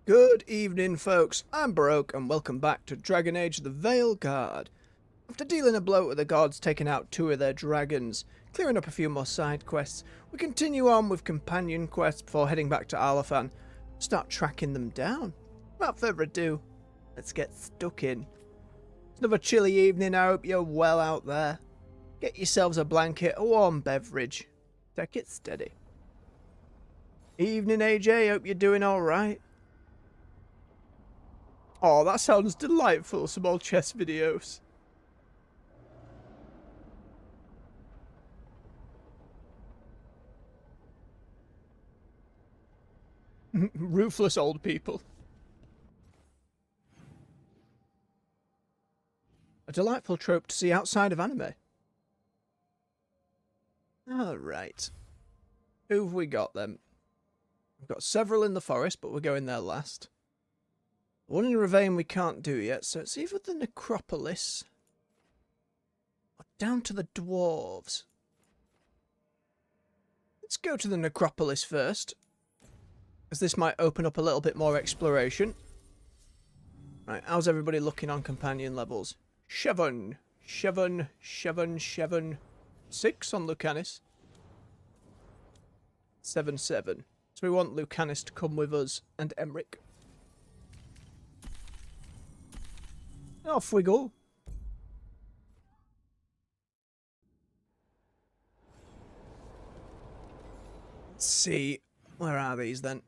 Good evening, folks. I'm Baroque, and welcome back to Dragon Age the Veilguard. After dealing a blow with the gods, taking out 2 of their dragons, clearing up a few more side quests, we continue on with companion quests before heading back to Arlathan. Start tracking them down. Without further ado, let's get stuck in. It's another chilly evening. I hope you're well out there. Get yourselves a blanket, a warm beverage. Take it steady. Evening, AJ. Hope you're doing alright. Oh, that sounds delightful, some old chess videos. Ruthless old people. A delightful trope to see outside of anime. Alright. Who have we got then? We've got several in the forest, but we're going there last. One in Ravane we can't do yet, so it's either the necropolis or down to the dwarves. Let's go to the necropolis first, as this might open up a little bit more exploration. Right, how's everybody looking on companion levels? 7, 7, 7, 7, 6 on Lucanus. 7, 7. So we want Lucanus to come with us and Emmerich. Off we go. Let's see. Where are these then?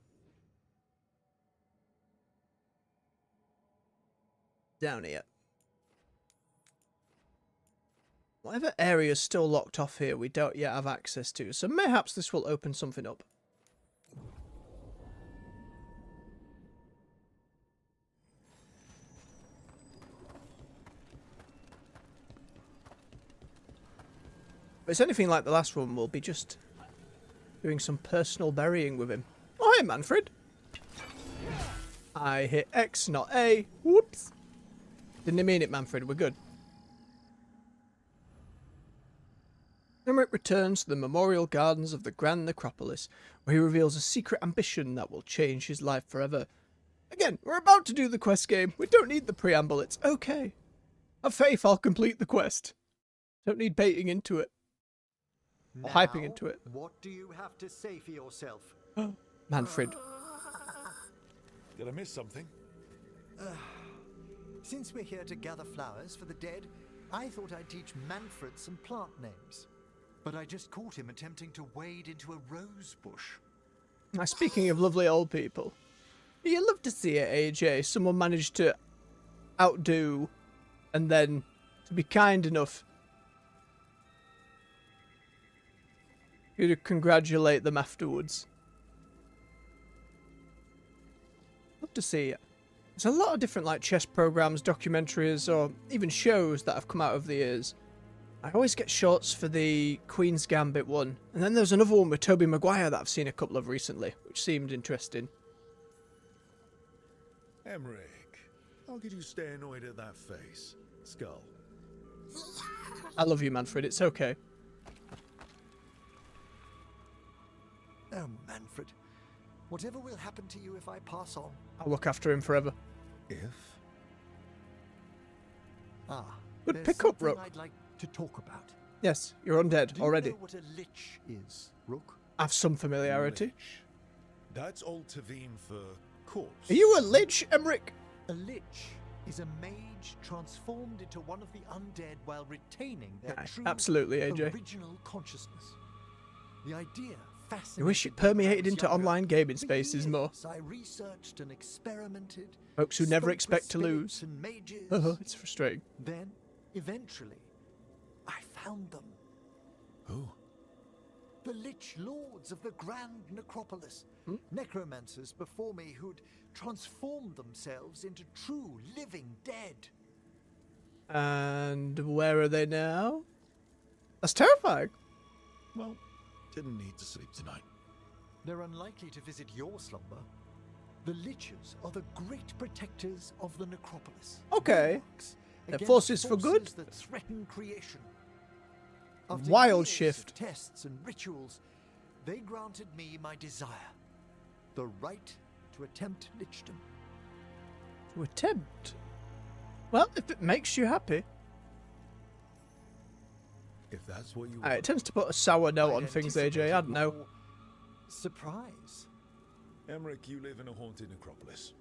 Down here. Whatever area is still locked off here, we don't yet have access to. So mayhaps this will open something up. If it's anything like the last one, we'll be just doing some personal burying with him. Oh, hi, Manfred. I hit X, not A. Whoops. Didn't mean it, Manfred. We're good. Emmerich returns to the memorial gardens of the Grand Necropolis, where he reveals a secret ambition that will change his life forever. Again, we're about to do the quest game. We don't need the preamble. It's okay. Have faith, I'll complete the quest. Don't need baiting into it. Or hyping into it. What do you have to say for yourself? Manfred. Did I miss something? Since we're here to gather flowers for the dead, I thought I'd teach Manfred some plant names. But I just caught him attempting to wade into a rose bush. Now, speaking of lovely old people, you'd love to see it, AJ. Someone managed to outdo and then to be kind enough you to congratulate them afterwards. Love to see it. There's a lot of different like chess programs, documentaries, or even shows that have come out over the years. I always get shorts for the Queen's Gambit one, and then there's another one with Tobey Maguire that I've seen a couple of recently, which seemed interesting. Emmerich, how could you stay annoyed at that face? Skull. I love you, Manfred. It's okay. Oh, Manfred. Whatever will happen to you if I pass on? I'll look after him forever. If? Good there's pick up, something Rook. I'd like to talk about. Yes, you're undead Do already. you know what a lich is, Rook? I have some familiarity. Lich. That's old Tavine for corpse. Are you a lich, Emmerich? A lich is a mage transformed into one of the undead while retaining their Aye, true absolutely, AJ. original consciousness. The idea fascinated I wish it me when I permeated was into younger. online gaming For spaces more. years, I researched and experimented. Folks who never spoke with expect to spirits lose. and mages. Oh, it's frustrating. Then, eventually, I found them. Who? The Lich Lords of the Grand Necropolis. Necromancers before me who'd transformed themselves into true living dead. And where are they now? That's terrifying. Well, didn't need to sleep tonight. They're unlikely to visit your slumber. The Liches are the great protectors of the Necropolis. Okay. Monarchs They're against forces for good? that threaten creation. After Wild years shift. of tests and rituals, they granted me my desire. The right to attempt lichdom. To attempt? Well, if it makes you happy. If that's what you It want. tends to put a sour note on I'd things, AJ. I anticipated don't know. more surprise. Emmerich, you live in a haunted necropolis.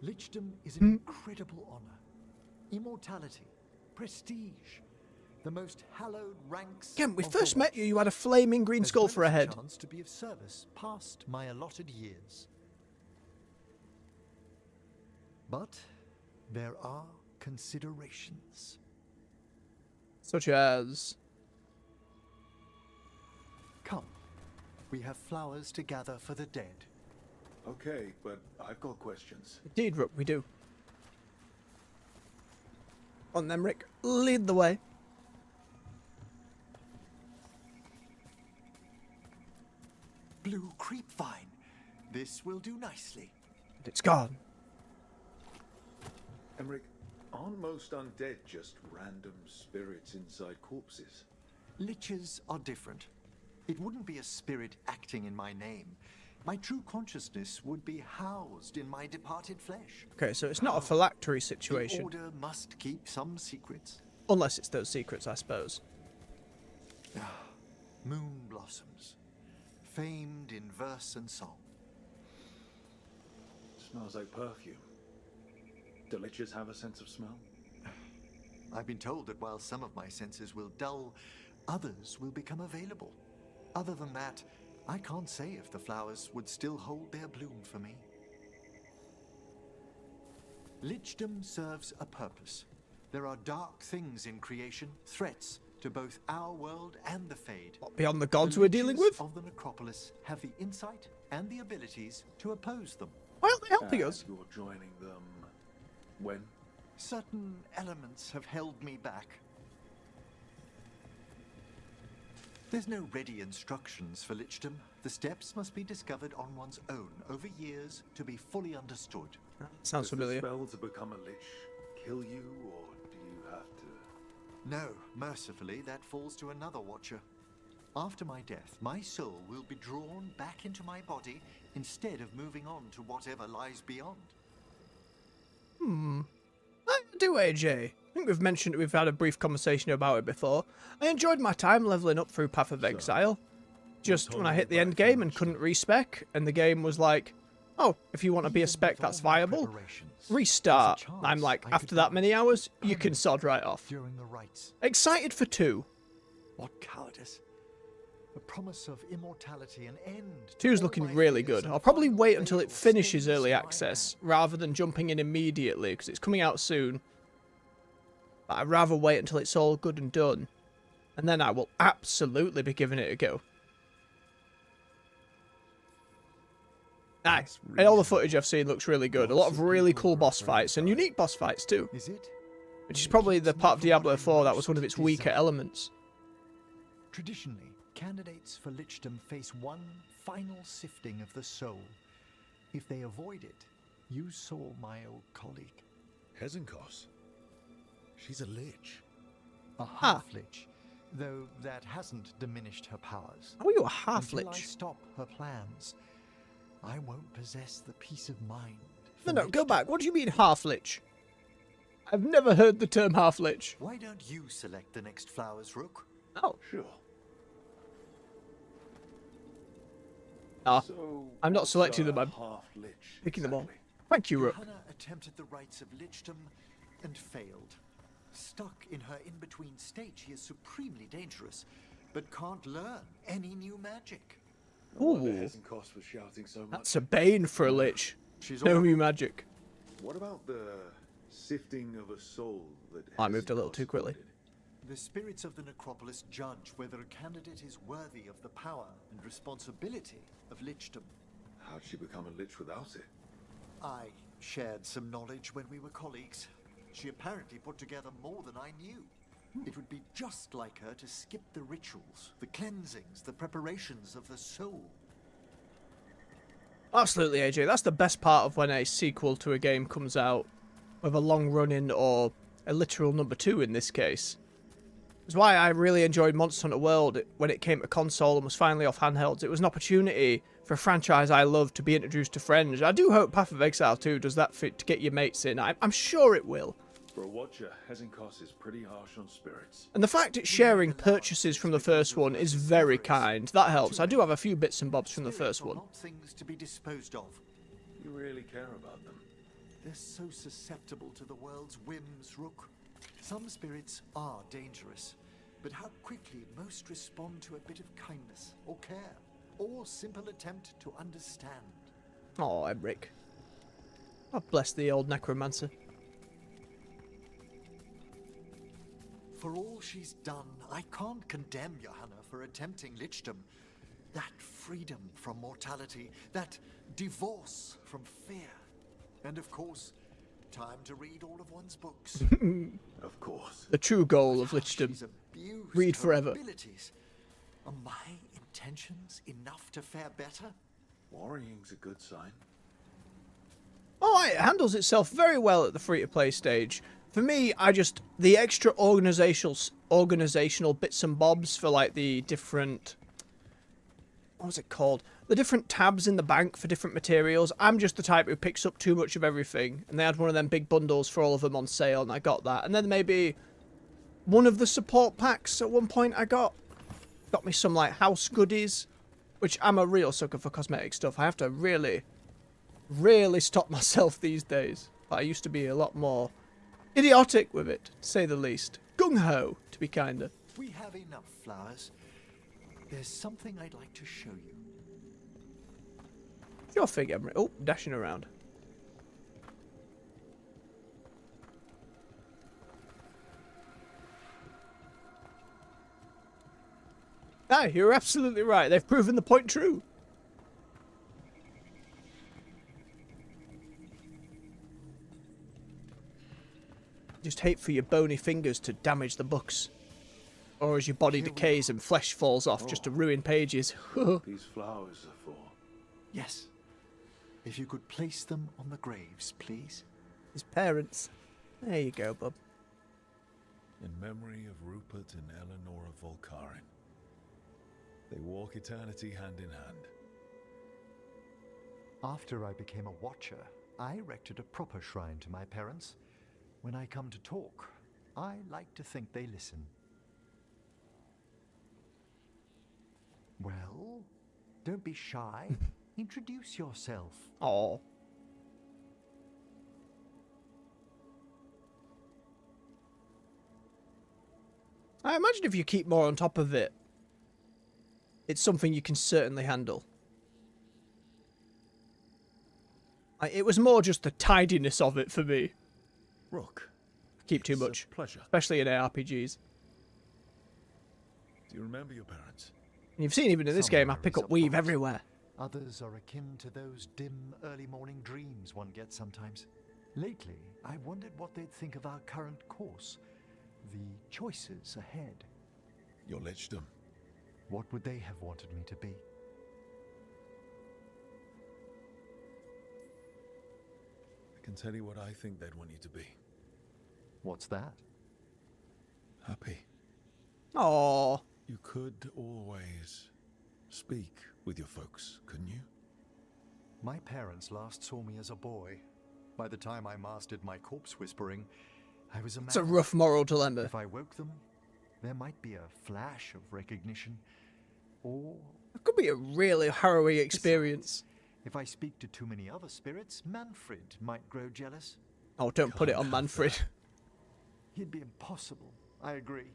Lichdom is an incredible honor. Immortality, prestige, the most hallowed ranks. Again, we of first the met you had a flaming green as skull well for a as head. chance to be of service past my allotted years. But there are considerations. Such as... Come, we have flowers to gather for the dead. Okay, but I've got questions. Indeed, Rook, we do. On then, Rick. Lead the way. Blue creepvine. This will do nicely. And it's gone. Emmerich, aren't most undead just random spirits inside corpses? Liches are different. It wouldn't be a spirit acting in my name. My true consciousness would be housed in my departed flesh. Okay, so it's not a phylactery The situation. Order must keep some secrets. Unless it's those secrets, I suppose. Moon blossoms, famed in verse and song. Smells like perfume. Do liches have a sense of smell? I've been told that while some of my senses will dull, others will become available. Other than that, I can't say if the flowers would still hold their bloom for me. Lichdom serves a purpose. There are dark things in creation, threats to both our world and the Fade. What, beyond the gods we're dealing with? Of the necropolis have the insight and the abilities to oppose them. Why aren't they helping And us? You're joining them when? Certain elements have held me back. There's no ready instructions for lichdom. The steps must be discovered on one's own over years to be fully understood. Sounds Does the familiar. spell to become a lich kill you, or do you have to? No, mercifully, that falls to another watcher. After my death, my soul will be drawn back into my body instead of moving on to whatever lies beyond. I do, AJ. I think we've had a brief conversation about it before. I enjoyed my time leveling up through Path of Exile. Just when I hit the end game and couldn't respec, and the game was like, oh, if you want to be a spec that's viable, restart. I'm like, after that many hours, you can sod right off. During the rites. Excited for 2. What cowardice. The promise of immortality and end. to 2's all looking my really fears good. and I'll probably final wait until it veil finishes stays early my access, hand. rather than jumping in immediately, because it's coming out soon. But I'd rather wait until it's all good and done, and then I will absolutely be giving it a go. Aye, That's and all the reasonable. footage I've seen looks really good. A lot Lots of of really people cool are boss afraid fights, and of unique boss fights too, Is it? which is It probably keeps the me part of from Diablo what I 4 that was most one of its weaker desire. elements. Traditionally, candidates for lichdom face one final sifting of the soul. If they avoid it, you saw my old colleague, Hezenkos. She's a lich. a half-lich, though that hasn't diminished her powers. How are you a half Until I lich? stop her plans, I won't possess the peace of mind. No, for no, go lichdom. back. What do you mean half lich? I've never heard the term half lich. Why don't you select the next flowers, Rook? Oh, Sure. ah, So, I'm not what's selecting a them, I'm half-lich picking them all. exactly? Thank you, Rook. Johanna attempted the rites of lichdom and failed. Stuck in her in-between state, she is supremely dangerous, but can't learn any new magic. No wonder Ooh. Hezenkos was shouting so much. That's a bane for a lich. She's No all new magic. What about the sifting of a soul that I moved a little Hezenkos too quickly. ordered? The spirits of the necropolis judge whether a candidate is worthy of the power and responsibility of lichdom. How'd she become a lich without it? I shared some knowledge when we were colleagues. She apparently put together more than I knew. It would be just like her to skip the rituals, the cleansings, the preparations of the soul. Absolutely, AJ. That's the best part of when a sequel to a game comes out with a long run-in or a literal number 2 in this case. It's why I really enjoyed Monster Hunter World when it came to console and was finally off handhelds. It was an opportunity for a franchise I love to be introduced to friends. I do hope Path of Exile 2 does that fit to get your mates in. I'm sure it will. For a watcher, Hezenkos is pretty harsh on spirits. And the fact it's sharing purchases from the first one is very kind. That helps. I do have a few bits and bobs from the first one. Not things to be disposed of. You really care about them. They're so susceptible to the world's whims, Rook. Some spirits are dangerous, but how quickly most respond to a bit of kindness or care, or simple attempt to understand. Oh, Emric. God bless the old necromancer. For all she's done, I can't condemn Johanna for attempting lichdom. That freedom from mortality, that divorce from fear. And of course, time to read all of one's books. Of course. The true goal of She's lichdom. abused Read her forever. abilities. Are my intentions enough to fare better? Worrying's a good sign. Oh, it handles itself very well at the free-to-play stage. For me, the extra organizational bits and bobs for like the different, what was it called? The different tabs in the bank for different materials. I'm just the type who picks up too much of everything. And they had one of them big bundles for all of them on sale, and I got that. And then maybe one of the support packs at one point I got me some like house goodies, which I'm a real sucker for cosmetic stuff. I have to really stop myself these days. But I used to be a lot more idiotic with it, to say the least. Gung-ho, to be kinder. We have enough flowers. There's something I'd like to show you. Your figure. Oh, dashing around. Ah, you're absolutely right. They've proven the point true. Just hate for your bony fingers to damage the books. Or as your body decays and flesh falls off just to ruin pages. These flowers are for... Yes. If you could place them on the graves, please. His parents. There you go, bub. In memory of Rupert and Eleanor of Volcarin. They walk eternity hand in hand. After I became a watcher, I erected a proper shrine to my parents. When I come to talk, I like to think they listen. Well, don't be shy. Introduce yourself. Oh. I imagine if you keep more on top of it, it's something you can certainly handle. It was more just the tidiness of it for me. Rook. Keep too It's much. a pleasure. Especially in ARPGs. Do you remember your parents? And you've seen even in this Some game, I pick memories up are weave fond. everywhere. Others are akin to those dim early morning dreams one gets sometimes. Lately, I wondered what they'd think of our current course, the choices ahead. Your lichdom. What would they have wanted me to be? I can tell you what I think they'd want you to be. What's that? Happy. Oh, You could always speak with your folks, couldn't you? My parents last saw me as a boy. By the time I mastered my corpse whispering, I was a man. it's a rough moral dilemma. If I woke them, there might be a flash of recognition. Or It could be a really harrowing experience. if I speak to too many other spirits, Manfred might grow jealous. Oh, don't put it on Can't have Manfred. He'd be impossible. I agree.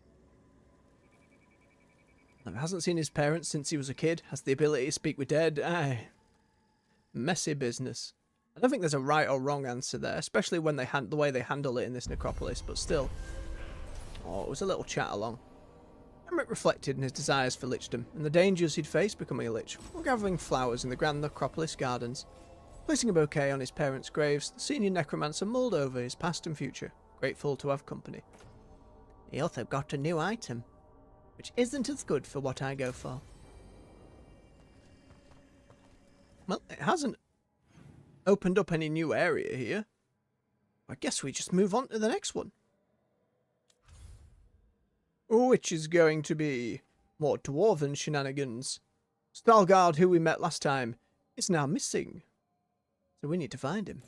Hasn't seen his parents since he was a kid. Has the ability to speak with dead. Aye. Messy business. I don't think there's a right or wrong answer there, especially when the way they handle it in this necropolis, but still. Oh, it was a little chat along. Emmerich reflected in his desires for lichdom, and the dangers he'd face becoming a lich, while gathering flowers in the grand necropolis gardens. Placing a bouquet on his parents' graves, the senior necromancer mulled over his past and future, grateful to have company. He also got a new item, which isn't as good for what I go for. Well, it hasn't opened up any new area here. I guess we just move on to the next one. Which is going to be more dwarven shenanigans. Stalgard, who we met last time, is now missing. So we need to find him.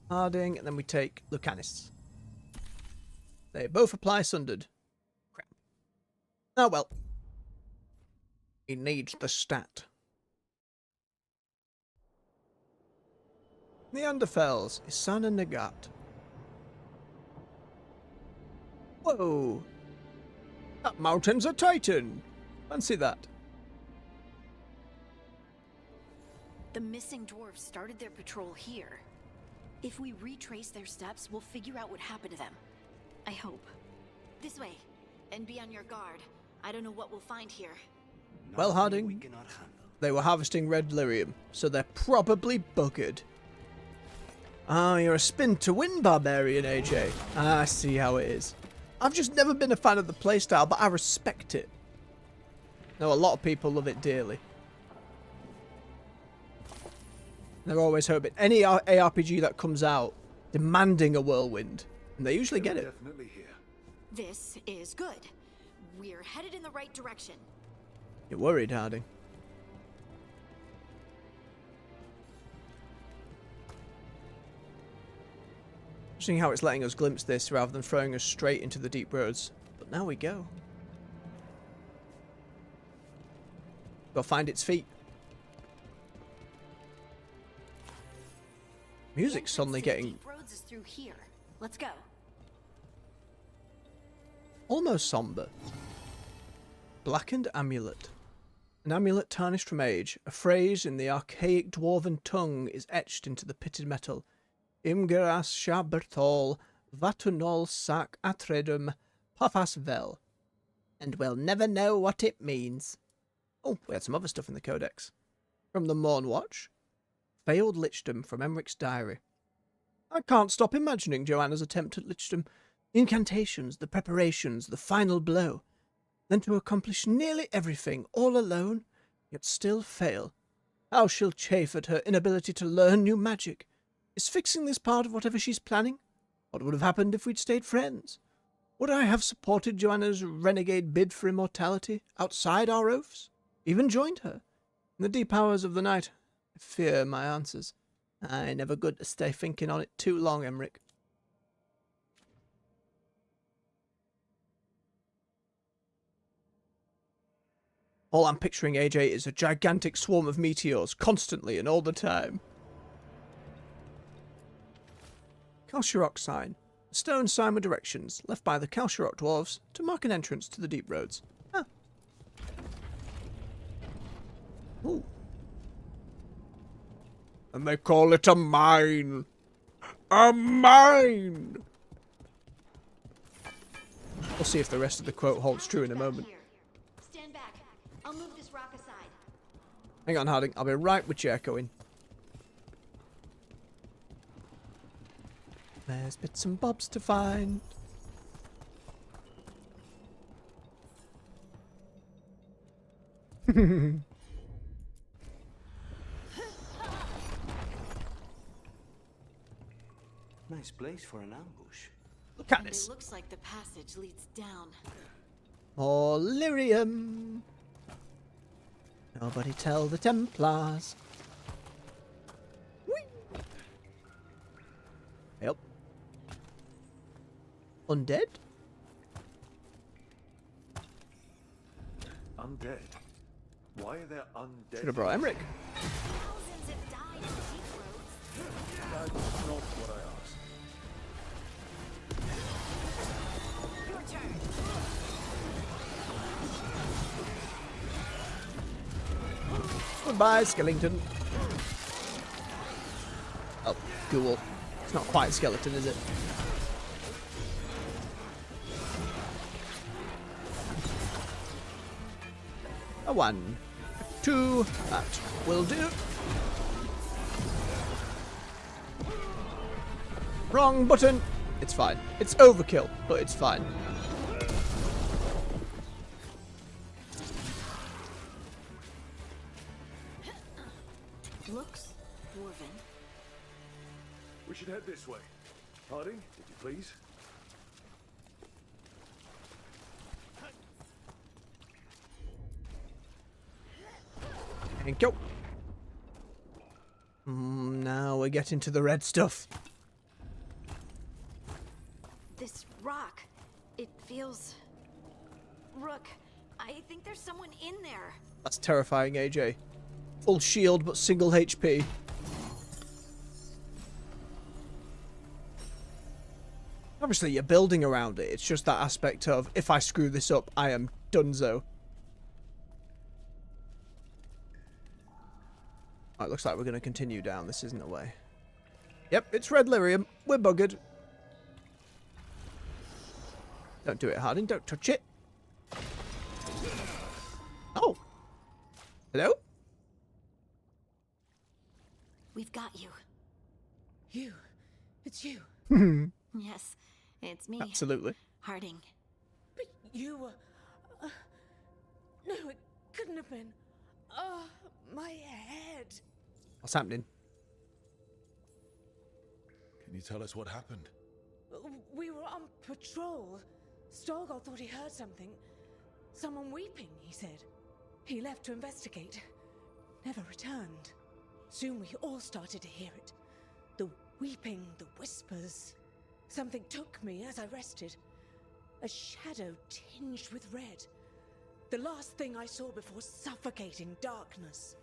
Harding, and then we take Lucanus. They both apply sundered. Crap. Oh well. He needs the stat. Neanderthals, Isan and Nagat. Whoa! That mountain's a titan! Fancy that. The missing dwarves started their patrol here. If we retrace their steps, we'll figure out what happened to them. I hope. This way. And be on your guard. I don't know what we'll find here. Well, Harding, they were harvesting red lyrium, so they're probably buggered. Ah, you're a spin-to-win barbarian, AJ. Ah, I see how it is. I've just never been a fan of the playstyle, but I respect it. No, a lot of people love it dearly. They're always hoping any ARPG that comes out demanding a whirlwind, and they usually get it. Definitely here. This is good. We're headed in the right direction. You're worried, Harding. Seeing how it's letting us glimpse this rather than throwing us straight into the deep roads. But now we go. Go find its feet. Music's suddenly getting Deep roads is through here. Let's go. almost somber. Blackened amulet. An amulet tarnished from age. A phrase in the archaic dwarven tongue is etched into the pitted metal. Imgeras shaberthol vatunol sac atredum pafas vel. And we'll never know what it means. Oh, we had some other stuff in the codex. From the Morn Watch. Failed lichdom from Emmeric's diary. I can't stop imagining Joanna's attempt at lichdom. Incantations, the preparations, the final blow. Then to accomplish nearly everything, all alone, yet still fail. How she'll chafe at her inability to learn new magic. Is fixing this part of whatever she's planning? What would have happened if we'd stayed friends? Would I have supported Joanna's renegade bid for immortality outside our oaths? Even joined her? In the deep hours of the night, I fear my answers. Aye, never good to stay thinking on it too long, Emmerich. All I'm picturing, AJ, is a gigantic swarm of meteors, constantly and all the time. Kalsharok sign. A stone sign with directions, left by the Kalsharok dwarves, to mark an entrance to the deep roads. Ah. Ooh. And they call it a mine. A mine! We'll see if the rest of the quote holds true in a moment. Stand back. I'll move this rock aside. Hang on, Harding. I'll be right with you echoing. There's bits and bobs to find. Nice place for an ambush. Look at And this. it looks like the passage leads down. More lyrium. Nobody tell the Templars. Whee! Yep. Undead? Undead? Why are there undead? Should have brought Emmerich. Thousands have died in deep roads. That's not what I asked. Your turn. Goodbye, Skellington. Oh, ghoul. It's not quite skeleton, is it? A 1. 2. That will do. Wrong button. It's fine. It's overkill, but it's fine. Looks dwarven. We should head this way. Harding, if you please. Thank you. Now we're getting to the red stuff. This rock, it feels... Rook, I think there's someone in there. That's terrifying, AJ. Full shield, but single HP. Obviously, you're building around it. It's just that aspect of, if I screw this up, I am donezo. Oh, it looks like we're going to continue down. This isn't the way. Yep, it's red lyrium. We're buggered. Don't do it, Harding. Don't touch it. Oh. Hello? We've got you. You. It's you. Yes, it's me. Absolutely. Harding. But you were... no, it couldn't have been. Oh, my head. What's happening? Can you tell us what happened? We were on patrol. Stolgol thought he heard something. Someone weeping, he said. He left to investigate. Never returned. Soon we all started to hear it. The weeping, the whispers. Something took me as I rested. A shadow tinged with red. The last thing I saw before suffocating darkness.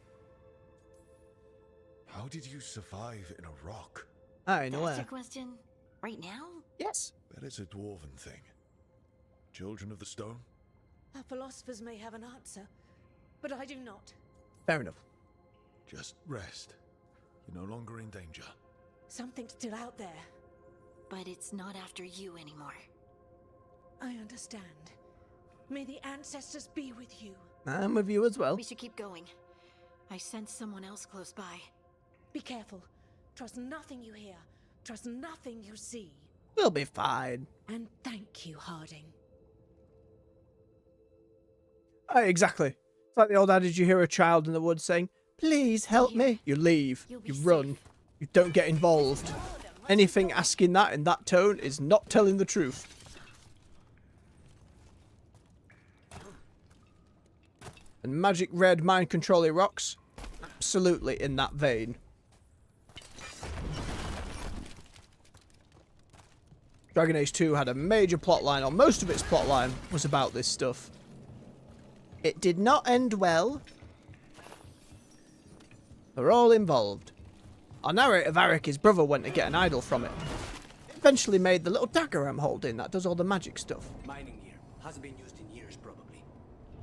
How did you survive in a rock? I know That's where. your question? Right now? Yes. That is a dwarven thing. Children of the stone? Our philosophers may have an answer, but I do not. Fair enough. Just rest. You're no longer in danger. Something's still out there. But it's not after you anymore. I understand. May the ancestors be with you. I'm with you as well. We should keep going. I sense someone else close by. Be careful. Trust nothing you hear. Trust nothing you see. We'll be fine. And thank you, Harding. Exactly. It's like the old adage, you hear a child in the woods saying, "Please help me." You leave. You'll be You run. safe. You don't get involved. Anything asking that in that tone is not telling the truth. And magic red mind controlling rocks? Absolutely in that vein. Dragon Age 2 had a major plotline, or most of its plotline was about this stuff. It did not end well. They're all involved. Our narrator, Varric, his brother, went to get an idol from it. Eventually made the little dagger I'm holding that does all the magic stuff. Mining here. Hasn't been used in years, probably.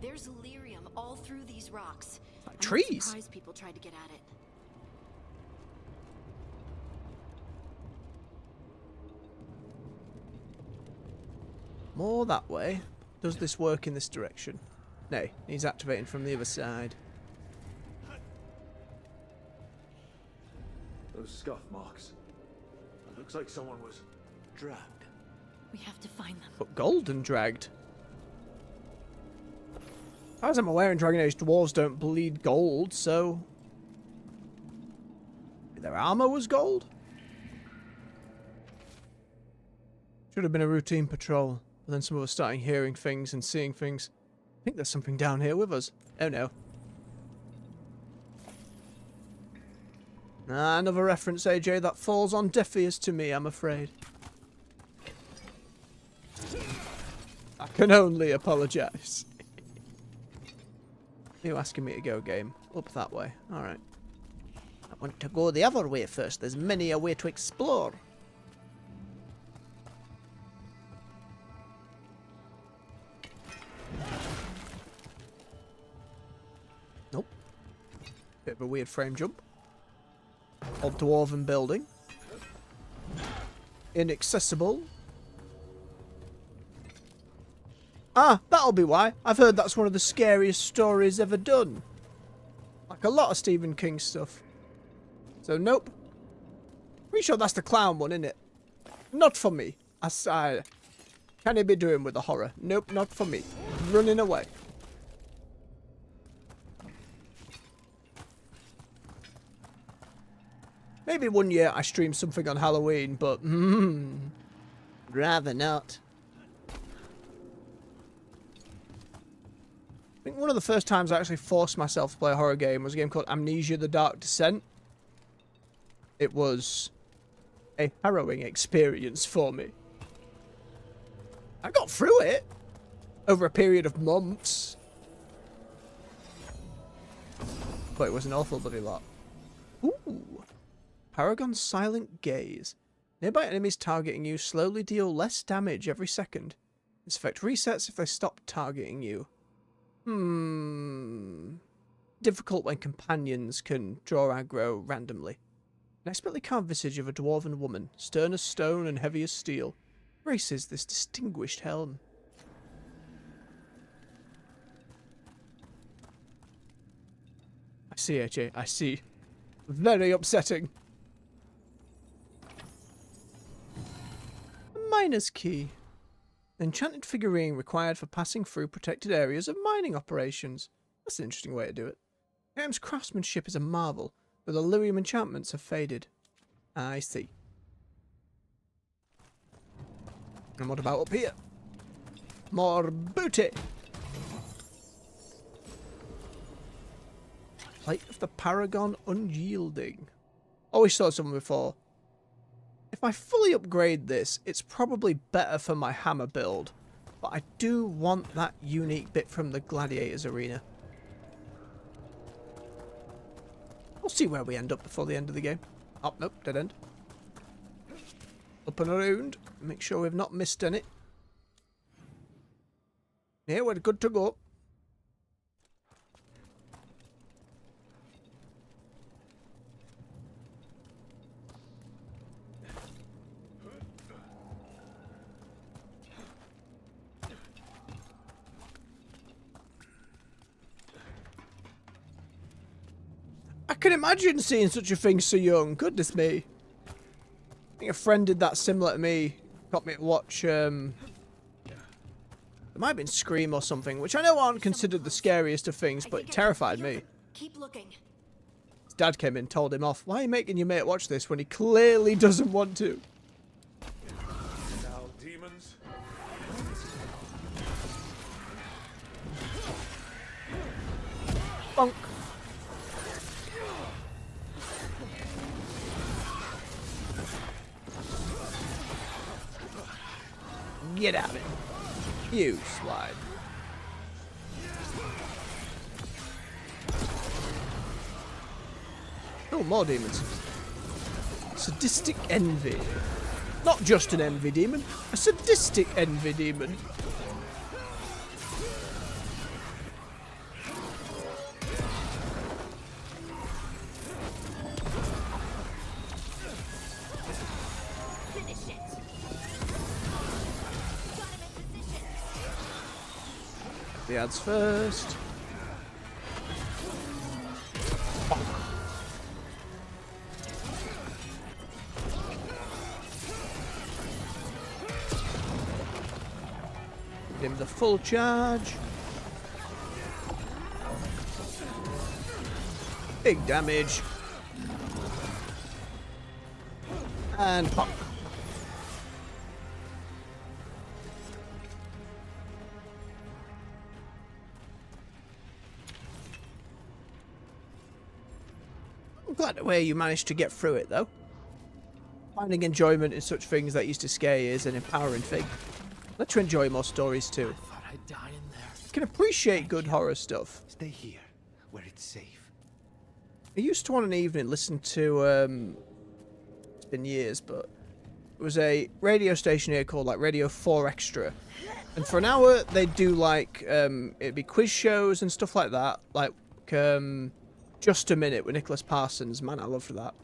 There's lyrium all through these rocks. Like I'm trees. not surprised people tried to get at it. More that way. Does this work in this direction? Nay, he's activating from the other side. Those scuff marks. It looks like someone was Dragged. We have to find them. But golden dragged. As I'm aware, in Dragon Age, dwarves don't bleed gold, so... their armor was gold? Should have been a routine patrol. But then some of us starting hearing things and seeing things. I think there's something down here with us. Oh no. Ah, another reference, AJ, that falls on deaf ears to me, I'm afraid. I can only apologise. You asking me to go, game? Up that way. Alright. I want to go the other way first. There's many a way to explore. Nope. Bit of a weird frame jump. Old dwarven building. Inaccessible. Ah, that'll be why. I've heard that's one of the scariest stories ever done. Like a lot of Stephen King stuff. So, nope. Pretty sure that's the clown one, isn't it? Not for me. Can he be doing with the horror? Nope, not for me. Running away. Maybe one year I stream something on Halloween, but rather not. think one of the first times I actually forced myself to play a horror game was a game called Amnesia: The Dark Descent. It was a harrowing experience for me. I got through it over a period of months. But it was an awful bloody lot. Ooh. Paragon's Silent Gaze. Nearby enemies targeting you slowly deal less damage every second. This effect resets if they stop targeting you. Difficult when companions can draw aggro randomly. An expertly carved visage of a dwarven woman, stern as stone and heavy as steel, graces this distinguished helm. I see, AJ, I see. Very upsetting. A miner's key. An enchanted figurine required for passing through protected areas of mining operations. That's an interesting way to do it. The game's craftsmanship is a marvel, but the lyrium enchantments have faded. I see. And what about up here? More booty! Plate of the Paragon Unyielding. Always saw someone before. If I fully upgrade this, it's probably better for my hammer build. But I do want that unique bit from the Gladiators arena. We'll see where we end up before the end of the game. Oh, nope, dead end. Up and around. Make sure we've not missed any. Yeah, we're good to go. I can imagine seeing such a thing so young. Goodness me. I think a friend did that similar to me. Got me to watch, it might have been Scream or something, which I know aren't considered the scariest of things, but it terrified me. Keep looking. His dad came in and told him off. Why are you making your mate watch this when he clearly doesn't want to? Now, demons. Bonk. Get out of it. You slide. Oh, more demons. Sadistic envy. Not just an envy demon, a sadistic envy demon. The ads first. Give him the full charge. Big damage. And pop. I'm glad the way you managed to get through it, though. Finding enjoyment in such things that used to scare you is an empowering thing. Let you enjoy more stories too. I thought I'd die in there. You can appreciate good horror stuff. Stay here, where it's safe. I used to on an evening listen to, it's been years, but it was a radio station here called like Radio 4 Extra. And for an hour they'd do like, it'd be quiz shows and stuff like that. Like, Just a Minute with Nicholas Parsons. Man, I loved that.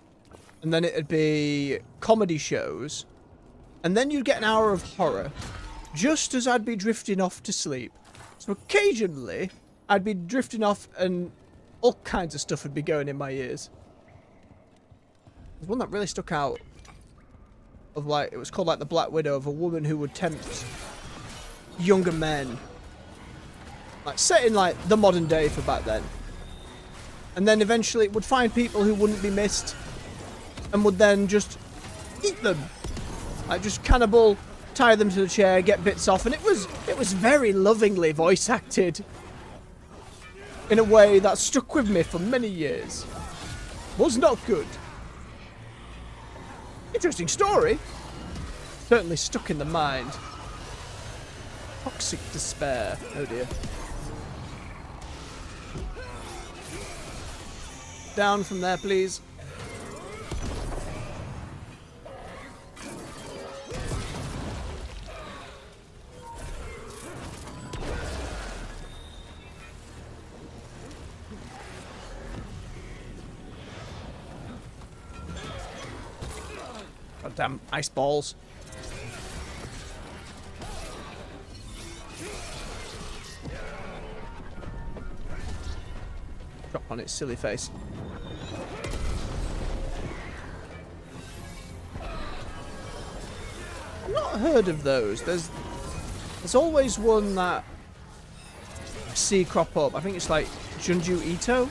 And then it'd be comedy shows. And then you'd get an hour of horror. Just as I'd be drifting off to sleep. So occasionally, I'd be drifting off and all kinds of stuff would be going in my ears. There's one that really stuck out. Of like, it was called like The Black Widow, of a woman who would tempt younger men. Like, set in like the modern day for back then. And then eventually it would find people who wouldn't be missed. And would then just eat them. Like, just cannibal, tie them to the chair, get bits off, and it was very lovingly voice acted. in a way that stuck with me for many years. Was not good. Interesting story. Certainly stuck in the mind. Toxic despair. Oh dear. Down from there, please. Goddamn ice balls. Drop on its silly face. I've not heard of those. There's always one that I see crop up. I think it's like Junju Ito,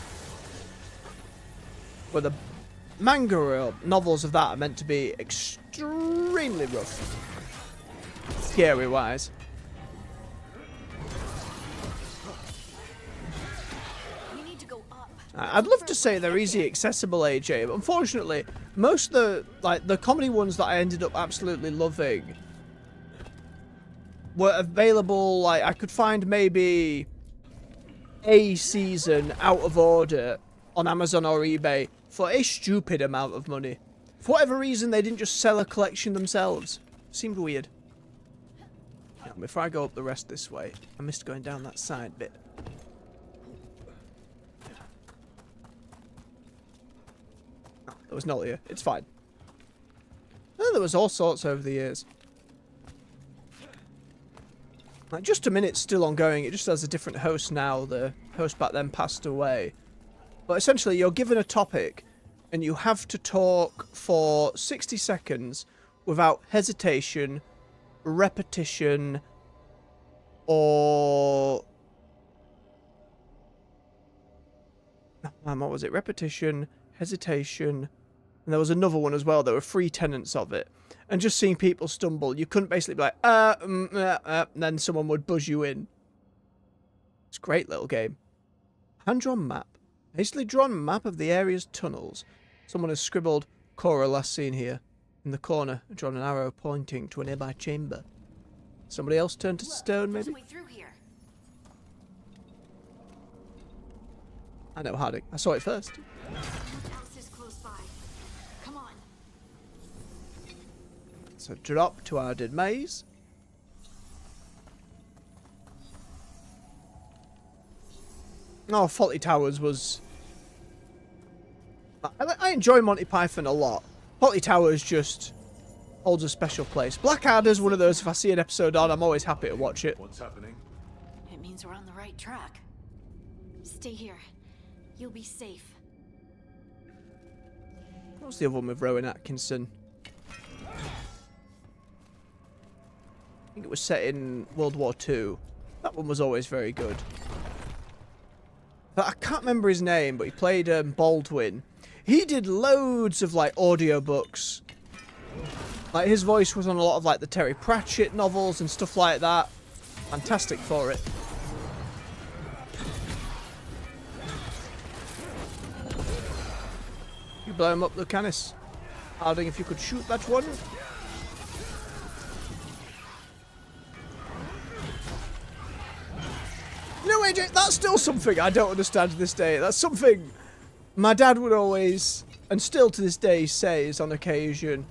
where the manga or novels of that are meant to be extremely rough, scary wise. We need to go up. I'd love to say they're easy accessible, AJ, but unfortunately, most of the comedy ones that I ended up absolutely loving were available. Like, I could find maybe a season out of order on Amazon or eBay for a stupid amount of money. For whatever reason, they didn't just sell a collection themselves. Seemed weird. Before I go up the rest this way, I missed going down that side bit. Oh, there was not here. It's fine. Oh, there was all sorts over the years. Like, just a minute's still ongoing. It just has a different host now. The host back then passed away. But essentially, you're given a topic, and you have to talk for 60 seconds without hesitation, repetition, or... what was it? Repetition, hesitation, and there was another one as well. There were 3 tenets of it. And just seeing people stumble, you couldn't basically be like, and then someone would buzz you in. It's a great little game. Hand-drawn map. Hastily drawn map of the area's tunnels. Someone has scribbled Cora last seen here. In the corner, drawn an arrow pointing to a nearby chamber. Somebody else turned to stone, maybe? There's a way through here. I know, Harding. I saw it first. What else is close by? Come on. So drop to our dead maze. Oh, Faulty Towers was... I enjoy Monty Python a lot. Faulty Towers just holds a special place. Blackadder's one of those, if I see an episode on, I'm always happy to watch it. What's happening? It means we're on the right track. Stay here. You'll be safe. What was the other one with Rowan Atkinson? I think it was set in World War II. That one was always very good. But I can't remember his name, but he played Baldwin. He did loads of like audiobooks. Like, his voice was on a lot of like the Terry Pratchett novels and stuff like that. Fantastic for it. You blow him up, Lucanus. Harding, if you could shoot that one. You know, AJ, that's still something I don't understand to this day. That's something my dad would always, and still to this day, says on occasion.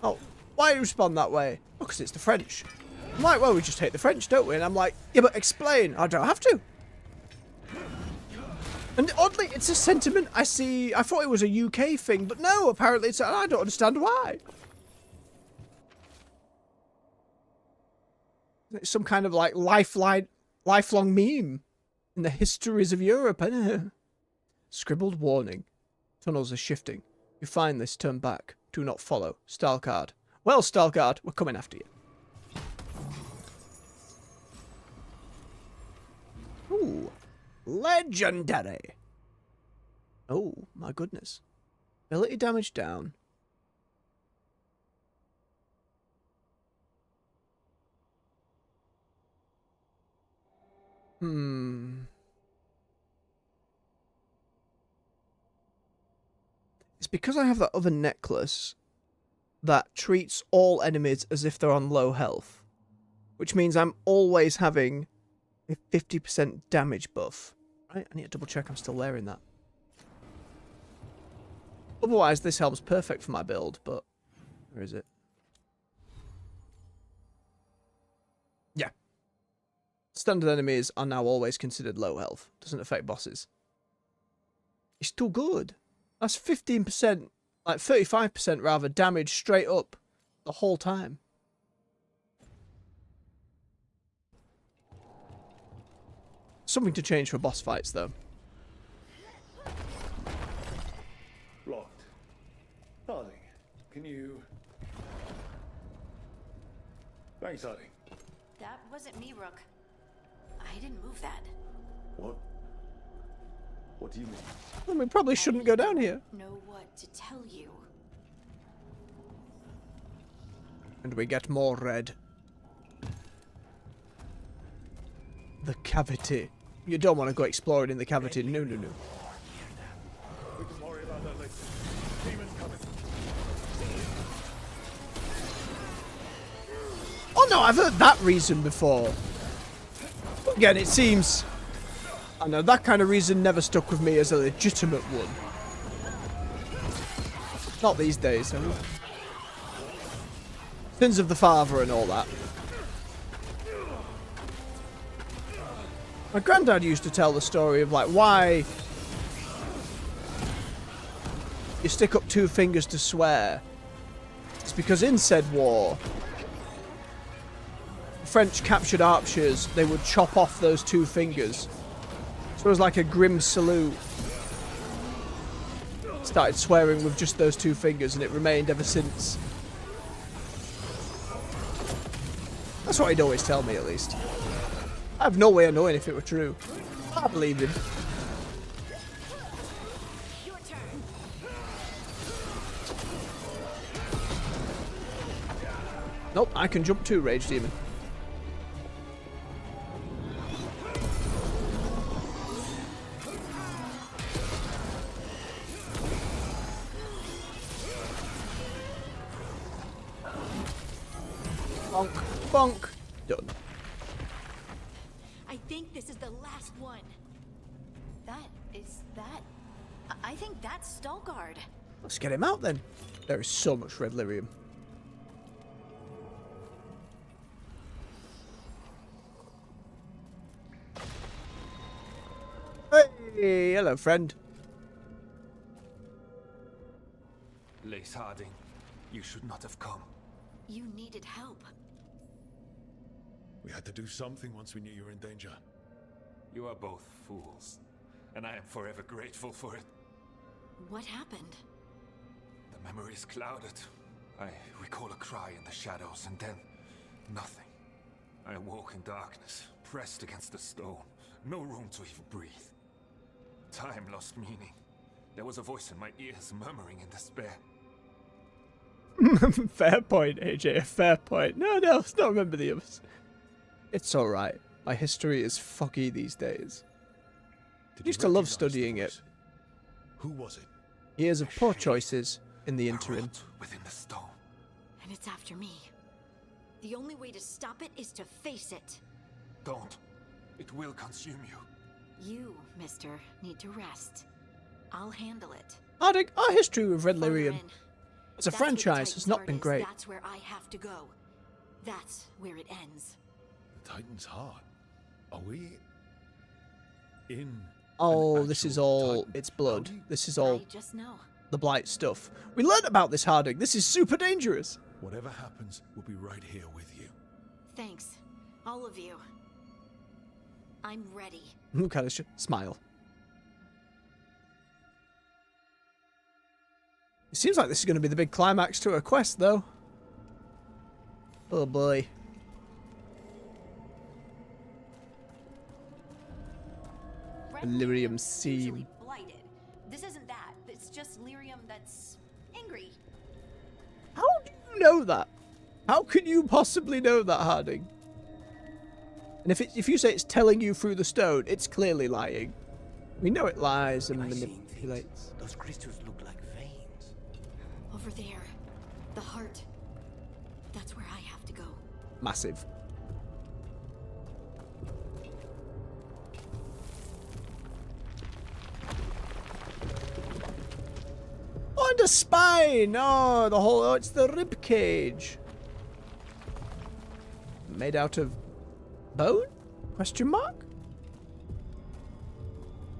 Oh, why do you respond that way? Oh, because it's the French. I'm like, well, we just hate the French, don't we? And I'm like, yeah, but explain. I don't have to. And oddly, it's a sentiment I see. I thought it was a UK thing, but no, apparently it's... I don't understand why. It's some kind of like lifelong meme in the histories of Europe. Scribbled warning. Tunnels are shifting. You find this, turn back. Do not follow. Stalguard. Well, Stalguard, we're coming after you. Ooh. Legendary. Oh, my goodness. Ability damage down. because I have that other necklace that treats all enemies as if they're on low health, which means I'm always having a 50% damage buff. Right? I need to double check I'm still wearing that. Otherwise, this helm's perfect for my build, but where is it? Yeah. Standard enemies are now always considered low health. Doesn't affect bosses. It's too good. That's 15%, like 35% rather, damage straight up the whole time. Something to change for boss fights, though. Blocked. Harding, can you... Thanks, Harding. That wasn't me, Rook. I didn't move that. What? What do you mean? Well, we probably shouldn't go down here. Know what to tell you. And we get more red. The cavity. You don't want to go exploring in the cavity. No, no, no. We can worry about that later. Demons coming. Oh no, I've heard that reason before. Again, it seems... I know, that kind of reason never stuck with me as a legitimate one. Not these days, no. Sins of the father and all that. My granddad used to tell the story of, like, why you stick up two fingers to swear. It's because in said war, French captured archers, they would chop off those two fingers. So it was like a grim salute. Started swearing with just those two fingers, and it remained ever since. That's what he'd always tell me, at least. I have no way of knowing if it were true. I believed him. Your turn. Nope, I can jump too, Rage Demon. Bonk, bonk. Done. I think this is the last one. I think that's Veilguard. Let's get him out then. There is so much red lyrium. Hey, hello, friend. Lace Harding, you should not have come. You needed help. We had to do something once we knew you were in danger. You are both fools, and I am forever grateful for it. What happened? The memory is clouded. I recall a cry in the shadows, and then nothing. I awoke in darkness, pressed against the stone. No room to even breathe. Time lost meaning. There was a voice in my ears murmuring in despair. Fair point, AJ. Fair point. No, let's not remember the others. It's alright. My history is foggy these days. Did Used you to love recognize studying the it. voice? Who was it? Years of poor choices in the A interim. root within the stone. And it's after me. The only way to stop it is to face it. Don't. It will consume you. You, mister, need to rest. I'll handle it. Harding, our history with red Farther lyrium in. as a That's where the franchise Titan's has not heart been is. great. That's where I have to go. That's where it ends. The Titan's heart. Are we in? Oh, an this is actual all... Titan? It's blood. How do you- This is all I just know. the Blight stuff. We learned about this, Harding. This is super dangerous. Whatever happens, we'll be right here with you. Thanks. All of you. I'm ready. Look at us. Smile. It seems like this is going to be the big climax to a quest, though. Oh, boy. Red Lyrium lyrium's seam. usually blighted. This isn't that. It's just lyrium that's angry. How do you know that? How can you possibly know that, Harding? And if you say it's telling you through the stone, it's clearly lying. We know it lies and Am I seeing manipulates. things? Those crystals look like veins. Over there. The heart. That's where I have to go. Massive. Oh, and a spine! Oh, the whole... Oh, it's the rib cage. Made out of bone? Question mark?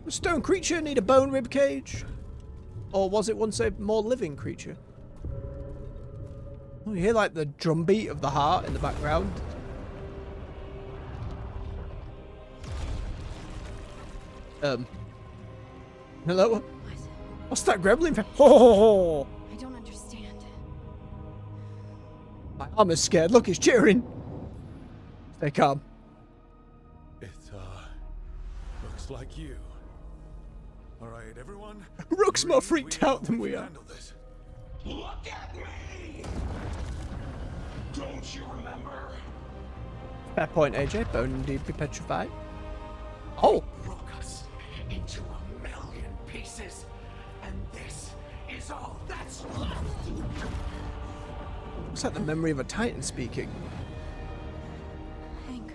A stone creature need a bone rib cage? Or was it once a more living creature? Oh, you hear like the drumbeat of the heart in the background. Hello? What's that gremlin for? Oh! I don't understand. My arm is scared. Look, he's cheering. Stay calm. It, looks like you. Alright, everyone. Rook's more breathe. freaked We out than can we are. handle this. Look at me! Don't you remember? Fair point, AJ. Bone indeed be petrified. Oh! Broke us into 1,000,000 pieces, and this is all that's left. Looks like the memory of a titan speaking. Anger.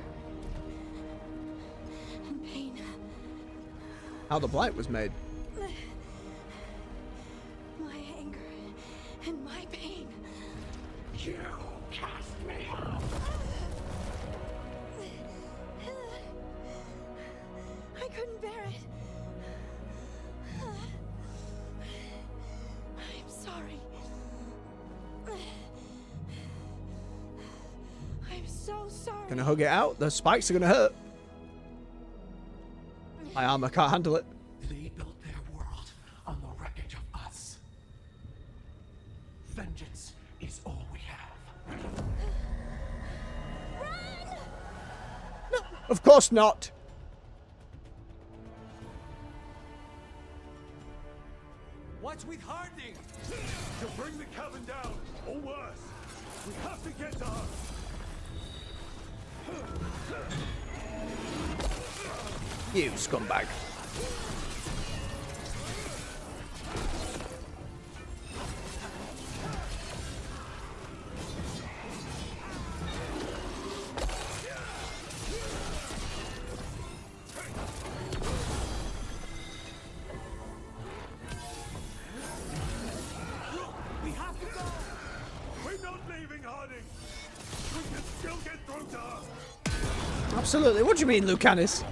And pain. How the blight was made. My anger and my pain. You cast me out. I couldn't bear it. I'm sorry. I'm so sorry. Gonna hug it out. The spikes are gonna hurt. My armor can't handle it. They built their world on the wreckage of us. Vengeance is all we have. Of course not. What's with Harding? To bring the cabin down, or worse. We have to get to her. You scumbag. We have to go. We're not leaving Harding. We can still get through to her. Absolutely. What do you mean, Lucanus?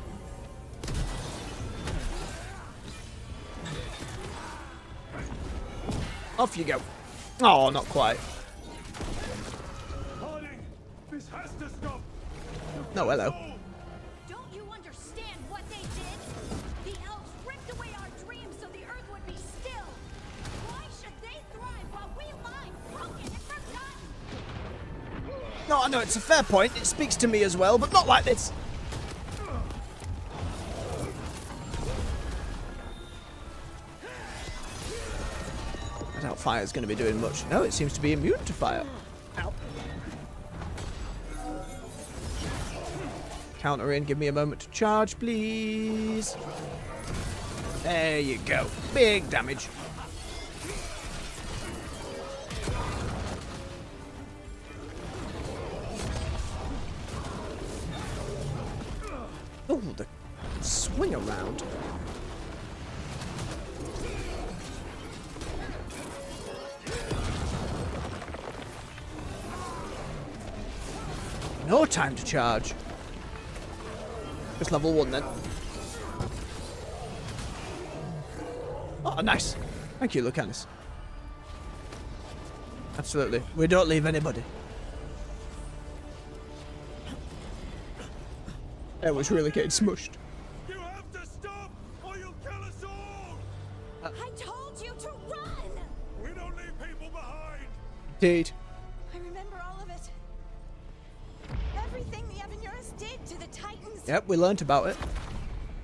Off you go. Oh, not quite. Harding, this has to stop. No, hello. Don't you understand what they did? The elves ripped away our dreams so the earth would be still. Why should they thrive while we lie broken and forgotten? No, I know it's a fair point. It speaks to me as well, but not like this. I doubt fire's going to be doing much. No, it seems to be immune to fire. Ow. Counter in. Give me a moment to charge, please. There you go. Big damage. Oh, the swing around. No time to charge. It's level 1 then. Oh, nice. Thank you, Lucanus. Absolutely. We don't leave anybody. That was really getting smushed. You have to stop, or you'll kill us all. I told you to run! We don't leave people behind. Indeed. I remember all of it. Everything the Avenurus did to the Titans. Yep, we learnt about it.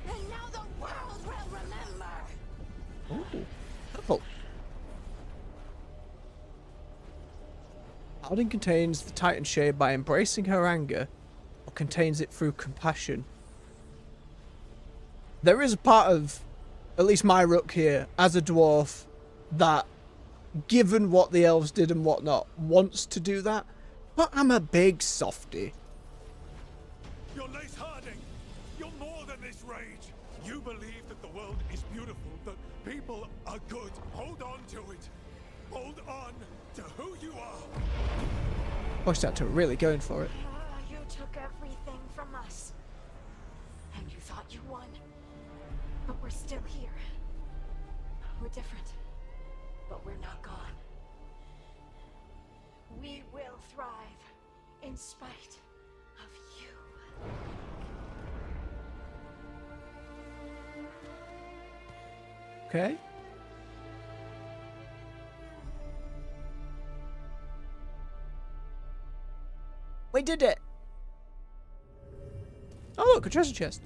And now the world will remember. Ooh, purple. Harding contains the Titan shade by embracing her anger, or contains it through compassion. There is a part of, at least my rook here, as a dwarf, that given what the elves did and whatnot, wants to do that. But I'm a big softy. You're Lace Harding. You're more than this rage. You believe that the world is beautiful, that people are good. Hold on to it. Hold on to who you are. Voice actor really going for it. You took everything from us. And you thought you won. But we're still here. We're different. But we're not gone. We will thrive in spite of you. Okay. We did it! Oh look, a treasure chest.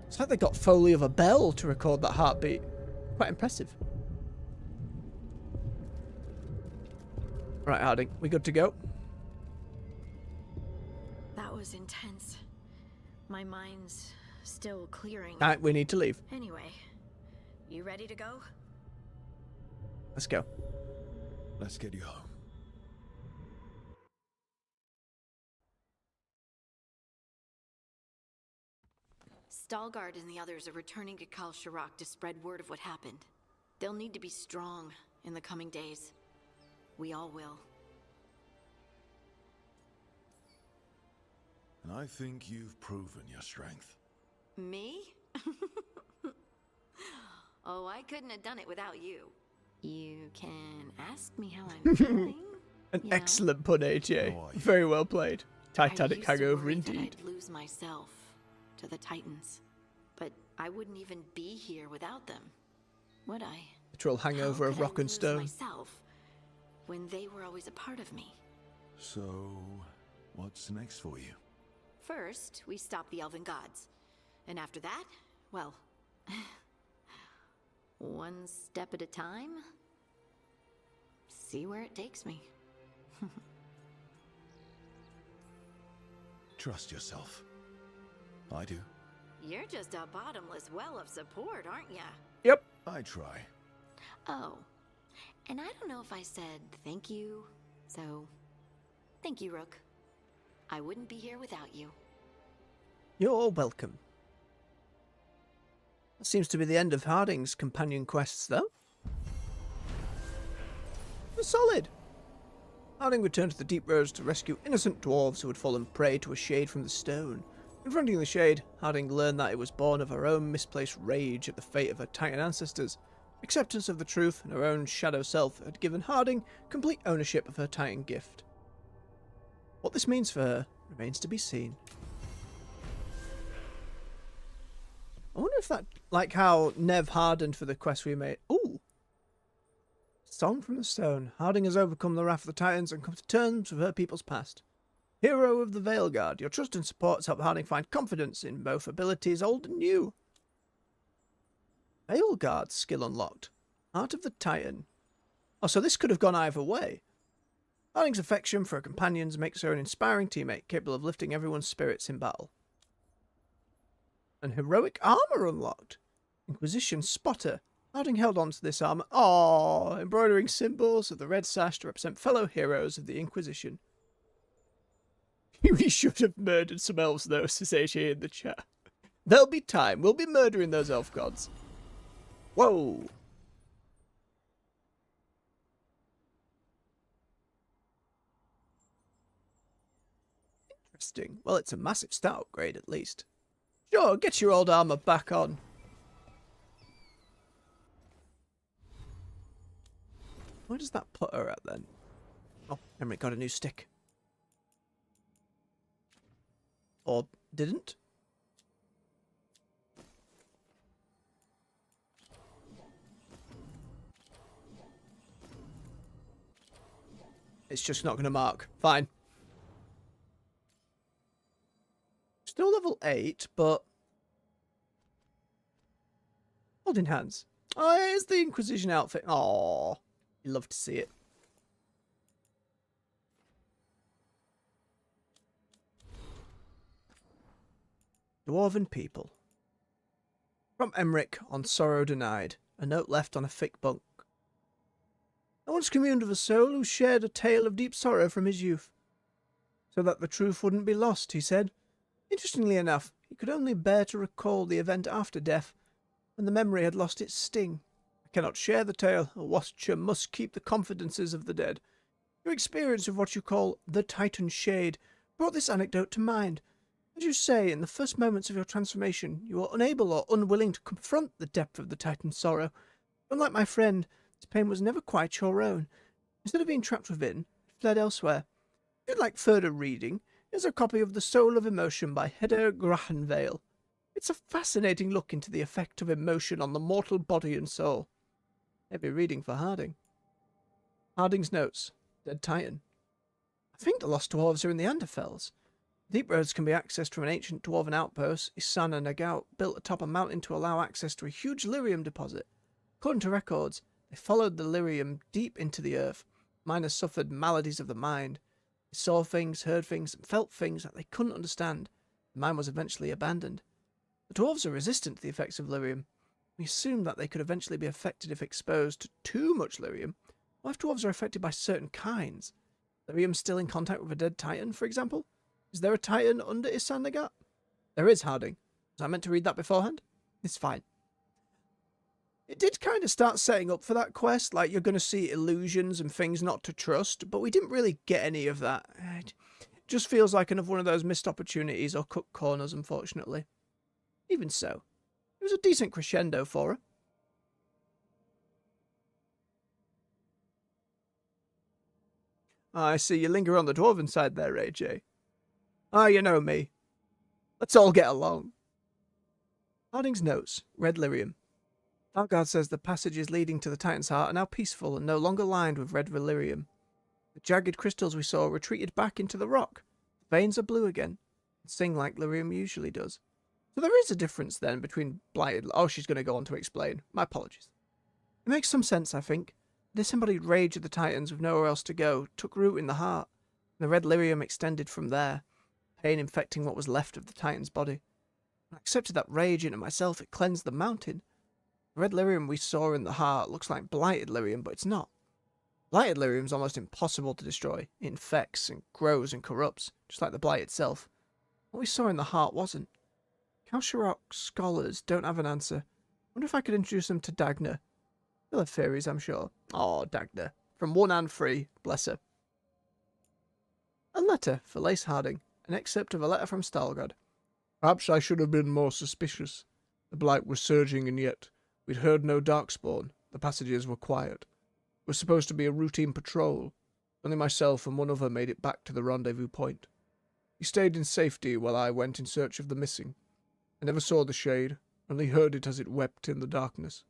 It's like they got Foley of a bell to record that heartbeat. Quite impressive. Right, Harding, we good to go? That was intense. My mind's still clearing. Alright, we need to leave. Anyway, you ready to go? Let's go. Let's get you home. Veilguard and the others are returning to Kal Shirak to spread word of what happened. They'll need to be strong in the coming days. We all will. And I think you've proven your strength. Me? Oh, I couldn't have done it without you. You can ask me how I'm feeling. An you know? excellent pun, AJ. Oh, Very well played. I Titanic used to hangover worry that indeed. I'd lose myself to the Titans, but I wouldn't even be here without them, would I? Literal hangover How of could I rock and lose stone. myself when they were always a part of me. So, what's next for you? First, we stop the elven gods, and after that, well, one step at a time. See where it takes me. Trust yourself. I do. You're just a bottomless well of support, aren't ya? Yep. I try. Oh, and I don't know if I said thank you, so thank you, Rook. I wouldn't be here without you. You're welcome. That seems to be the end of Harding's companion quests, though. Solid. Harding returned to the Deep Roads to rescue innocent dwarves who had fallen prey to a shade from the stone. Confronting the shade, Harding learned that it was born of her own misplaced rage at the fate of her Titan ancestors. Acceptance of the truth and her own shadow self had given Harding complete ownership of her Titan gift. What this means for her remains to be seen. I wonder if that, like how Nev hardened for the quest we made. Ooh! Song from the Stone. Harding has overcome the wrath of the Titans and come to terms with her people's past. Hero of the Veilguard, your trust and support help Harding find confidence in both abilities old and new. Veilguard skill unlocked. Heart of the Titan. Oh, so this could have gone either way. Harding's affection for her companions makes her an inspiring teammate capable of lifting everyone's spirits in battle. And heroic armor unlocked. Inquisition Spotter. Harding held on to this armor. Aww, embroidering symbols of the red sash to represent fellow heroes of the Inquisition. We should have murdered some elves though, says AJ in the chat. There'll be time. We'll be murdering those elf gods. Whoa. Interesting. Well, it's a massive stat upgrade at least. Sure, get your old armor back on. Where does that put her at then? Oh, Emmerich got a new stick. Or didn't? It's just not going to mark. Fine. Still level 8, but... holding hands. Oh, here's the Inquisition outfit. Aww. You love to see it. Dwarven people. From Emmerich on Sorrow Denied, a note left on a thick bunk. I once communed with a soul who shared a tale of deep sorrow from his youth. So that the truth wouldn't be lost, he said. Interestingly enough, he could only bear to recall the event after death, when the memory had lost its sting. I cannot share the tale. A watcher must keep the confidences of the dead. Your experience of what you call the Titan Shade brought this anecdote to mind. As you say, in the first moments of your transformation, you were unable or unwilling to confront the depth of the Titan's sorrow. Unlike my friend, his pain was never quite your own. Instead of being trapped within, it fled elsewhere. If you'd like further reading, here's a copy of The Soul of Emotion by Hedda Grahenvale. It's a fascinating look into the effect of emotion on the mortal body and soul. Heavy reading for Harding. Harding's notes. Dead Titan. I think the Lost Dwarves are in the Anderfells. Deep roads can be accessed from an ancient dwarven outpost, Isana Nagaut, built atop a mountain to allow access to a huge lyrium deposit. According to records, they followed the lyrium deep into the earth. Miners suffered maladies of the mind. They saw things, heard things, and felt things that they couldn't understand. The mine was eventually abandoned. The dwarves are resistant to the effects of lyrium. We assumed that they could eventually be affected if exposed to too much lyrium. What if dwarves are affected by certain kinds? Lyrium still in contact with a dead titan, for example? Is there a titan under Isanagat? There is, Harding. Was I meant to read that beforehand? It's fine. It did kind of start setting up for that quest, like you're going to see illusions and things not to trust, but we didn't really get any of that. It just feels like another one of those missed opportunities or cut corners, unfortunately. Even so, it was a decent crescendo for her. I see you linger on the dwarven side there, AJ. You know me. Let's all get along. Harding's notes. Red lyrium. Veilguard says the passages leading to the Titan's heart are now peaceful and no longer lined with red lyrium. The jagged crystals we saw retreated back into the rock. The veins are blue again, and sing like lyrium usually does. So there is a difference then between blighted... Oh, she's going to go on to explain. My apologies. It makes some sense, I think. The disembodied rage of the Titans with nowhere else to go took root in the heart, and the red lyrium extended from there, pain infecting what was left of the Titan's body. When I accepted that rage into myself, it cleansed the mountain. The red lyrium we saw in the heart looks like blighted lyrium, but it's not. Blighted lyrium is almost impossible to destroy. It infects and grows and corrupts, just like the blight itself. What we saw in the heart wasn't. Kalsharok scholars don't have an answer. Wonder if I could introduce them to Dagna. They'll have theories, I'm sure. Oh, Dagna. From 1 and 3, bless her. A letter for Lace Harding. An excerpt of a letter from Stalgard. Perhaps I should have been more suspicious. The blight was surging, and yet we'd heard no darkspawn. The passages were quiet. It was supposed to be a routine patrol. Only myself and one other made it back to the rendezvous point. He stayed in safety while I went in search of the missing. I never saw the shade, only heard it as it wept in the darkness.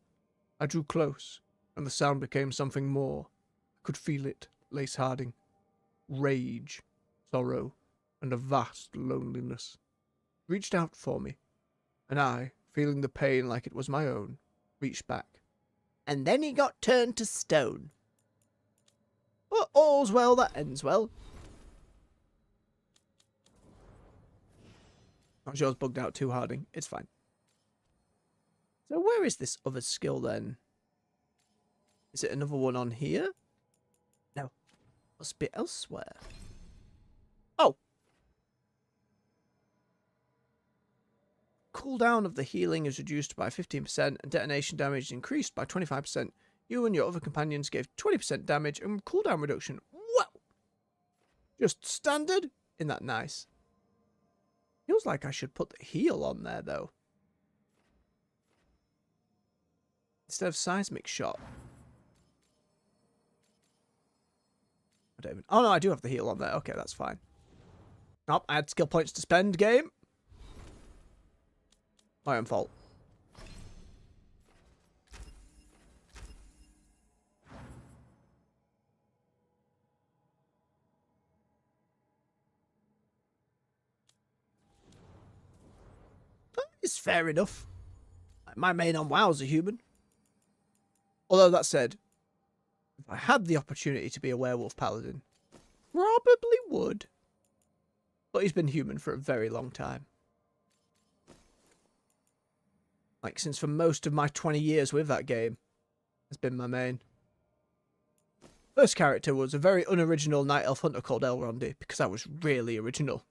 I drew close, and the sound became something more. I could feel it, Lace Harding. Rage, sorrow, and a vast loneliness. It reached out for me, and I, feeling the pain like it was my own, reached back. And then he got turned to stone. But all's well that ends well. Not sure it's bugged out too, Harding. It's fine. So where is this other skill then? Is it another one on here? No. Must be elsewhere. Oh! Cooldown of the healing is reduced by 15% and detonation damage is increased by 25%. You and your other companions gave 20% damage and cooldown reduction. Wow! Just standard? Isn't that nice? Feels like I should put the heal on there though. Instead of seismic shot. I don't even... Oh no, I do have the heal on there. Okay, that's fine. Oh, I had skill points to spend, game. My own fault. That is fair enough. My main on WoW's a human. Although that said, if I had the opportunity to be a werewolf paladin, probably would. But he's been human for a very long time. Like, since for most of my 20 years with that game, has been my main. First character was a very unoriginal Night Elf Hunter called Elrondy, because I was really original.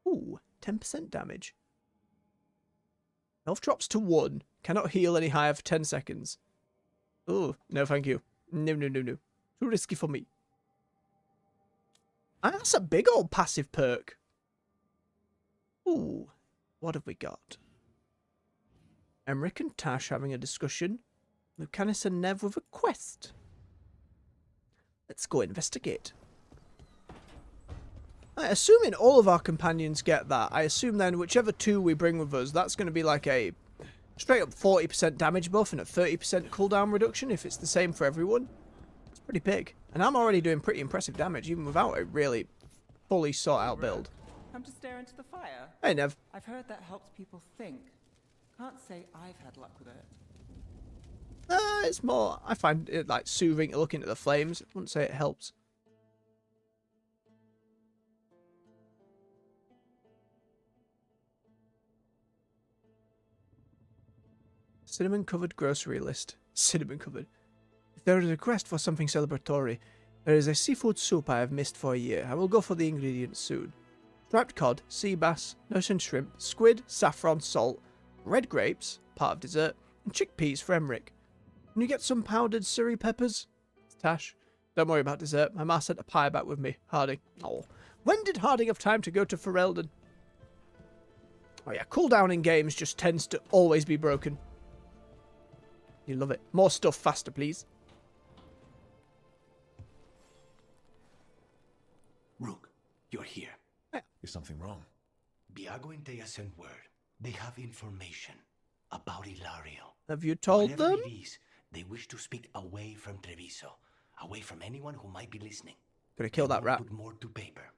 Ooh, 10% damage. Health drops to 1. Cannot heal any higher for 10 seconds. Oh, no thank you. No, no, no, no. Too risky for me. Ah, that's a big old passive perk. Ooh, what have we got? Emmerich and Tash having a discussion. Lucanus and Nev with a quest. Let's go investigate. Assuming all of our companions get that, I assume then whichever 2 we bring with us, that's going to be like a straight up 40% damage buff and a 30% cooldown reduction if it's the same for everyone. It's pretty big. And I'm already doing pretty impressive damage even without a really fully sought out build. Come to stare into the fire? Hey Nev. I've heard that helps people think. Can't say I've had luck with it. It's more, I find it like soothing to look into the flames. I wouldn't say it helps. Cinnamon covered grocery list. Cinnamon covered. If there is a request for something celebratory, there is a seafood soup I have missed for a year. I will go for the ingredients soon. Striped cod, sea bass, nurse and shrimp, squid, saffron, salt, red grapes, part of dessert, and chickpeas for Emmerich. Can you get some powdered curry peppers? Tash. Don't worry about dessert. My ma sent a pie back with me. Harding. Oh. When did Harding have time to go to Ferelden? Oh yeah, cooldown in games just tends to always be broken. You love it. More stuff faster, please. Rook, you're here. Is something wrong? Biago and Thea sent word. They have information about Ilario. Have you told Whatever them? it is, they wish to speak away from Treviso, away from anyone who might be listening. Gotta kill that rat. Put more to paper.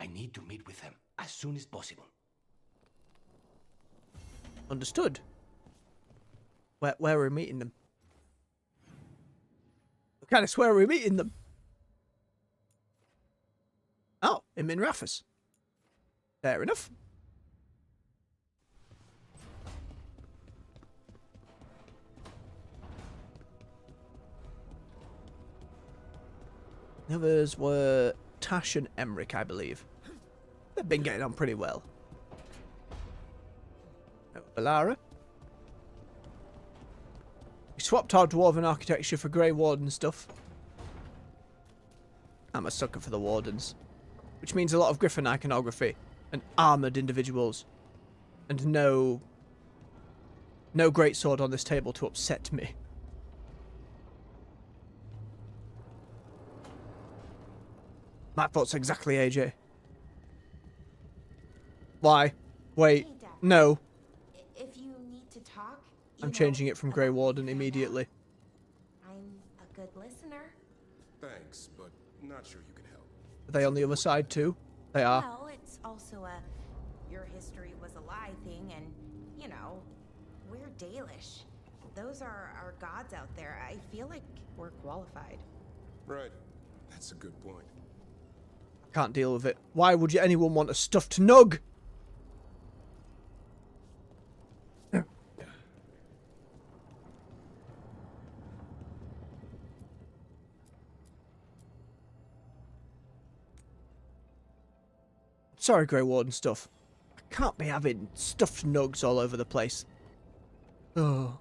I need to meet with them as soon as possible. Understood. Where are we meeting them? I kind of swear we're meeting them. Oh, in Minrathous. Fair enough. The others were Tash and Emmerich, I believe. They've been getting on pretty well. Alara. We swapped our dwarven architecture for Grey Warden stuff. I'm a sucker for the Wardens. Which means a lot of Griffin iconography. And armoured individuals. And no greatsword on this table to upset me. My thoughts exactly, AJ. Why? Wait. Hey, Dad. No. If you need to talk, I'm changing it from Grey Warden immediately. I'm a good listener. Thanks, but not sure you can help. Are they on the other side too? They are. Well, it's also a your history was a lie thing, and you know, we're Dalish. Those are our gods out there. I feel like we're qualified. Right. That's a good point. Can't deal with it. Why would anyone want a stuffed nug? Sorry, Grey Warden stuff. I can't be having stuffed nugs all over the place. Oh.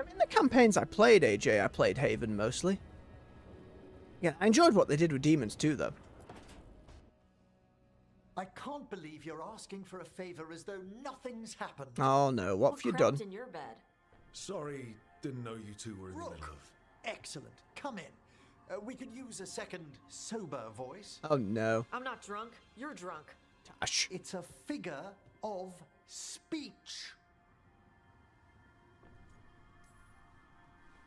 I mean, the campaigns I played, AJ, I played Haven mostly. Yeah, I enjoyed what they did with demons too, though. I can't believe you're asking for a favor as though nothing's happened. Oh no, what have you done? in your bed? Sorry, didn't know you two were in the middle of... Excellent. Come in. We could use a second sober voice. Oh no. I'm not drunk. You're drunk. Tash. It's a figure of speech.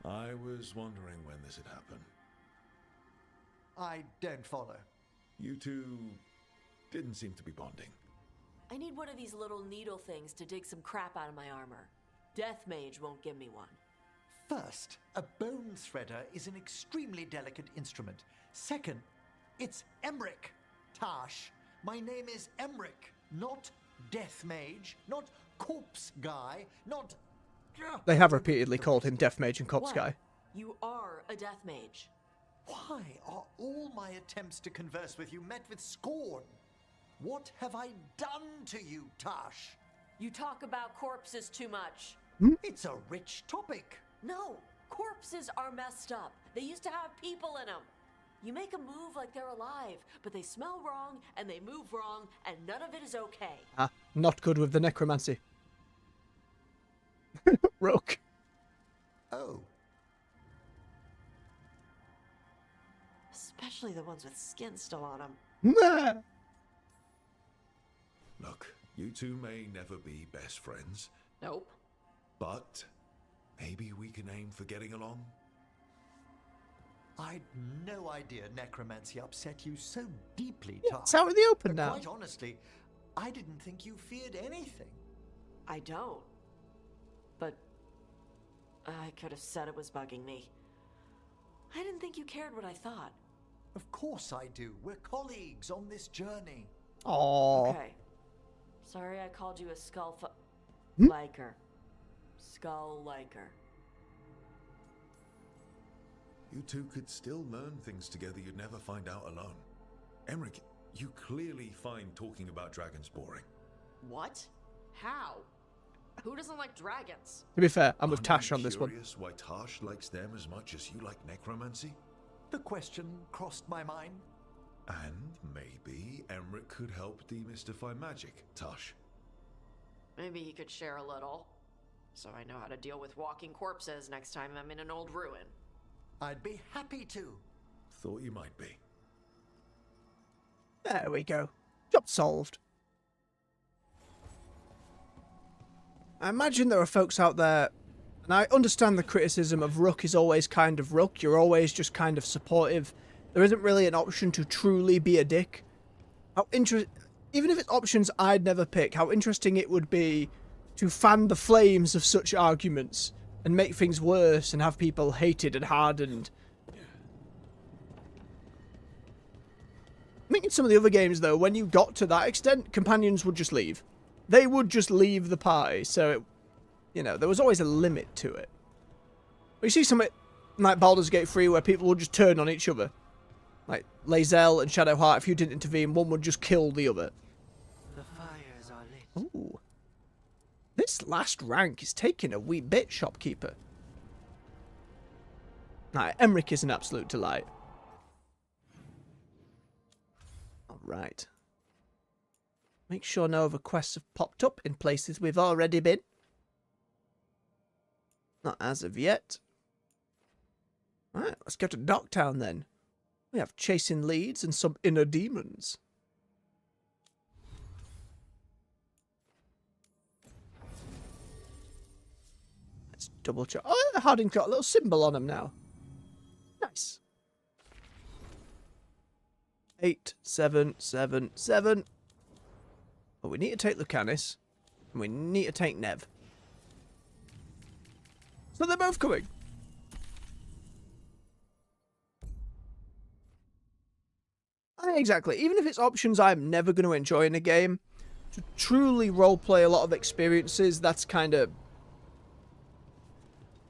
I was wondering when this had happened. I don't follow. You two didn't seem to be bonding. I need one of these little needle things to dig some crap out of my armor. Death Mage won't give me one. First, a bone threader is an extremely delicate instrument. Second, it's Emmerich. Tash, my name is Emmerich, not death mage, not corpse guy, not... They have repeatedly called him Death Mage and Corpse What? Guy. You are a death mage. Why are all my attempts to converse with you met with scorn? What have I done to you, Tash? You talk about corpses too much. It's a rich topic. No, corpses are messed up. They used to have people in them. You make a move like they're alive, but they smell wrong and they move wrong, and none of it is okay. Ah, not good with the necromancy. Rook. Oh. Especially the ones with skin still on them. Nah. Look, you two may never be best friends, Nope. but maybe we can aim for getting along? I'd no idea necromancy upset you so deeply, Yeah, Tash. it's out in the open But now. quite honestly, I didn't think you feared anything. I don't. But I could have said it was bugging me. I didn't think you cared what I thought. Of course I do. We're colleagues on this journey. Aww. Okay. Sorry I called you a skull Hmm? liker. Skull liker. You two could still learn things together you'd never find out alone. Emmerich, you clearly find talking about dragons boring. What? How? Who doesn't like dragons? To be fair, I'm with Aren't Tash you on this one. curious why Tash likes them as much as you like necromancy? The question crossed my mind. And maybe Emmerich could help demystify magic, Tash. Maybe he could share a little. So I know how to deal with walking corpses next time I'm in an old ruin. I'd be happy to. Thought you might be. There we go. Job solved. I imagine there are folks out there, and I understand the criticism of Rook is always kind of Rook. You're always just kind of supportive. There isn't really an option to truly be a dick. Even if it's options I'd never pick, how interesting it would be to fan the flames of such arguments and make things worse and have people hated and hardened. I think in some of the other games, though, when you got to that extent, companions would just leave. They would just leave the party, so, there was always a limit to it. You see something like Baldur's Gate 3 where people would just turn on each other. Like Lae'zel and Shadowheart, if you didn't intervene, one would just kill the other. The fires are lit. Ooh. This last rank is taking a wee bit, shopkeeper. Nah, Emmerich is an absolute delight. Alright. Make sure no other quests have popped up in places we've already been. Not as of yet. Alright, let's go to Docktown then. We have chasing leads and some inner demons. Let's double check. Oh, Harding's got a little symbol on him now. Nice. 8, 7, 7, 7. But we need to take Lucanus. And we need to take Nev. So they're both coming. Exactly. Even if it's options I'm never going to enjoy in a game, to truly roleplay a lot of experiences, that's kind of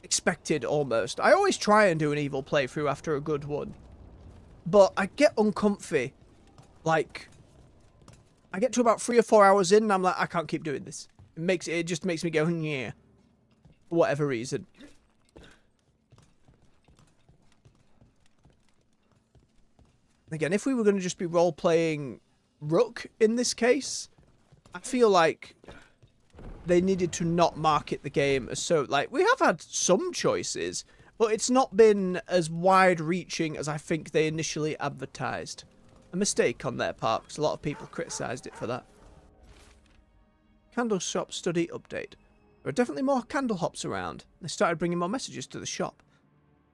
expected almost. I always try and do an evil playthrough after a good one. But I get uncomfy. Like, I get to about 3 or 4 hours in and I'm like, I can't keep doing this. It just makes me go, yeah. For whatever reason. Again, if we were going to just be role-playing Rook in this case, I feel like they needed to not market the game as so... Like, we have had some choices, but it's not been as wide-reaching as I think they initially advertised. A mistake on their part, because a lot of people criticised it for that. Candle shop study update. There are definitely more candle hops around. They started bringing more messages to the shop.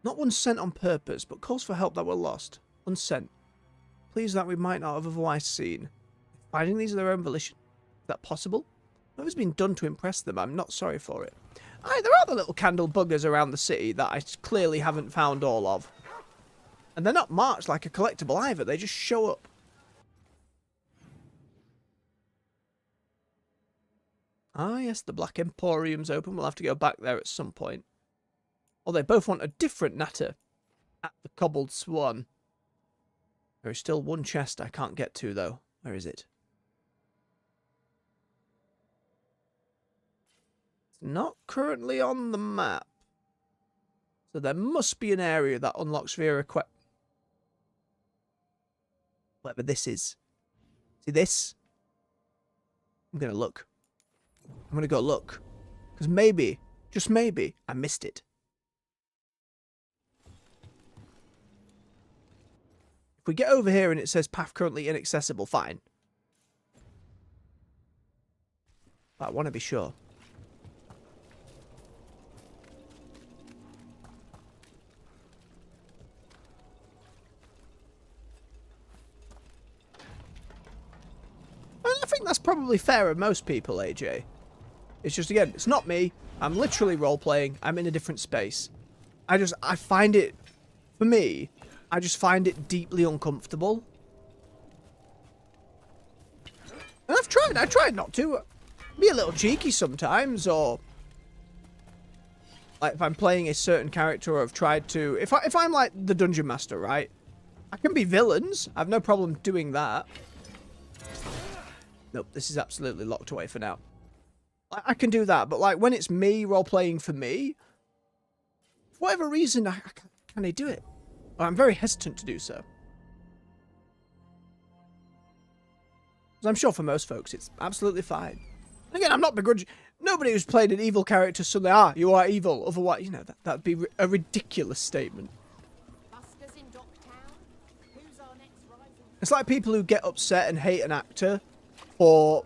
Not one sent on purpose, but calls for help that were lost. Unsent. Please that we might not have otherwise seen. Finding these of their own volition. Is that possible? Whatever's been done to impress them, I'm not sorry for it. Aye, there are the little candle buggers around the city that I clearly haven't found all of. And they're not marked like a collectible either, they just show up. Ah, yes, the Black Emporium's open. We'll have to go back there at some point. Or they both want a different natter at the Cobbled Swan. There is still one chest I can't get to, though. Where is it? It's not currently on the map. So there must be an area that unlocks via a quest. Whatever this is. See this? I'm going to look. I'm going to go look. Because maybe, just maybe, I missed it. If we get over here and it says path currently inaccessible, fine. But I want to be sure. And I think that's probably fair of most people, AJ. It's just, again, it's not me. I'm literally role-playing. I'm in a different space. I find it, for me, I just find it deeply uncomfortable. And I tried not to. Be a little cheeky sometimes, or... Like, if I'm playing a certain character, or I've tried to... If I'm, like, the Dungeon Master, right? I can be villains. I have no problem doing that. Nope, this is absolutely locked away for now. I can do that, but, like, when it's me role-playing for me, for whatever reason, can I do it? I'm very hesitant to do so. As I'm sure for most folks, it's absolutely fine. And again, I'm not begrudging. Nobody who's played an evil character suddenly, you are evil. Otherwise, you know, that'd be a ridiculous statement. It's like people who get upset and hate an actor for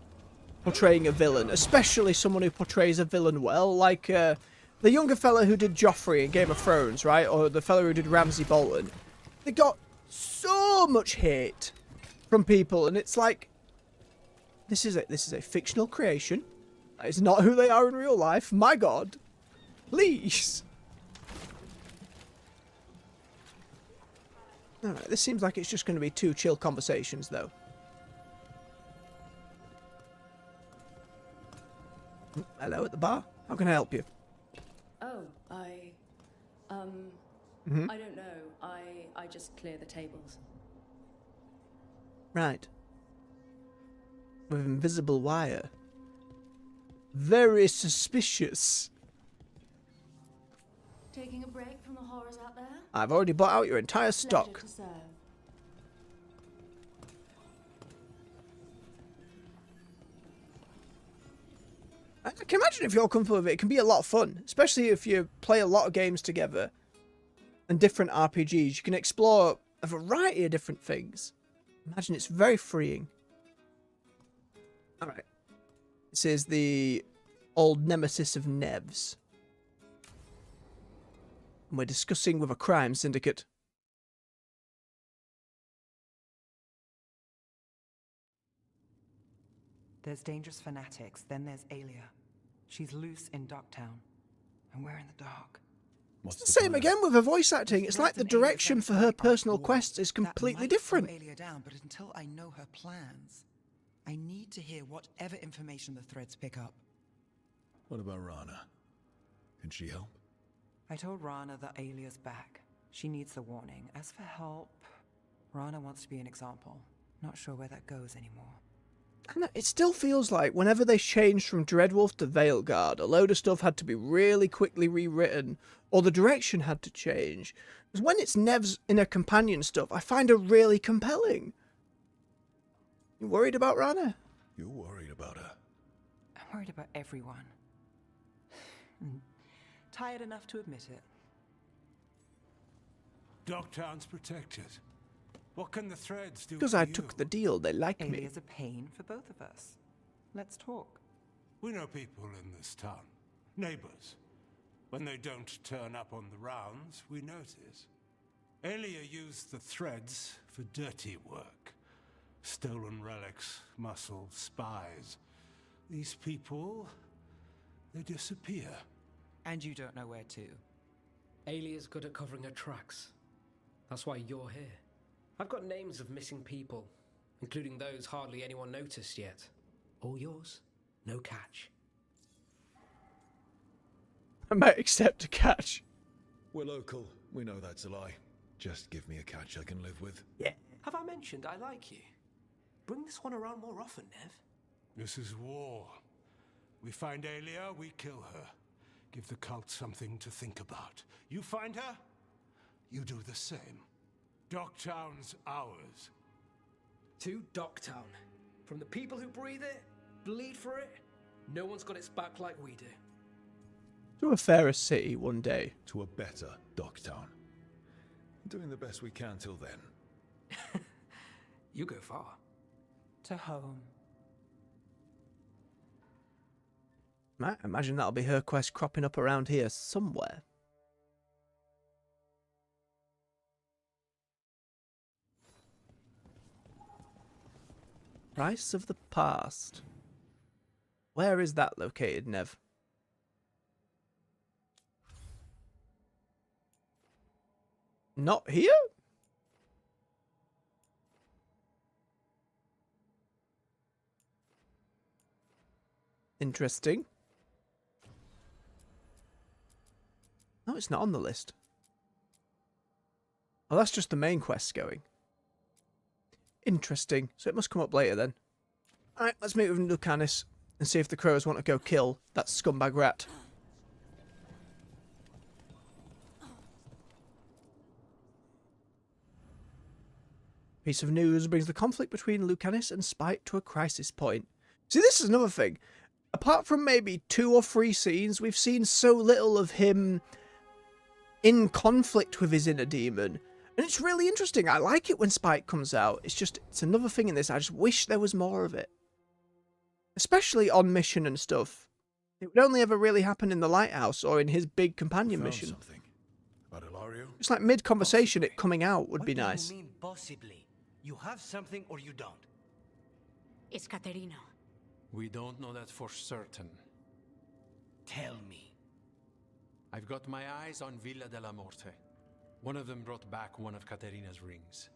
portraying a villain, especially someone who portrays a villain well, like the younger fella who did Joffrey in Game of Thrones, right? Or the fella who did Ramsay Bolton. They got so much hate from people, and it's like, this is a fictional creation. That is not who they are in real life. My God, please. All right, this seems like it's just going to be two chill conversations, though. Hello at the bar. How can I help you? Oh, I don't know. I just clear the tables. Right. With invisible wire. Very suspicious. Taking a break from the horrors out there? I've already bought out your entire stock. Pleasure to serve. I can imagine if you're comfortable with it, it can be a lot of fun. Especially if you play a lot of games together. And different RPGs. You can explore a variety of different things. Imagine it's very freeing. Alright. This is the old nemesis of Nevs. And we're discussing with a crime syndicate. There's dangerous fanatics, then there's Alia. She's loose in Ducktown, and we're in the dark. It's the same again with her voice acting. It's like the direction for her personal quests is completely different. Alia down, but until I know her plans, I need to hear whatever information the threads pick up. What about Rana? Can she help? I told Rana that Alia's back. She needs the warning. As for help, Rana wants to be an example. Not sure where that goes anymore. And it still feels like whenever they changed from Dreadwolf to Veilguard, a load of stuff had to be really quickly rewritten, or the direction had to change. Because when it's Nev's inner companion stuff, I find her really compelling. You worried about Rana? You're worried about her. I'm worried about everyone. Tired enough to admit it. Dogtown's protected. What can the threads do? Because I took the deal, they like me. Alia's a pain for both of us. Let's talk. We know people in this town. Neighbors. When they don't turn up on the rounds, we notice. Alia used the threads for dirty work. Stolen relics, muscle, spies. These people, they disappear. And you don't know where to. Alia's good at covering her tracks. That's why you're here. I've got names of missing people, including those hardly anyone noticed yet. All yours, no catch. I might accept a catch. We're local. We know that's a lie. Just give me a catch I can live with. Yeah. Have I mentioned I like you? Bring this one around more often, Nev. This is war. We find Aelia, we kill her. Give the cult something to think about. You find her, you do the same. Docktown's ours. To Docktown. From the people who breathe it, bleed for it, no one's got its back like we do. To a fairer city one day. To a better Docktown. Doing the best we can till then. You go far. To home. I imagine that'll be her quest cropping up around here somewhere. Price of the Past. Where is that located, Nev? Not here? Interesting. No, it's not on the list. Oh, that's just the main quest going. Interesting. So it must come up later then. Alright, let's meet with Lucanus and see if the crows want to go kill that scumbag rat. Piece of news brings the conflict between Lucanus and Spike to a crisis point. See, this is another thing. Apart from maybe 2 or 3 scenes, we've seen so little of him in conflict with his inner demon. And it's really interesting. I like it when Spike comes out. It's another thing in this. I just wish there was more of it. Especially on mission and stuff. It would only ever really happen in the lighthouse or in his big companion mission. Something about Ilario? It's like mid-conversation, it coming out would be nice. What do you mean, possibly? You have something or you don't? It's Caterina. We don't know that for certain. Tell me. I've got my eyes on Villa della Morte. One of them brought back one of Caterina's rings.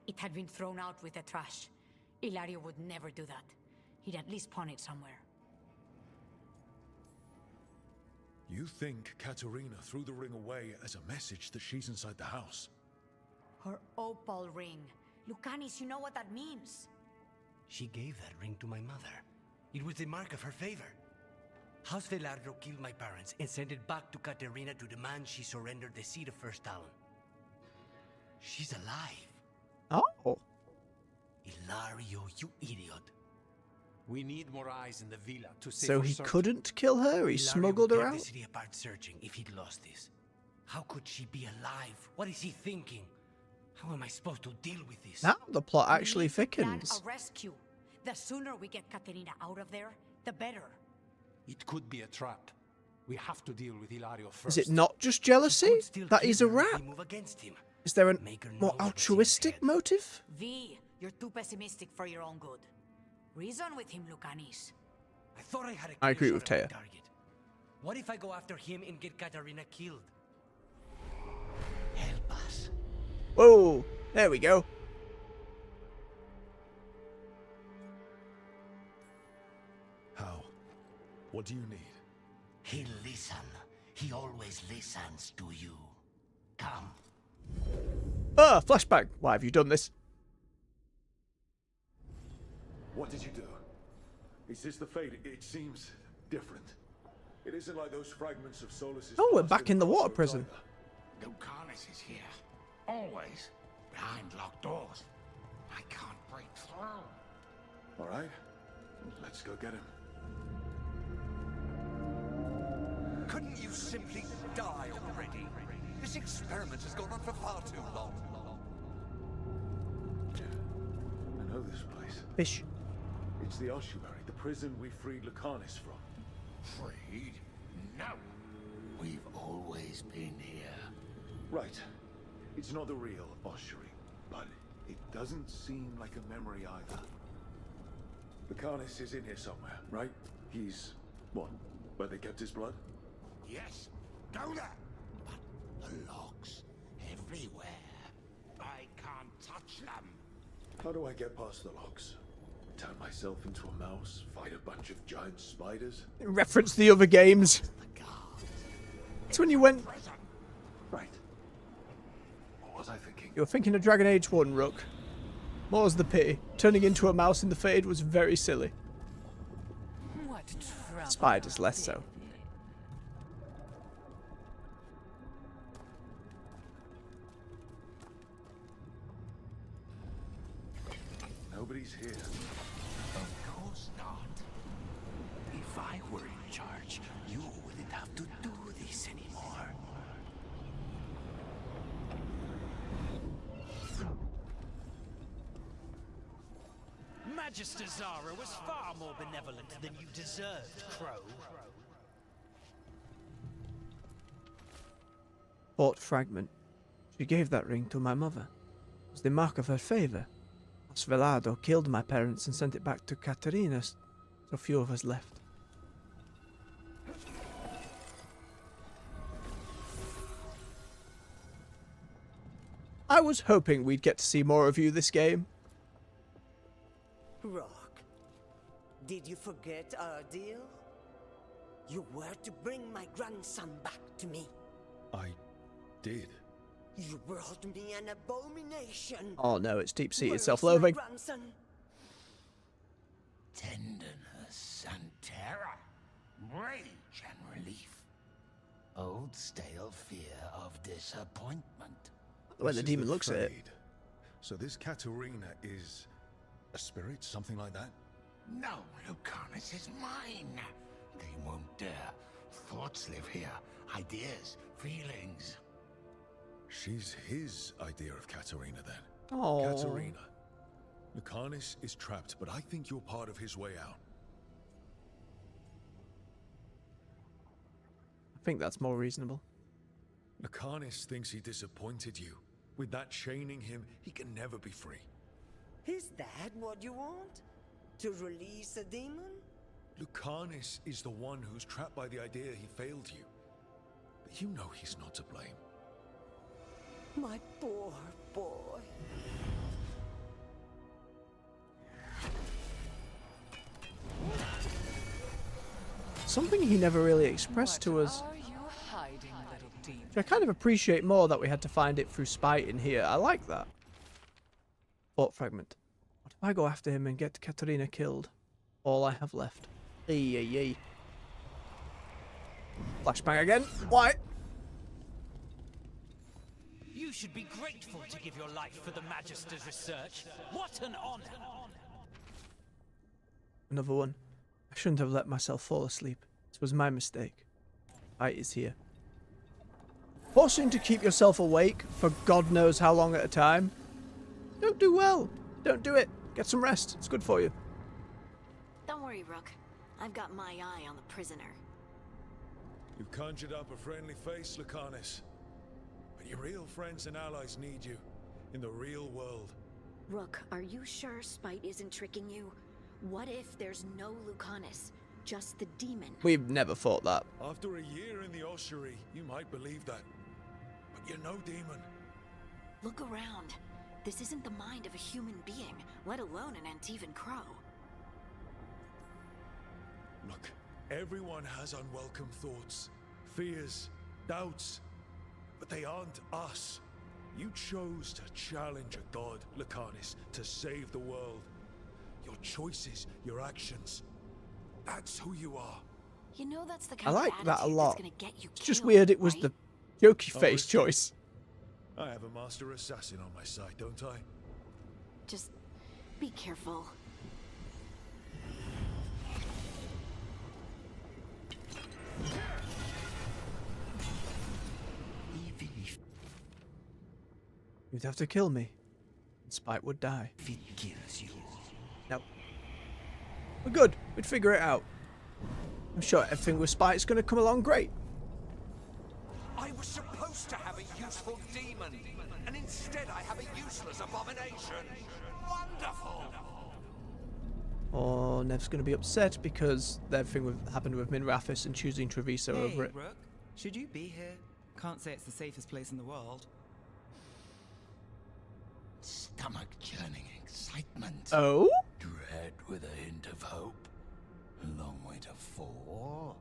It had been thrown out with the trash. Ilario would never do that. He'd at least pawn it somewhere. You think Caterina threw the ring away as a message that she's inside the house? Her opal ring. Lucanis, you know what that means. She gave that ring to my mother. It was the mark of her favor. House Veilguard killed my parents and sent it back to Caterina to demand she surrender the seat of First Talon. She's alive. Oh. Ilario, you idiot. We need more eyes in the villa to say So for he certain. couldn't kill her? He smuggled her would tear out? the city apart searching if he'd lost this. How could she be alive? What is he thinking? How am I supposed to deal with this? Now the plot actually We need to plan thickens. a rescue. The sooner we get Caterina out of there, the better. It could be a trap. We have to deal with Ilario first. Is it not just jealousy that he's a rat? Move against him. Is there a Make her know more what's in his altruistic head. motive? V, you're too pessimistic for your own good. Reason with him, Lucanis. I thought I had a I clear agree with shot at my Taya. target. What if I go after him and get Caterina killed? Help us. Whoa, there we go. How? What do you need? He'll listen. He always listens to you. Come. Ah, flashback. Why have you done this? What did you do? Is this the fate? It seems different. It isn't like those fragments of Solus's Oh, we're past back in the water Crossroads prison. either. Lucanus is here. Always. Behind locked doors. I can't break through. All right, let's go get him. Couldn't you simply die already? This experiment has gone on for far too long. I know this place. Fish. It's the ossuary, the prison we freed Lucanus from. Freed? No. We've always been here. Right. It's not the real ossuary, but it doesn't seem like a memory either. Lucanus is in here somewhere, right? He's... what? Where they kept his blood? Yes. Go there. But the locks everywhere. I can't touch them. How do I get past the locks? Turn myself into a mouse? Fight a bunch of giant spiders? Reference the other games. The guard. when you went... Right. What was I thinking? You were thinking of Dragon Age 1, Rook. More's the pity. Turning into a mouse in the Fade was very silly. What trouble. Spiders less so. Nobody's here. Of course not. If I were in charge, you wouldn't have to do this anymore. Magister Zara was far more benevolent than you deserved, Crow. Fort fragment. She gave that ring to my mother. It was the mark of her favor. Osvelado killed my parents and sent it back to Katerina, so few of us left. I was hoping we'd get to see more of you this game. Rock, did you forget our deal? You were to bring my grandson back to me. I did. You brought me an abomination. Oh no, it's deep-seated Where's self-loathing. my grandson? Tenderness and terror, rage and relief. Old stale fear of disappointment. The way the This is demon looks at it. Fade. So this Katerina is a spirit, something like that? No, Lucanus is mine. They won't dare. Thoughts live here. Ideas, feelings. She's his idea of Katerina then. Oh. Katerina. Lucanus is trapped, but I think you're part of his way out. I think that's more reasonable. Lucanus thinks he disappointed you. With that chaining him, he can never be free. Is that what you want? To release a demon? Lucanus is the one who's trapped by the idea he failed you. But you know he's not to blame. My poor boy. Something he never really expressed to us. Are you hiding, little demon? Which I kind of appreciate more that we had to find it through spite in here. I like that. Fort fragment. What if I go after him and get Katerina killed? All I have left. Yay. Flashbang again. Why? You should be grateful to give your life for the Magister's research. What an honor! Another one. I shouldn't have let myself fall asleep. This was my mistake. Fight is here. Forcing to keep yourself awake for God knows how long at a time. Don't do well. Don't do it. Get some rest. It's good for you. Don't worry, Rook. I've got my eye on the prisoner. You've conjured up a friendly face, Lucanus. But your real friends and allies need you. In the real world. Rook, are you sure Spite isn't tricking you? What if there's no Lucanus? Just the demon? We've never thought that. After a year in the ossuary, you might believe that. But you're no demon. Look around. This isn't the mind of a human being, let alone an Antivan Crow. Look, everyone has unwelcome thoughts, fears, doubts. But they aren't us. You chose to challenge a god, Lucanus, to save the world. Your choices, your actions. That's who you are. You know that's the I kind like of that a attitude lot. that's gonna get you It's just killed, weird it was right? the jokey I'll face risk it. choice. I have a master assassin on my side, don't I? Just be careful. You'd have to kill me. And Spite would die. If it kills you. No. We're good. We'd figure it out. I'm sure everything with Spite's going to come along great. I was supposed to have a useful demon, and instead I have a useless abomination. Wonderful! Or Nev's going to be upset because everything happened with Minrathis and choosing Treviso Hey, over it. Rook, should you be here? Can't say it's the safest place in the world. Stomach-churning excitement. Oh? Dread with a hint of hope. Long way to fall.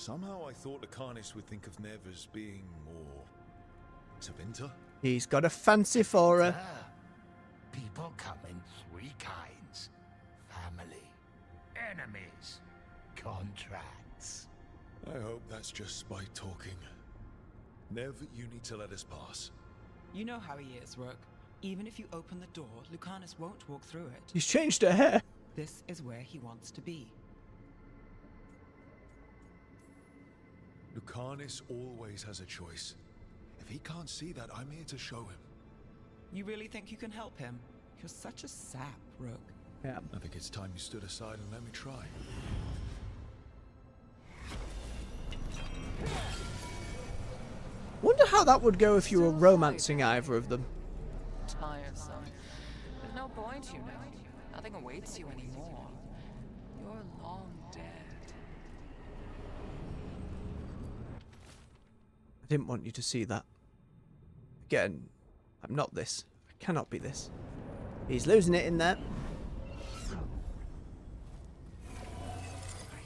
Somehow I thought Lucanus would think of Nev as being more... Tevinter? He's got a fancy for her. People come in three kinds. Family, enemies, contracts. I hope that's just spite talking. Nev, you need to let us pass. You know how he is, Rook. Even if you open the door, Lucanus won't walk through it. He's changed her hair. This is where he wants to be. Lucanus always has a choice. If he can't see that, I'm here to show him. You really think you can help him? You're such a sap, Rook. Yeah. I think it's time you stood aside and let me try. Wonder how that would go if you were romancing either of them. Tiresome. There's no point, you know. Nothing awaits you anymore. You're long dead. I didn't want you to see that. Again, I'm not this. I cannot be this. He's losing it in there. I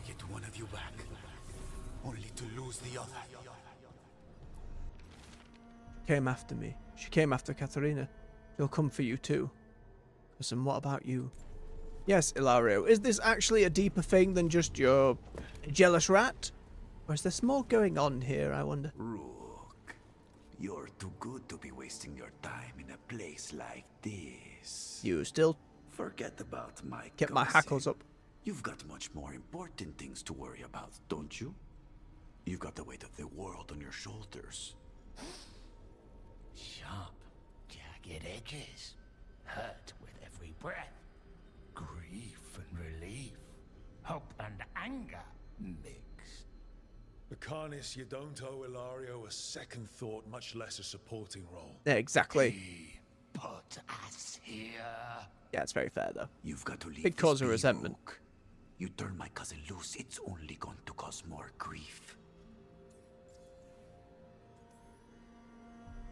get one of you back, only to lose the other. Came after me. She came after Katerina. She'll come for you too. Listen, what about you? Yes, Ilario, is this actually a deeper thing than just your jealous rat? Or is there more going on here, I wonder? Rook, you're too good to be wasting your time in a place like this. You still forget about my get my hackles up. You've got much more important things to worry about, don't you? You've got the weight of the world on your shoulders. Sharp, jagged edges, hurt with every breath, grief and relief, hope and anger mixed. Lucanus, you don't owe Ilario a second thought, much less a supporting role. Yeah, exactly. He put us here. Yeah, it's very fair though. You've got to leave. Big cause of resentment. Rook. You turn my cousin loose, it's only going to cause more grief.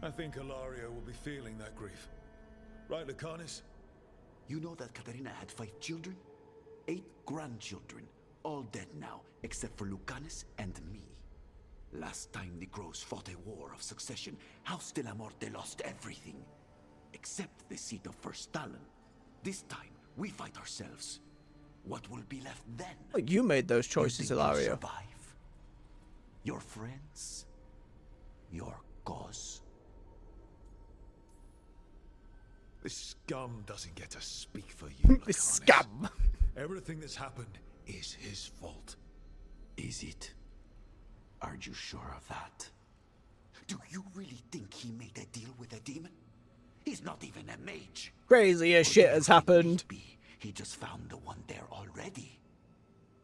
I think Ilario will be feeling that grief. Right, Lucanus? You know that Katerina had 5 children? 8 grandchildren, all dead now, except for Lucanus and me. Last time the Grows fought a war of succession, House de la Morte lost everything. Except the seat of First Stalin. This time, we fight ourselves. What will be left then? Well, you made those choices, Ilario. Survive? Your friends? Your cause? This scum doesn't get to speak for you, This scum! Everything that's happened is his fault. Is it? Are you sure of that? Do you really think he made a deal with a demon? He's not even a mage. Crazy as shit has happened. He just found the one there already.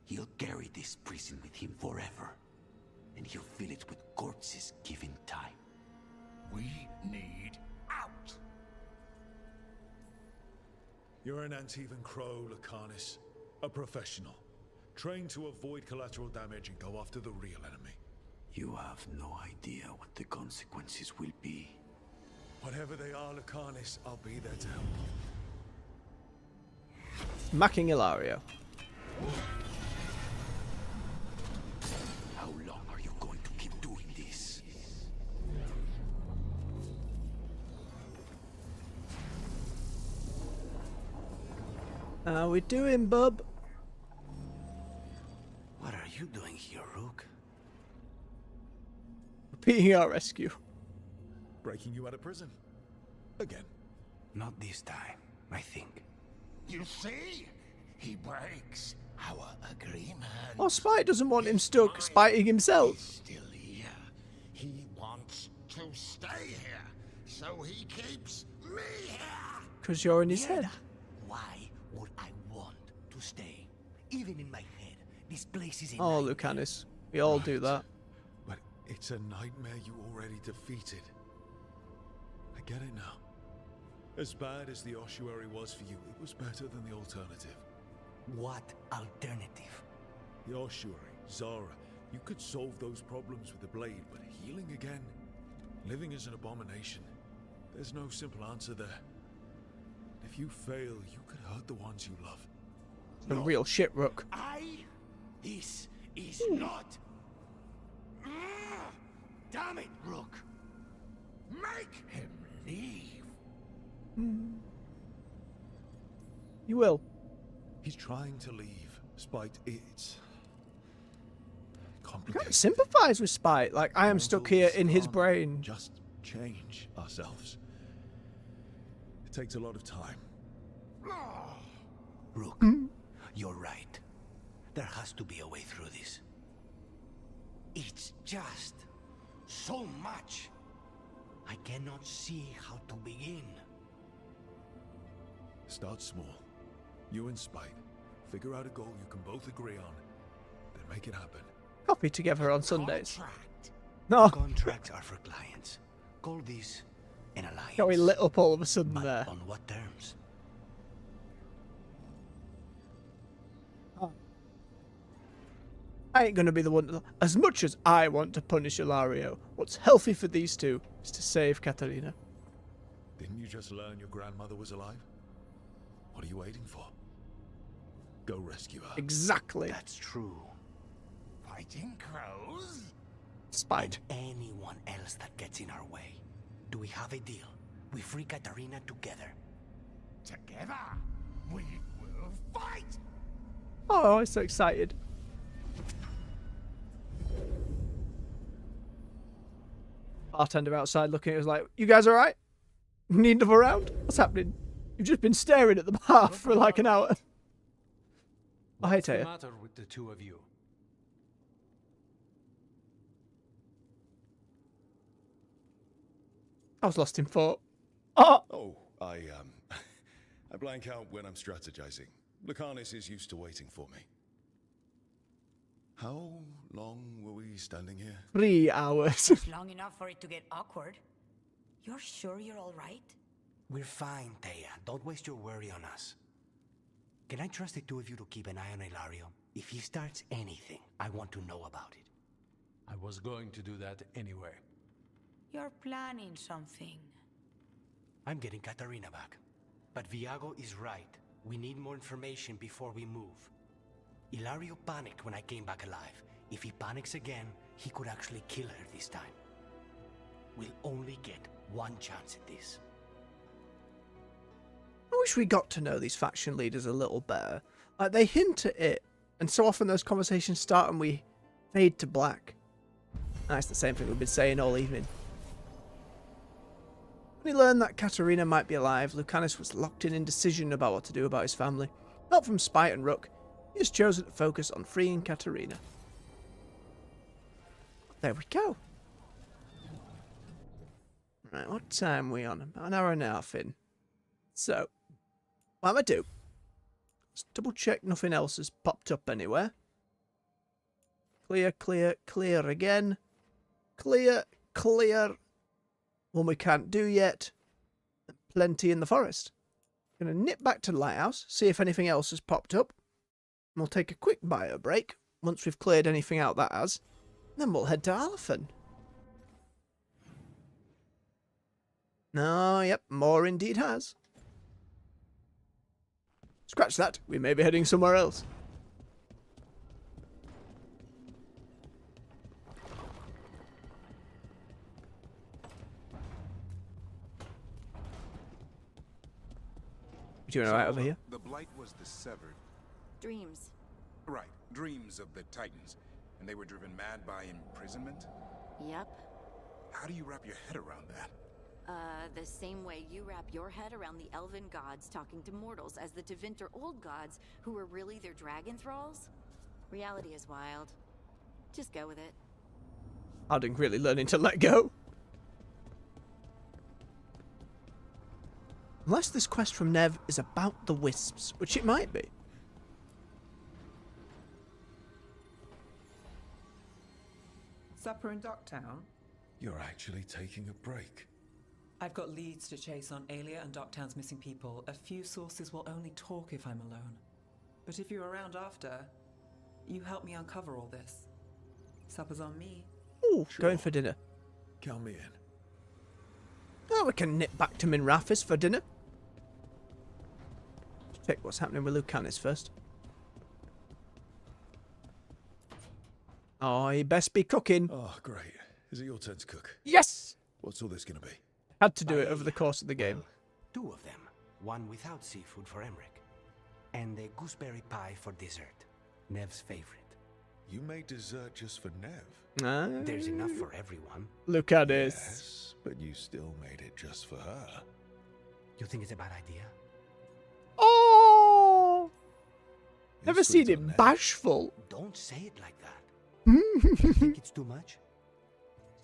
He'll carry this prison with him forever. And he'll fill it with corpses given time. We need out. You're an Antivan Crow, Lucanus. A professional. Trained to avoid collateral damage and go after the real enemy. You have no idea what the consequences will be. Whatever they are, Lucanus, I'll be there to help you. Smacking Ilario. How long are you going to keep doing this? How we doing, bub? What are you doing here, Rook? Repeating our rescue. Breaking you out of prison. Again. Not this time, I think. You see? He breaks our agreement. Oh, Spite doesn't want him stuck spiting himself. Still here. He wants to stay here, so he keeps me here. Because you're in his head. Why would I want to stay? Even in my head, this place is a Oh, nightmare. Lucanus. We all do that. But it's a nightmare you already defeated. I get it now. As bad as the ossuary was for you, it was better than the alternative. What alternative? The ossuary, Zara. You could solve those problems with the blade, but healing again? Living is an abomination. There's no simple answer there. If you fail, you could hurt the ones you love. The real shit, Rook. This is not Damn it, Rook! Make him leave! You will. He's trying to leave, Spite. It's I complicated. can't sympathise with Spite. Like, I am stuck here in his brain. Just change ourselves. It takes a lot of time. Rook, you're right. There has to be a way through this. It's just so much. I cannot see how to begin. Start small. You and Spite. Figure out a goal you can both agree on. Then make it happen. Coffee together on Sundays. No. Contracts are for clients. Call this an alliance. Got me lit up all of a sudden But there. on what terms? I ain't gonna be the one to... As much as I want to punish Ilario, what's healthy for these two is to save Katarina. Didn't you just learn your grandmother was alive? What are you waiting for? Go rescue her. Exactly. That's true. Fighting crows? Spite. And anyone else that gets in our way. Do we have a deal? We free Katarina together. Together? We will fight! Oh, I'm so excited. Bartender outside looking at us like, you guys alright? Need another round? What's happening? You've just been staring at the bar for like an hour. Oh, hey, What's the Taya. matter with the two of you? I was lost in thought. Oh! Oh, I blank out when I'm strategizing. Lucanus is used to waiting for me. How long were we standing here? 3 hours. Long enough for it to get awkward. You're sure you're all right? We're fine, Taya. Don't waste your worry on us. Can I trust the two of you to keep an eye on Ilario? If he starts anything, I want to know about it. I was going to do that anyway. You're planning something. I'm getting Katarina back. But Viago is right. We need more information before we move. Ilario panicked when I came back alive. If he panics again, he could actually kill her this time. We'll only get one chance at this. I wish we got to know these faction leaders a little better. Like, they hint at it, and so often those conversations start and we fade to black. That's the same thing we've been saying all evening. When he learned that Katarina might be alive, Lucanus was locked in indecision about what to do about his family. Not from spite and Rook, he has chosen to focus on freeing Katarina. There we go. Right, what time are we on? About an hour and a half in. So, what am I do? Let's double check nothing else has popped up anywhere. Clear, clear, clear again. Clear, clear. One we can't do yet. Plenty in the forest. Gonna nip back to the lighthouse, see if anything else has popped up. And we'll take a quick bio break once we've cleared anything out that has. Then we'll head to Alphen. No, yep, more indeed has. Scratch that, we may be heading somewhere else. You doing alright over here? The blight was dissevered. Dreams. Right, dreams of the Titans. And they were driven mad by imprisonment? Yep. How do you wrap your head around that? The same way you wrap your head around the elven gods talking to mortals as the Tevinter old gods who were really their dragon thralls. Reality is wild. Just go with it. Harding really learning to let go. Unless this quest from Nev is about the wisps, which it might be. Supper in Docktown? You're actually taking a break. I've got leads to chase on Aelia and Docktown's missing people. A few sources will only talk if I'm alone. But if you're around after, you help me uncover all this. Supper's on me. Ooh, sure. Going for dinner. Count me in. Oh, we can nip back to Minrathis for dinner. Check what's happening with Lucanus first. Oh, he best be cooking. Oh, great. Is it your turn to cook? Yes! What's all this gonna be? Had to do it over the course of the game. Two of them. One without seafood for Emmerich. And a gooseberry pie for dessert. Nev's favorite. You made dessert just for Nev? There's enough for everyone. Look at this. Yes, but you still made it just for her. You think it's a bad idea? Oh! Never sweet seen on him Nev. bashful. Don't say it like that. You think it's too much?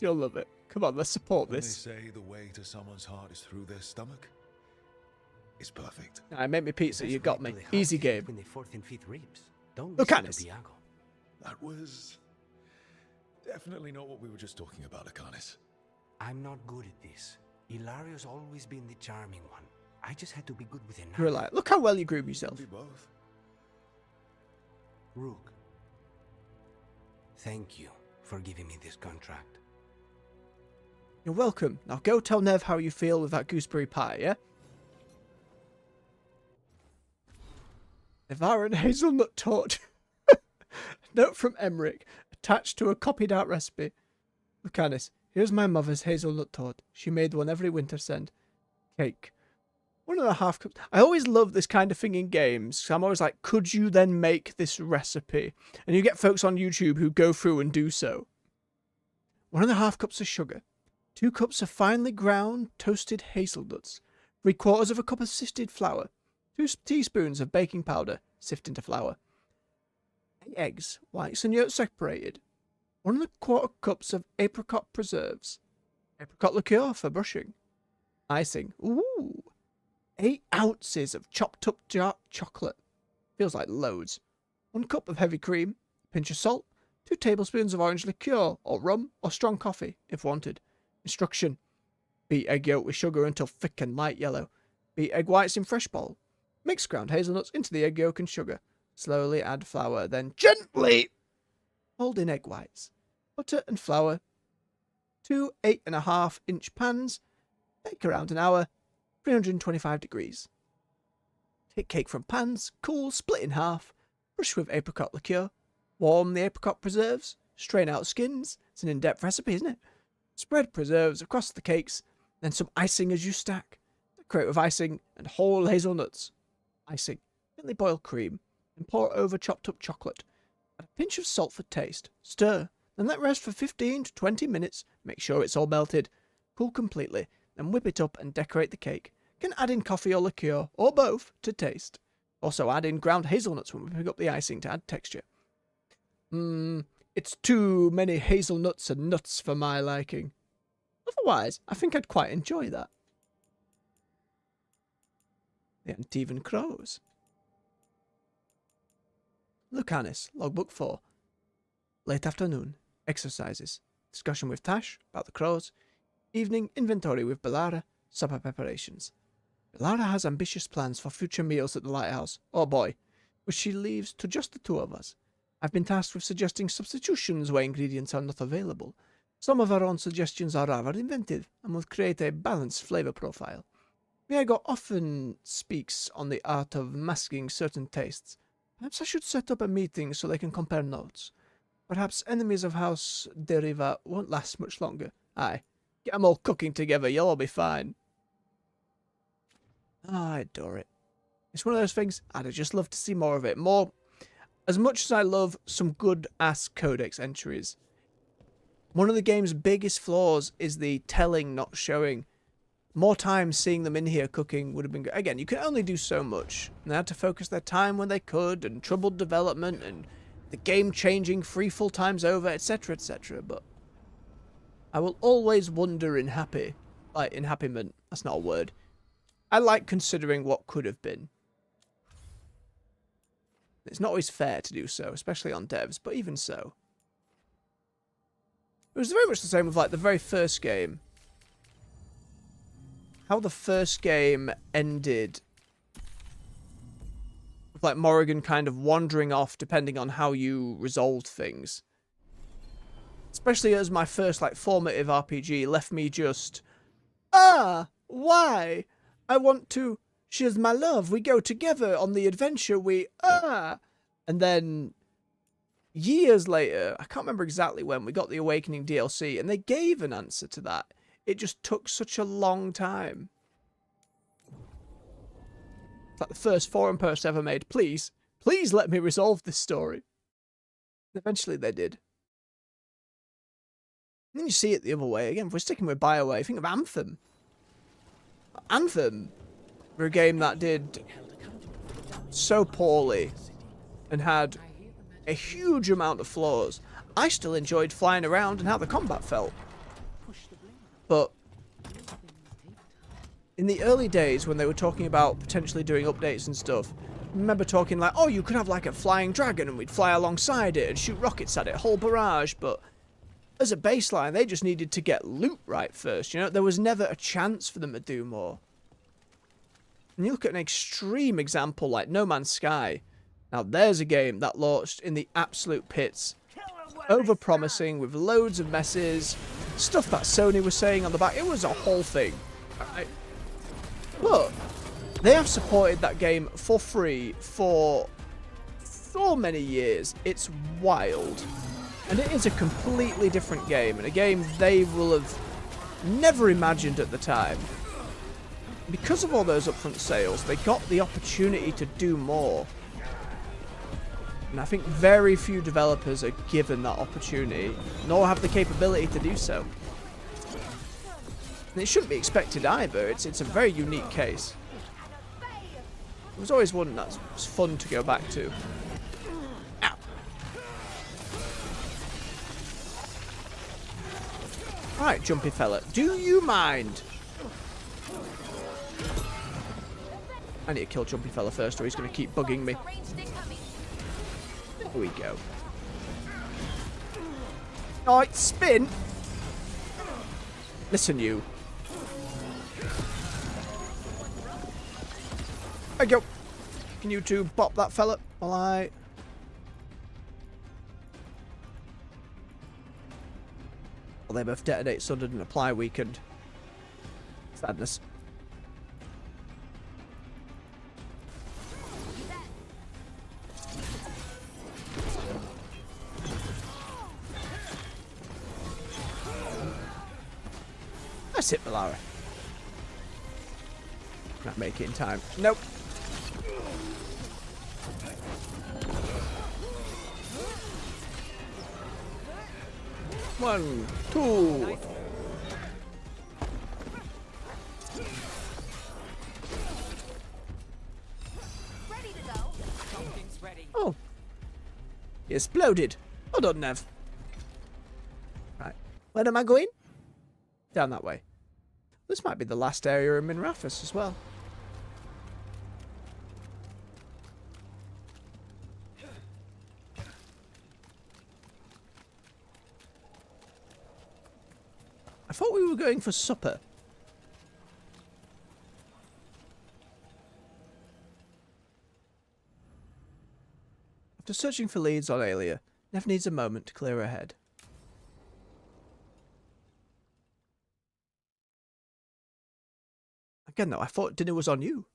You'll love it. Come on, let's support When this. they say the way to someone's heart is through their stomach, it's perfect. I make me pizza, you Best got way me. to the heart Easy is game. Between the fourth and fifth ribs. Don't Look listen at to us. Biago. That was definitely not what we were just talking about, Akanis. I'm not good at this. Hilario's always been the charming one. I just had to be good with a knife. You're like, look how well you groom yourself. Be both. Rook, thank you for giving me this contract. You're welcome. Now go tell Nev how you feel with that gooseberry pie, yeah? Nevara and hazelnut tart. Note from Emmerich, attached to a copied out recipe. Lucanus, here's my mother's hazelnut tart. She made one every winter send. Cake. 1.5 cups. I always love this kind of thing in games. So I'm always like, could you then make this recipe? And you get folks on YouTube who go through and do so. 1.5 cups of sugar. 2 cups of finely ground toasted hazelnuts. 3/4 cup of sifted flour. 2 teaspoons of baking powder, sift into flour. 8 eggs, whites and yolks separated. 1.25 cups of apricot preserves. Apricot liqueur for brushing. Icing. Ooh. 8 ounces of chopped up dark chocolate. Feels like loads. 1 cup of heavy cream. Pinch of salt. 2 tablespoons of orange liqueur or rum or strong coffee if wanted. Instruction. Beat egg yolk with sugar until thick and light yellow. Beat egg whites in fresh bowl. Mix ground hazelnuts into the egg yolk and sugar. Slowly add flour, then gently fold in egg whites. Butter and flour. 2 8.5-inch pans. Bake around an hour. 325 degrees. Take cake from pans, cool, split in half. Brush with apricot liqueur. Warm the apricot preserves. Strain out skins. It's an in-depth recipe, isn't it? Spread preserves across the cakes, then some icing as you stack. Decorate with icing and whole hazelnuts. Icing. Gently boil cream, and pour over chopped up chocolate. Add a pinch of salt for taste. Stir, then let rest for 15 to 20 minutes. Make sure it's all melted. Cool completely, then whip it up and decorate the cake. Can add in coffee or liqueur, or both, to taste. Also add in ground hazelnuts when whipping up the icing to add texture. It's too many hazelnuts and nuts for my liking. Otherwise, I think I'd quite enjoy that. The Antivan Crows. Lucanus, Logbook 4. Late afternoon. Exercises. Discussion with Tash about the crows. Evening inventory with Belara. Supper preparations. Belara has ambitious plans for future meals at the lighthouse. Oh boy. Which she leaves to just the two of us. I've been tasked with suggesting substitutions where ingredients are not available. Some of our own suggestions are rather inventive and will create a balanced flavor profile. Viego often speaks on the art of masking certain tastes. Perhaps I should set up a meeting so they can compare notes. Perhaps enemies of House Deriva won't last much longer. Aye, get 'em all cooking together, you'll all be fine. I adore it. It's one of those things, I'd just love to see more of it. More, as much as I love some good-ass codex entries, one of the game's biggest flaws is the telling not showing. More time seeing them in here cooking would have been good. Again, you can only do so much. And they had to focus their time when they could, and troubled development, and the game changing 3 full times over, etc., etc. But I will always wonder in happyment. That's not a word. I like considering what could have been. It's not always fair to do so, especially on devs, but even so. It was very much the same with like the very first game. How the first game ended with like Morrigan kind of wandering off depending on how you resolved things. Especially as my first like formative RPG left me just, why? I want to, she's my love, we go together on the adventure, and then years later, I can't remember exactly when, we got the Awakening DLC, and they gave an answer to that. It just took such a long time. It's like the first forum post ever made. Please let me resolve this story. Eventually they did. And then you see it the other way. Again, if we're sticking with BioWare, think of Anthem. Anthem were a game that did so poorly and had a huge amount of flaws. I still enjoyed flying around and how the combat felt. But in the early days when they were talking about potentially doing updates and stuff, I remember talking like, oh, you could have like a flying dragon and we'd fly alongside it and shoot rockets at it, whole barrage, but as a baseline, they just needed to get loot right first, you know? There was never a chance for them to do more. And you look at an extreme example like No Man's Sky. Now, there's a game that launched in the absolute pits. Over-promising with loads of messes, stuff that Sony was saying on the back. It was a whole thing. Right? But they have supported that game for free for so many years. It's wild. And it is a completely different game, and a game they will have never imagined at the time. Because of all those upfront sales, they got the opportunity to do more. And I think very few developers are given that opportunity, nor have the capability to do so. And it shouldn't be expected either. It's a very unique case. It was always one that was fun to go back to. Ow. Right, jumpy fella. Do you mind? I need to kill jumpy fella first, or he's going to keep bugging me. There we go. Alright, spin. Listen, you. There you go. Can you two bop that fella while I... Well, they both detonate, so didn't apply weakened. Sadness. That's it, Malara. Not make it in time. Nope. One, two. Ready to go. Something's ready. Oh. He exploded. Hold on, Nev. Right. Where am I going? Down that way. This might be the last area in Minrafis as well. I thought we were going for supper. After searching for leads on Aelia, Nev needs a moment to clear her head. Again, though, I thought dinner was on you.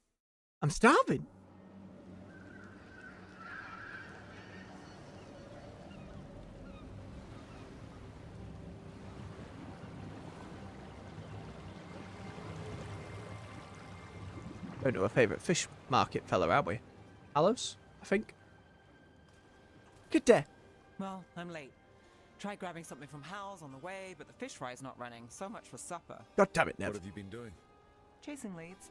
I'm starving. Going to a favourite fish market fella, are we? Alos, I think. Good day. Well, I'm late. Tried grabbing something from Hal's on the way, but the fish fry's not running. So much for supper. God damn it, Nev. What have you been doing? Chasing leads.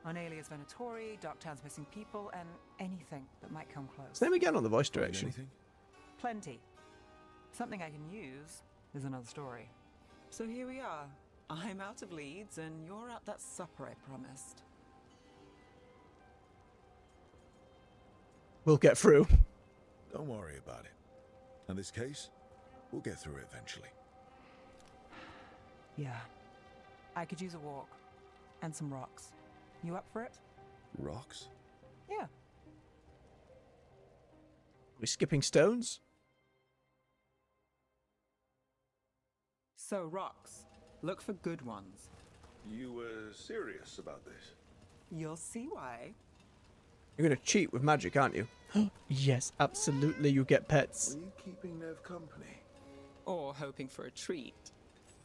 On Alias Venatori, Darktown's missing people, and anything that might come close. Same again on the voice direction. Anything? Plenty. Something I can use is another story. So here we are. I'm out of leads, and you're at that supper I promised. We'll get through. Don't worry about it. In this case, we'll get through it eventually. Yeah. I could use a walk. And some rocks. You up for it? Rocks? Yeah. We skipping stones? So, rocks. Look for good ones. You were serious about this? You'll see why. You're going to cheat with magic, aren't you? Yes, absolutely, you get pets. Were you keeping Nev company? Or hoping for a treat.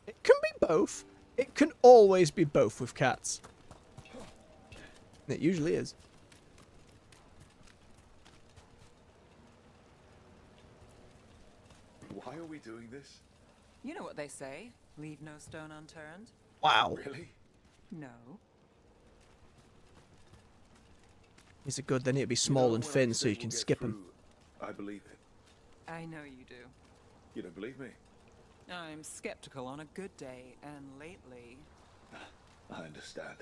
It can be both. It can always be both with cats. It usually is. Why are we doing this? You know what they say. Leave no stone unturned. Wow. Really? No. Is it good? They need to be small and thin so you can skip them. I believe it. I know you do. You don't believe me? I'm skeptical on a good day, and lately... I understand.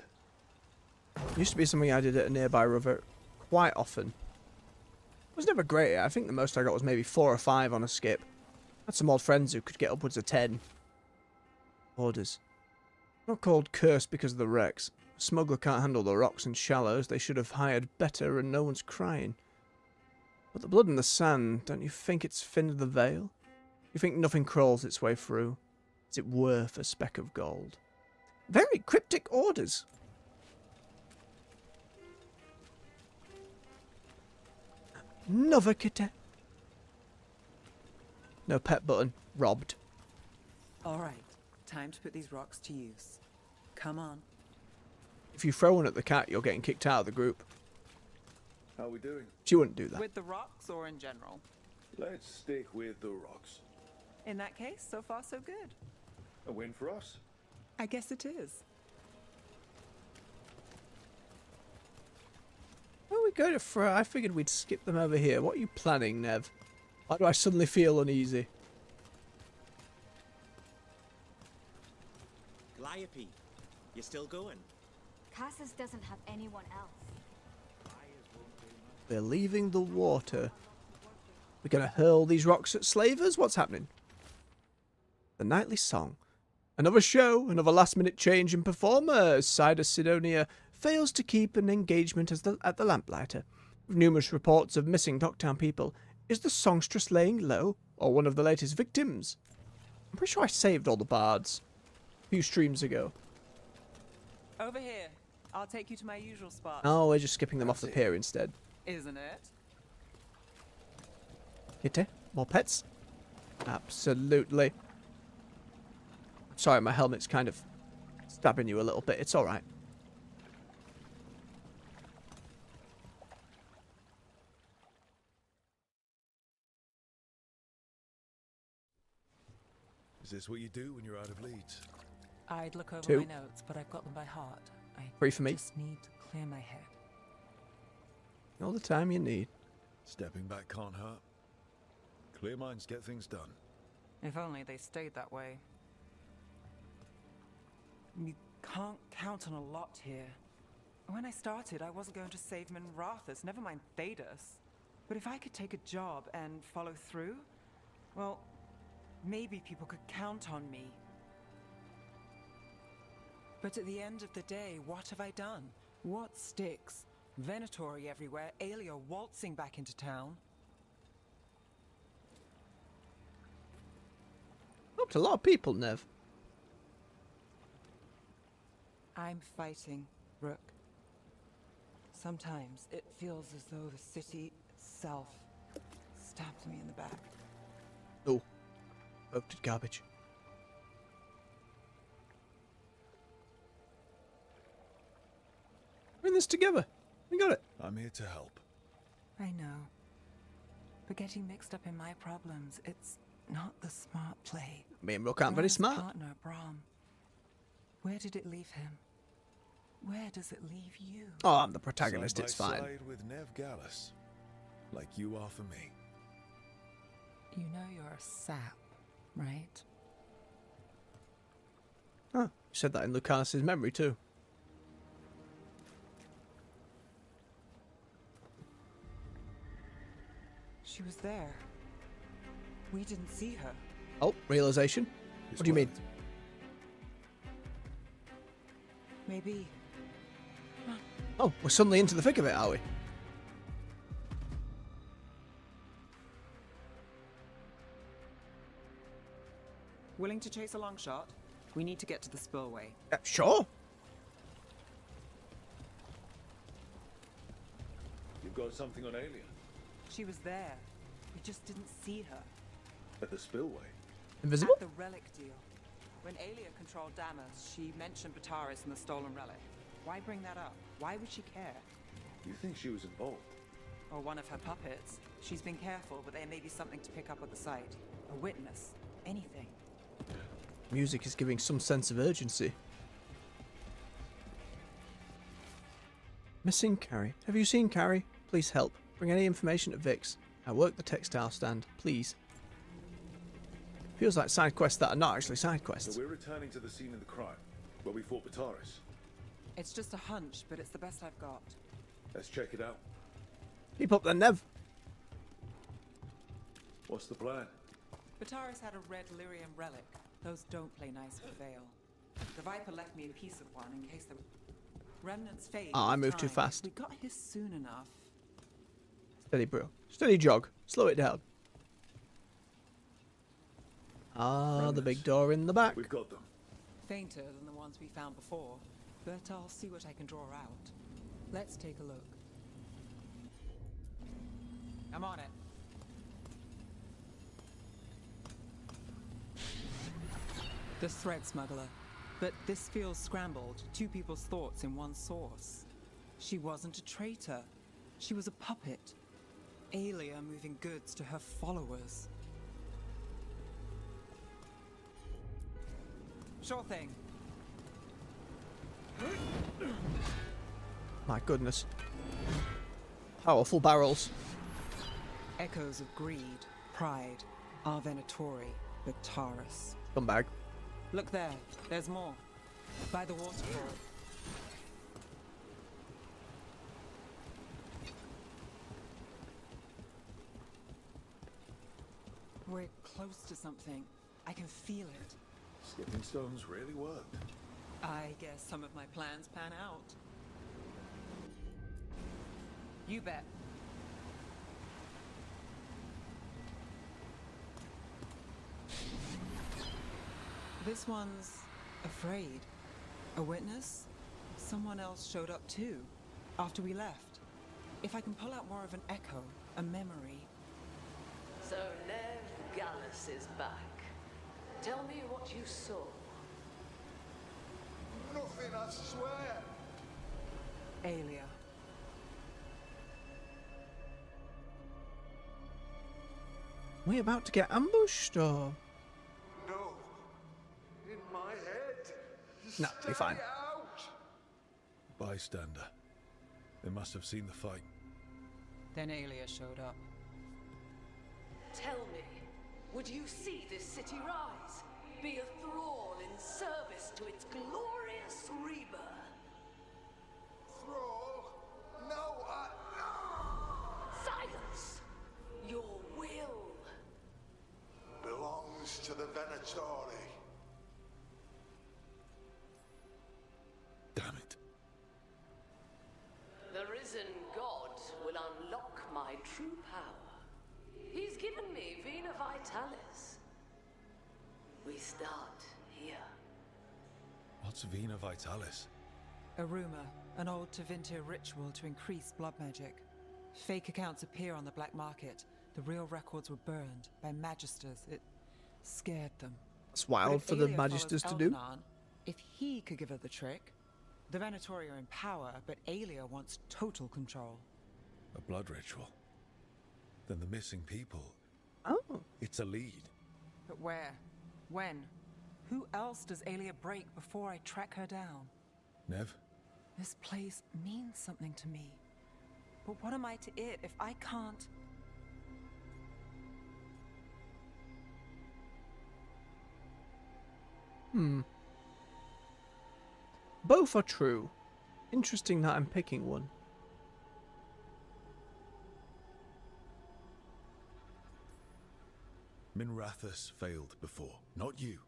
Used to be something I did at a nearby river quite often. It was never great. I think the most I got was maybe 4 or 5 on a skip. I had some old friends who could get upwards of 10. Orders. Not called cursed because of the wrecks. A smuggler can't handle the rocks and shallows. They should have hired better and no one's crying. But the blood and the sand, don't you think it's thinned the veil? You think nothing crawls its way through? Is it worth a speck of gold? Very cryptic orders. Another kitty. No pet button. Robbed. All right. Time to put these rocks to use. Come on. If you throw one at the cat, you're getting kicked out of the group. How are we doing? She wouldn't do that. With the rocks or in general? Let's stick with the rocks. In that case, so far so good. A win for us? I guess it is. Where are we going to throw? I figured we'd skip them over here. What are you planning, Nev? Why do I suddenly feel uneasy? Calliope, you still going? Cassis doesn't have anyone else. They're leaving the water. We're going to hurl these rocks at slavers? What's happening? The nightly song. Another show, another last-minute change in performer. Cider Sidonia fails to keep an engagement at the Lamplighter. With numerous reports of missing Docktown people, is the songstress laying low, or one of the latest victims? I'm pretty sure I saved all the bards a few streams ago. Over here. I'll take you to my usual spot. Oh, we're just skipping them off the pier instead. Isn't it? Kitty? More pets? Absolutely. Sorry, my helmet's kind of stabbing you a little bit. It's alright. Is this what you do when you're out of leads? I'd look over 2. my notes, but I've got them by heart. I 3 for me. just need to clear my head. All the time you need. Stepping back can't hurt. Clear minds get things done. If only they stayed that way. You can't count on a lot here. When I started, I wasn't going to save Minrathus, never mind Thedas. But if I could take a job and follow through, well, maybe people could count on me. But at the end of the day, what have I done? What sticks? Venatori everywhere, Aelia waltzing back into town. Helped a lot of people, Nev. I'm fighting, Rook. Sometimes it feels as though the city itself stabbed me in the back. Oh. Voted garbage. We're in this together. We got it. I'm here to help. I know. But getting mixed up in my problems, it's not the smart play. Me and Rook aren't very Brom's smart. Partner, Brom. Where did it leave him? Where does it leave you? Oh, I'm the protagonist. Side It's by fine. side with Nev Gallus, like you are for me. You know you're a sap, right? Oh, you said that in Lucas's memory too. She was there. We didn't see her. Oh, realization. What do you mean? Maybe. Oh, we're suddenly into the thick of it, are we? Willing to chase a long shot? We need to get to the spillway. Sure. got something on Aelia? She was there. We just didn't see her. At the spillway? Invisible? At the relic deal. When Aelia controlled Damas, she mentioned Bataris and the stolen relic. Why bring that up? Why would she care? You think she was involved? Or one of her puppets. She's been careful, but there may be something to pick up at the site. A witness. Anything. Music is giving some sense of urgency. Missing Carrie. Have you seen Carrie? Please help. Bring any information to Vix. I work the textile stand. Please. Feels like side quests that are not actually side quests. So we're returning to the scene of the crime, where we fought Bataris. It's just a hunch, but it's the best I've got. Let's check it out. Keep up the Nev. What's the plan? Bataris had a red lyrium relic. Those don't play nice for Veil. The Viper left me a piece of one in case the remnants fade. Ah, I with moved too time. fast. We got here soon enough. Steady, bro. Steady jog. Slow it down. Ah, the big door in the back. We've got them. Fainter than the ones we found before, but I'll see what I can draw out. Let's take a look. I'm on it. The thread smuggler. But this feels scrambled. Two people's thoughts in one source. She wasn't a traitor. She was a puppet. Aelia moving goods to her followers. Sure thing. My goodness. Powerful barrels. Echoes of greed, pride, our Venatori, Bataris. Scumbag. Look there, there's more. By the waterfall. We're close to something. I can feel it. Skipping stones really worked. I guess some of my plans pan out. You bet. This one's afraid. A witness? Someone else showed up too, after we left. If I can pull out more of an echo, a memory. So Nev Gallus is back. Tell me what you saw. Nothing, I swear. Aelia. We about to get ambushed, or? No. In my head. No, be fine. Out. Bystander. They must have seen the fight. Then Aelia showed up. Tell me, would you see this city rise? Be a thrall in service to its glorious rebirth? Thrall? No, Silence! Your will belongs to the Venatori. Damn it. The risen god will unlock my true power. He's given me Vena Vitalis. We start here. What's Vena Vitalis? A rumor, an old Tevinter ritual to increase blood magic. Fake accounts appear on the black market. The real records were burned by magisters. It scared them. It's wild for the magisters to do. If he could give her the trick, the Venatori are in power, but Aelia wants total control. A blood ritual? Then the missing people. Oh. It's a lead. But where? When? Who else does Aelia break before I track her down? Nev? This place means something to me. But what am I to it if I can't? Both are true. Interesting that I'm picking one. Minrathus failed before, not you.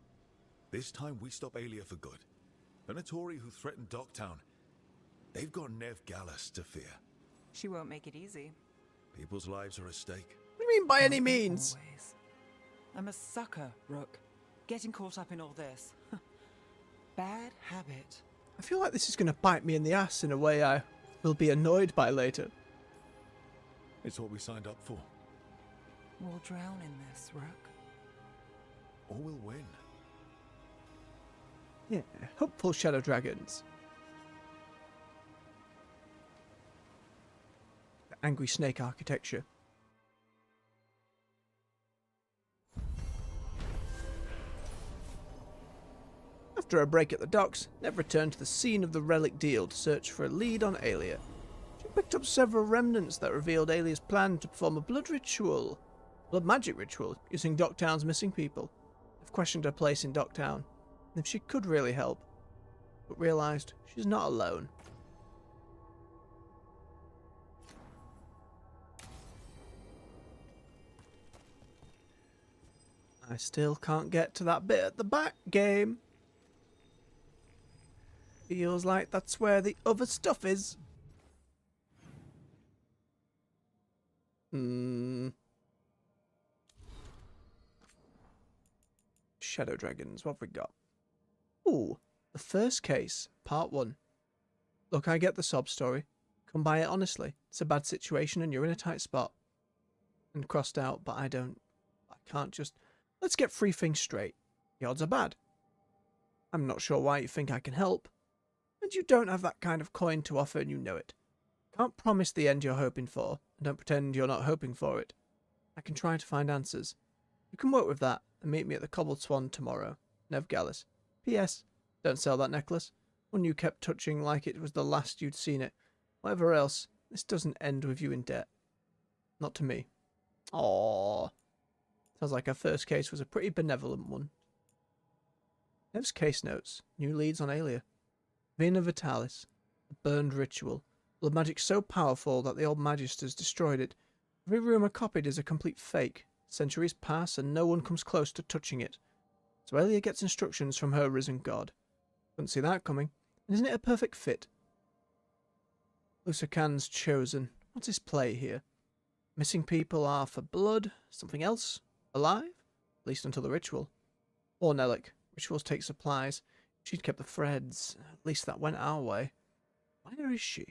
This time we stop Aelia for good. Venatori who threatened Docktown, they've got Nev Gallus to fear. She won't make it easy. People's lives are at stake. What do you mean by any means? Always. I'm a sucker, Rook. Getting caught up in all this. Bad habit. I feel like this is going to bite me in the ass in a way I will be annoyed by later. It's what we signed up for. We'll drown in this, Rook. Or we'll win. Yeah, hopeful shadow dragons. The angry snake architecture. After a break at the docks, Nev returned to the scene of the relic deal to search for a lead on Aelia. She picked up several remnants that revealed Aelia's plan to perform a blood magic ritual, using Docktown's missing people. Nev questioned her place in Docktown, and if she could really help, but realised she's not alone. I still can't get to that bit at the back, game. Feels like that's where the other stuff is. Shadow dragons, what have we got? Ooh, the first case, part 1. Look, I get the sob story. Come by it honestly. It's a bad situation and you're in a tight spot. And crossed out, but I can't just... Let's get 3 things straight. The odds are bad. I'm not sure why you think I can help. And you don't have that kind of coin to offer and you know it. Can't promise the end you're hoping for, and don't pretend you're not hoping for it. I can try to find answers. You can work with that, and meet me at the Cobbled Swan tomorrow. Nev Gallus. P.S. Don't sell that necklace. One you kept touching like it was the last you'd seen it. Whatever else, this doesn't end with you in debt. Not to me. Aww. Sounds like our first case was a pretty benevolent one. Nev's case notes. New leads on Aelia. Vena Vitalis. A burned ritual. Blood magic so powerful that the old magisters destroyed it. Every rumour copied is a complete fake. Centuries pass and no one comes close to touching it. So Aelia gets instructions from her risen god. Couldn't see that coming. And isn't it a perfect fit? Lusakan's chosen. What's his play here? Missing people are for blood? Something else? Alive? At least until the ritual. Or Nellic. Rituals take supplies. She'd kept the threads. At least that went our way. Where is she?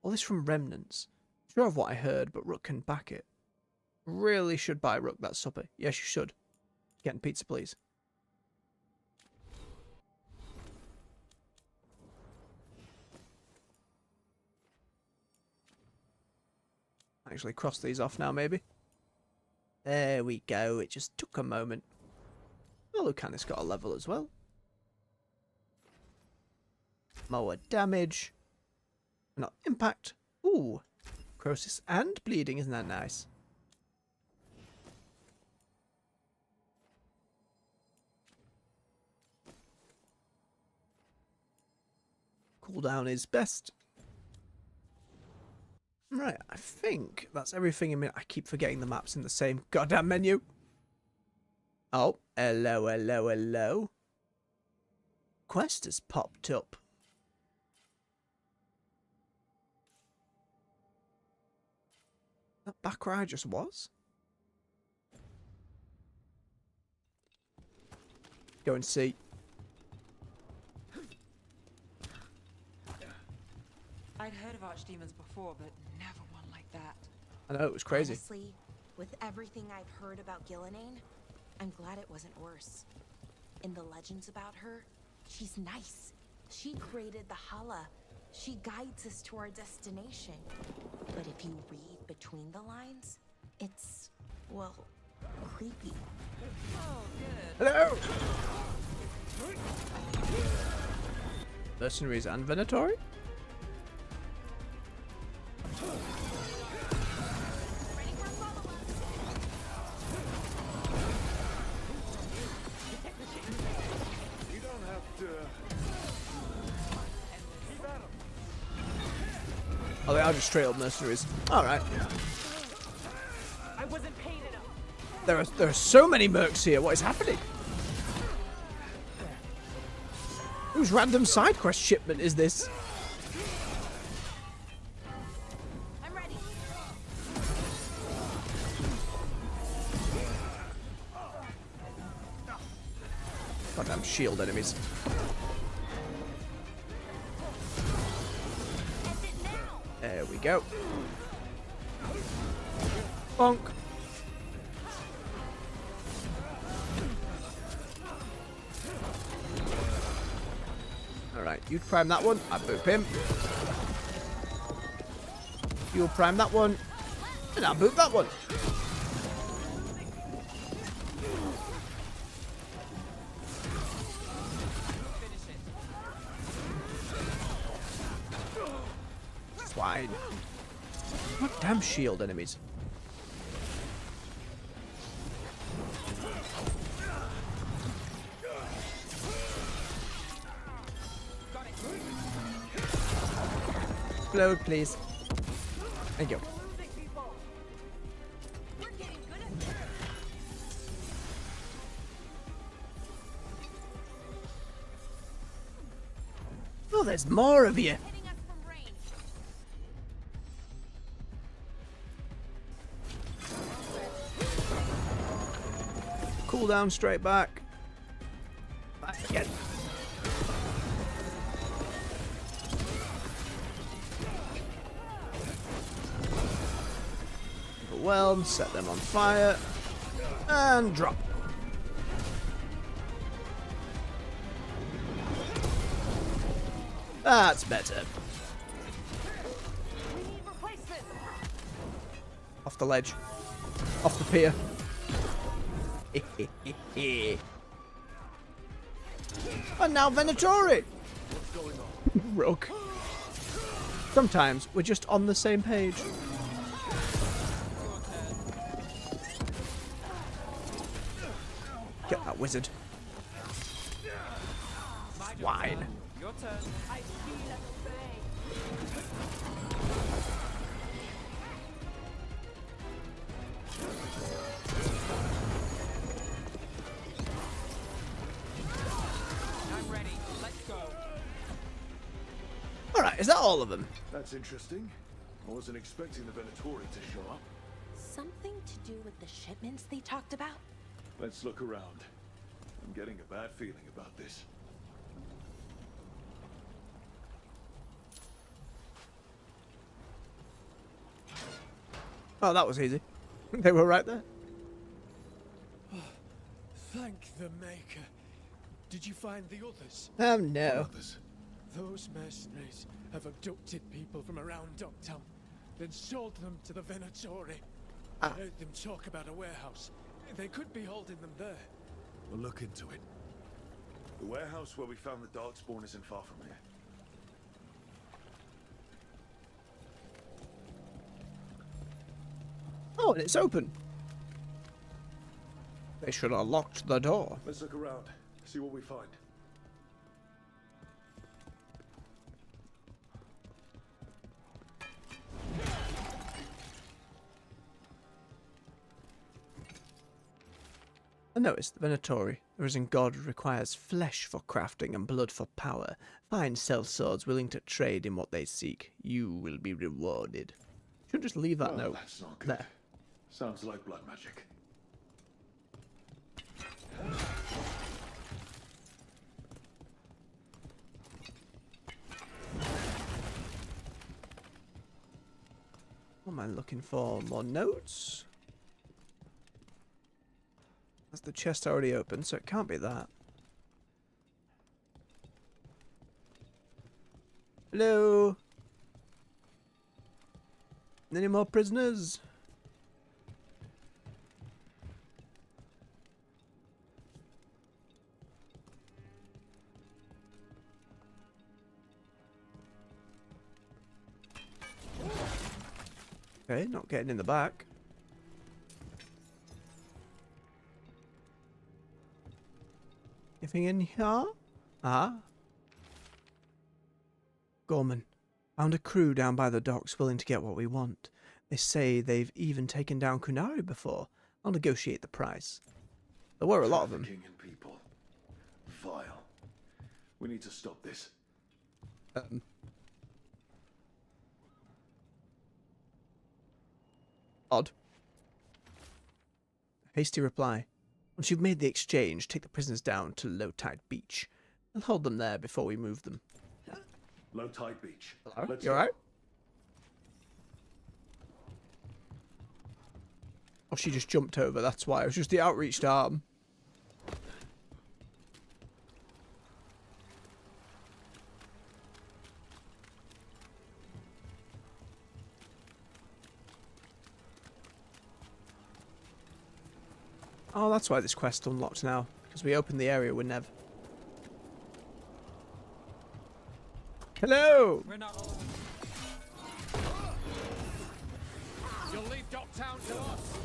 All this from remnants. Sure of what I heard, but Rook can back it. Really should buy Rook that supper. Yes, you should. Getting pizza, please. Actually cross these off now, maybe. There we go. It just took a moment. Oh, Lucanus got a level as well. More damage. Not impact. Ooh. Necrosis and bleeding. Isn't that nice? Cooldown is best. Right, I think that's everything in I keep forgetting the map's in the same goddamn menu. Oh, hello, hello, hello. Quest has popped up. That back where I just was? Go and see. I'd heard of archdemons before, but never one like that. I know, it was crazy. Honestly, with everything I've heard about Gillenane, I'm glad it wasn't worse. In the legends about her, she's nice. She created the Hala. She guides us to our destination. But if you read between the lines, it's, well, creepy. Oh, good. Hello! Mercenaries and Venatori? You don't have to... Oh, they are just straight up mercenaries. Alright. I wasn't paid enough. There are so many mercs here. What is happening? Whose random side quest shipment is this? I'm ready. Goddamn shield enemies. There we go. Bonk. Alright, you prime that one. I boop him. You'll prime that one. And I'll boop that one. Swine. What damn shield enemies? Explode, please. Thank you. Oh, there's more of you. Cool down, straight back. Back again. Overwhelm, set them on fire, and drop. That's better. Off the ledge. Off the pier. And now Venatori! Rogue. Sometimes we're just on the same page. Get that wizard. Swine. Your turn. I'm ready. Let's go. Alright, is that all of them? That's interesting. I wasn't expecting the Venatori to show up. Something to do with the shipments they talked about? Let's look around. I'm getting a bad feeling about this. Oh, that was easy. They were right there. Thank the Maker. Did you find the others? No. Those mercenaries have abducted people from around Docktown, then sold them to the Venatori. I heard them talk about a warehouse. They could be holding them there. We'll look into it. The warehouse where we found the Darkspawn isn't far from here. Oh, and it's open. They should have locked the door. Let's look around, see what we find. I noticed the Venatori, the risen god, requires flesh for crafting and blood for power. Find sellswords willing to trade in what they seek. You will be rewarded. Should just leave that note That's not good. there. Sounds like blood magic. What am I looking for? More notes? That's the chest already opened, so it can't be that. Hello? Any more prisoners? Okay, not getting in the back. Anything in here? Ah. Gorman. Found a crew down by the docks willing to get what we want. They say they've even taken down Kunari before. I'll negotiate the price. There were a lot of them. King and people. Vile. We need to stop this. Odd. Hasty reply. Once you've made the exchange, take the prisoners down to Low Tide Beach. I'll hold them there before we move them. Low Tide Beach. Hello? Let's You go. alright? Oh, she just jumped over, that's why. It was just the outreached arm. Oh, that's why this quest unlocked now. Because we opened the area with Nev. Hello! We're not alone. You'll leave Docktown to us.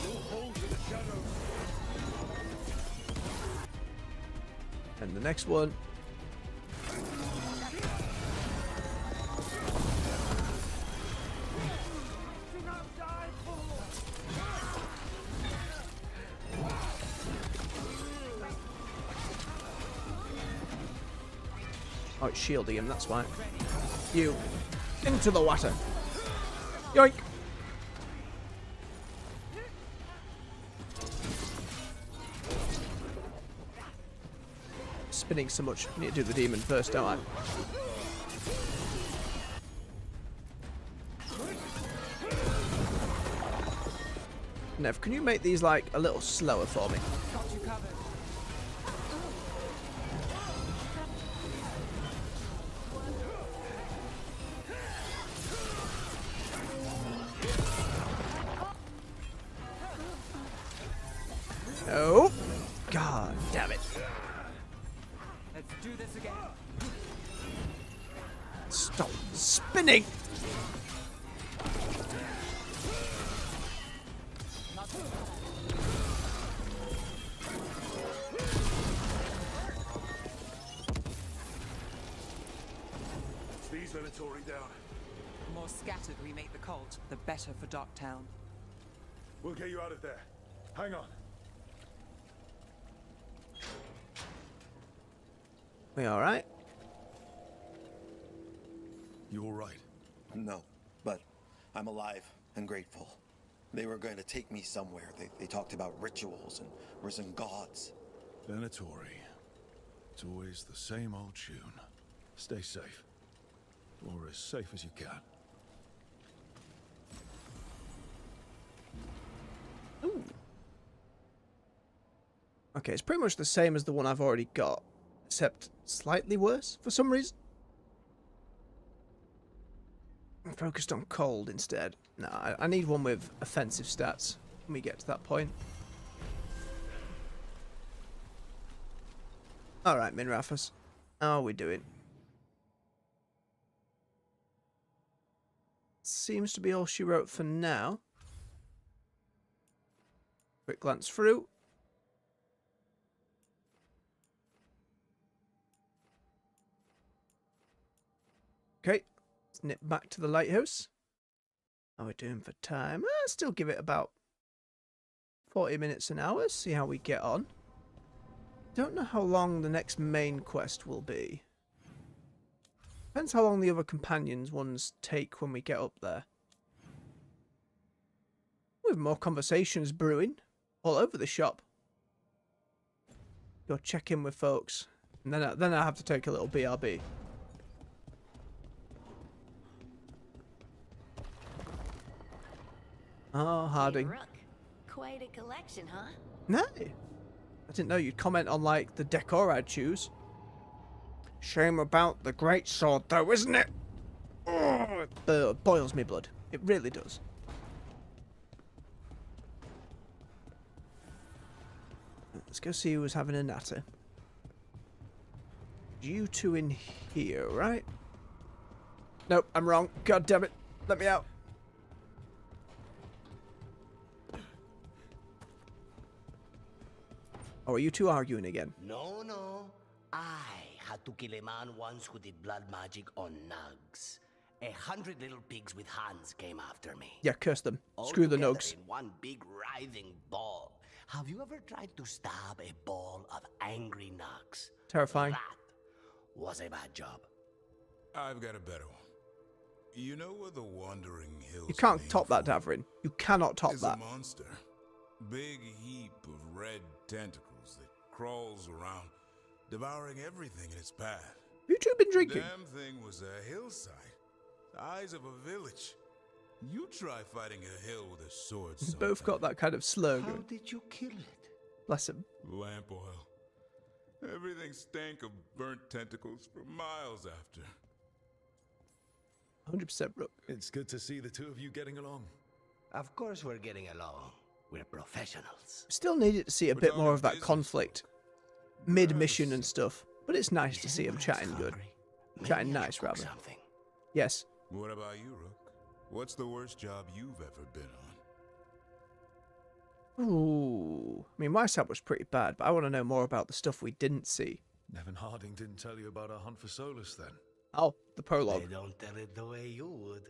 You'll hold to the shadows. And the next one. Oh, it's shielding him, that's why. You. Into the water. Yoink! Spinning so much. I need to do the demon first, don't I? Nev, can you make these like a little slower for me? Got you covered. Oh, God damn it. Let's do this again. Stop spinning. These Venatori down. The more scattered we make the cult, the better for Docktown. We'll get you out of there. Hang on. We alright? You all right? No, but I'm alive and grateful. They were going to take me somewhere. They talked about rituals and risen gods. Venatori. It's always the same old tune. Stay safe. Or as safe as you can. Ooh. Okay, it's pretty much the same as the one I've already got, except slightly worse for some reason. I'm focused on cold instead. No, I need one with offensive stats when we get to that point. Alright, Minrafus. How are we doing? Seems to be all she wrote for now. Quick glance through. Okay, let's nip back to the lighthouse. How are we doing for time? I'll still give it about 40 minutes an hour, see how we get on. Don't know how long the next main quest will be. Depends how long the other companions ones take when we get up there. We have more conversations brewing all over the shop. Go check in with folks. And then I have to take a little BRB. Oh, Harding. Hey, Rook. Quite a collection, huh? No. I didn't know you'd comment on, like, the decor I'd choose. Shame about the great sword, though, isn't it? Oh, it boils me blood. It really does. Let's go see who was having a natter. You two in here, right? Nope, I'm wrong. God damn it. Let me out. Oh, are you two arguing again? No. I had to kill a man once who did blood magic on nugs. 100 little pigs with hands came after me. Yeah, curse them. All Screw the together nugs. in one big writhing ball. Have you ever tried to stab a ball of angry nugs? Terrifying. That was a bad job. I've got a better one. You know where the Wandering Hills You can't top that, Davrin. You cannot top is that. a monster. Big heap of red tentacles that crawls around, devouring everything in its path. Have you two been drinking? Damn thing was a hillside. Eyes of a village. You try fighting a hill with a sword. They've both got that kind of slogan. How did you kill it? Bless him. Lamp oil. Everything stank of burnt tentacles for miles after. 100% Rook. It's good to see the two of you getting along. Of course we're getting along. We're professionals. Still needed to see a bit more of that conflict mid-mission and stuff, but it's nice to see him chatting good. Chatting nice, rather. Yes. What about you, Rook? What's the worst job you've ever been on? Ooh. I mean, my side was pretty bad, but I want to know more about the stuff we didn't see. Nevin Harding didn't tell you about our hunt for Solus, then? Oh, the prologue. They don't tell it the way you would.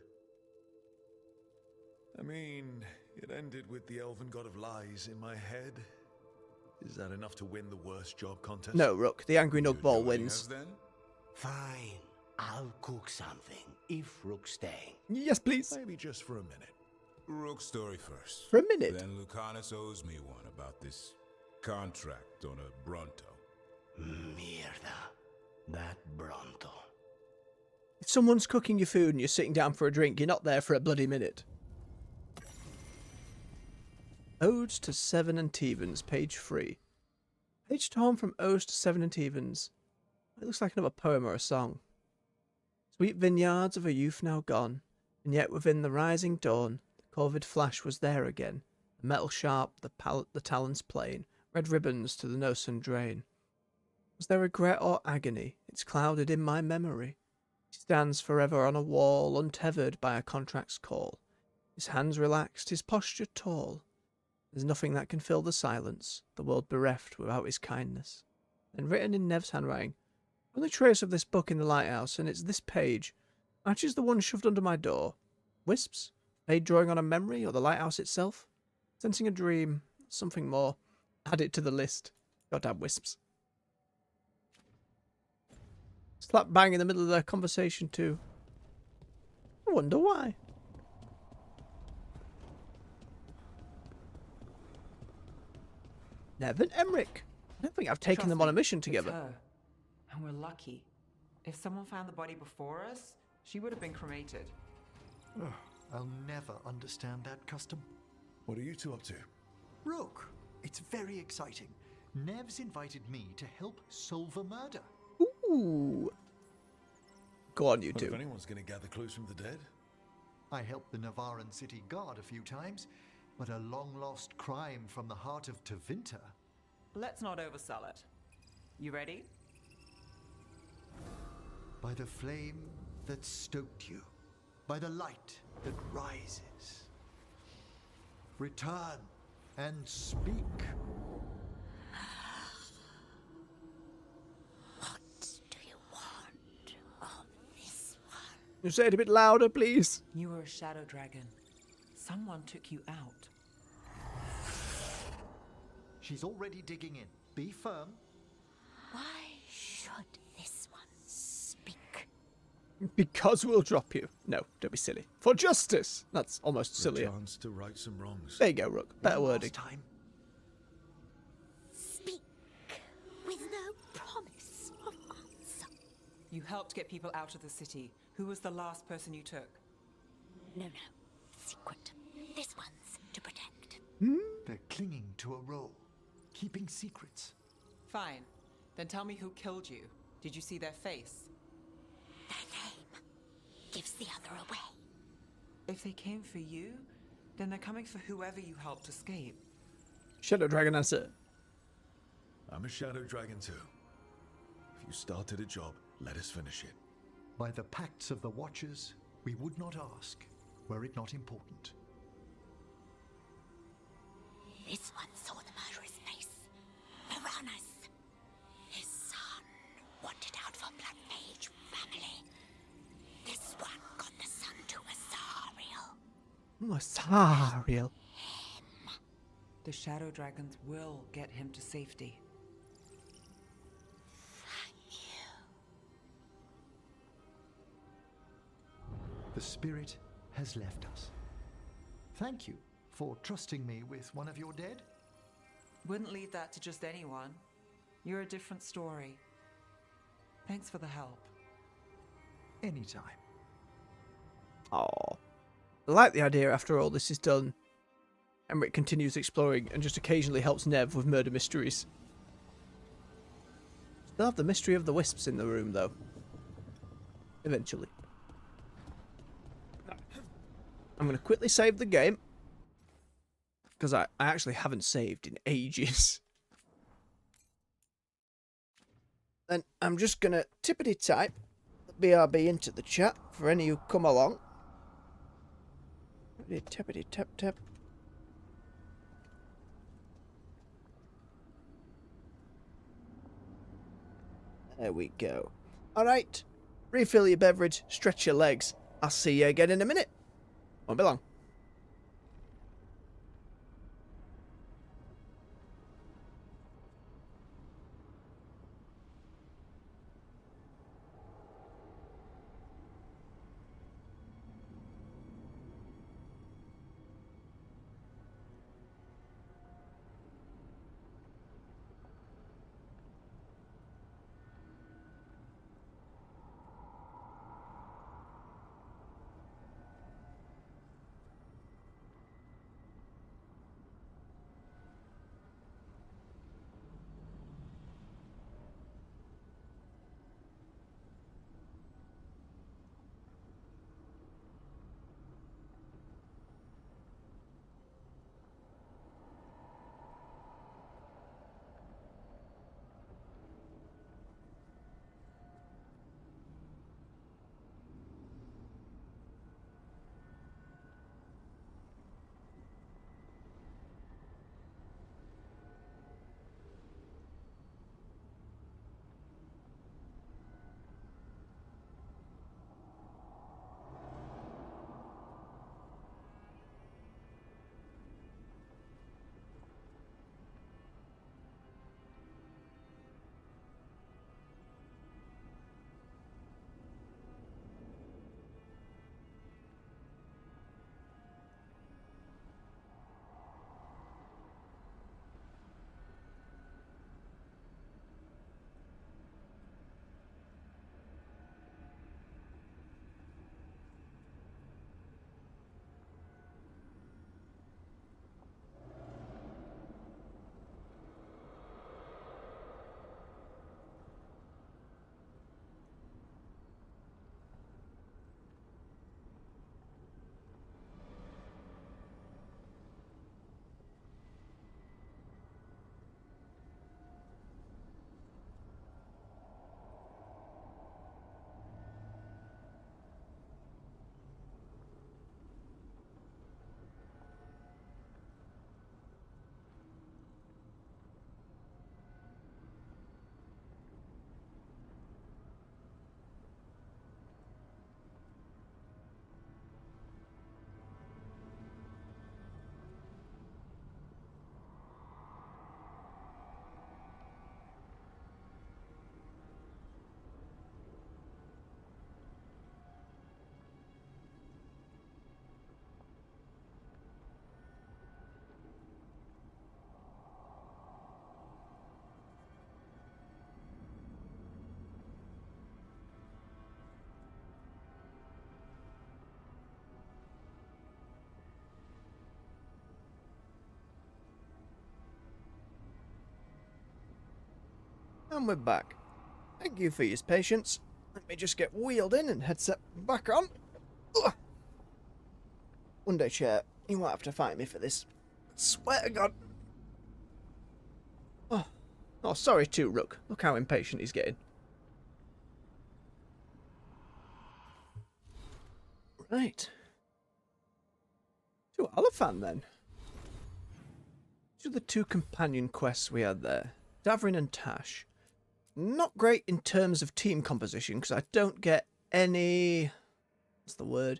I mean, it ended with the elven god of lies in my head. Is that enough to win the worst job contest? No, Rook. The angry nutball wins. Then? Fine. I'll cook something, if Rook's staying. Yes, please. Maybe just for a minute. Rook's story first. For a minute? Then Lucanus owes me one about this contract on a Bronto. Mierda. That Bronto. If someone's cooking your food and you're sitting down for a drink, you're not there for a bloody minute. Odes to Seven and Tevens, page 3. Page torn from Odes to Seven and Tevens. It looks like another poem or a song. Sweet vineyards of a youth now gone, and yet within the rising dawn, the corvid flash was there again, the metal sharp, the talons plain, red ribbons to the nose and drain. Was there regret or agony? It's clouded in my memory. He stands forever on a wall, untethered by a contract's call. His hands relaxed, his posture tall. There's nothing that can fill the silence, the world bereft without his kindness. And written in Nev's handwriting, only trace of this book in the lighthouse, and it's this page. Matches the one shoved under my door. Wisps? Made drawing on a memory, or the lighthouse itself? Sensing a dream, something more. Add it to the list. Goddamn wisps. Slap bang in the middle of their conversation too. I wonder why. Nev and Emmerich. I don't think I've taken Trust them on a me, mission it's together. her. And we're lucky. If someone found the body before us, she would have been cremated. Ugh, I'll never understand that custom. What are you two up to? Rook, it's very exciting. Nev's invited me to help solve a murder. Ooh. Go on, you Well, two. if anyone's going to gather clues from the dead. I helped the Navaran city guard a few times, but a long-lost crime from the heart of Tevinter. Let's not oversell it. You ready? By the flame that stoked you, by the light that rises. Return and speak. You say it a bit louder, please. You were a shadow dragon. Someone took you out. She's already digging in. Be firm. Why should this one speak? Because we'll drop you. No, don't be silly. For justice. That's almost sillier. A chance to right some wrongs. There you go, Rook. Better One wording. last time. Speak with no promise of answer. You helped get people out of the city. Who was the last person you took? No. Secret. This one's to protect. They're clinging to a role, keeping secrets. Fine. Then tell me who killed you. Did you see their face? Their name gives the other away. If they came for you, then they're coming for whoever you helped escape. Shadow Dragon answer. I'm a shadow dragon too. If you started a job, let us finish it. By the pacts of the Watchers, we would not ask, were it not important. This one saw the murderer's face. Piranhas. His son wanted out for Blood Mage family. This one got the son to Asariel. Asariel. The shadow dragons will get him to safety. The spirit has left us. Thank you for trusting me with one of your dead. Wouldn't leave that to just anyone. You're a different story. Thanks for the help. Anytime. Oh, I like the idea after all this is done. Emmerich continues exploring and just occasionally helps Nev with murder mysteries. Still have the mystery of the wisps in the room, though. Eventually. I'm going to quickly save the game. Because I actually haven't saved in ages. Then I'm just going to tippity type the BRB into the chat for any who come along. Tippity tap tap. There we go. Alright. Refill your beverage, stretch your legs. I'll see you again in a minute. Won't be long. And we're back. Thank you for your patience. Let me just get wheeled in and headset back on. Ugh. One day, chair, you won't have to fight me for this. Swear to God. Oh, sorry too, Rook. Look how impatient he's getting. Right. To Oliphant then. These are the two companion quests we had there. Davrin and Tash. Not great in terms of team composition because I don't get any... what's the word?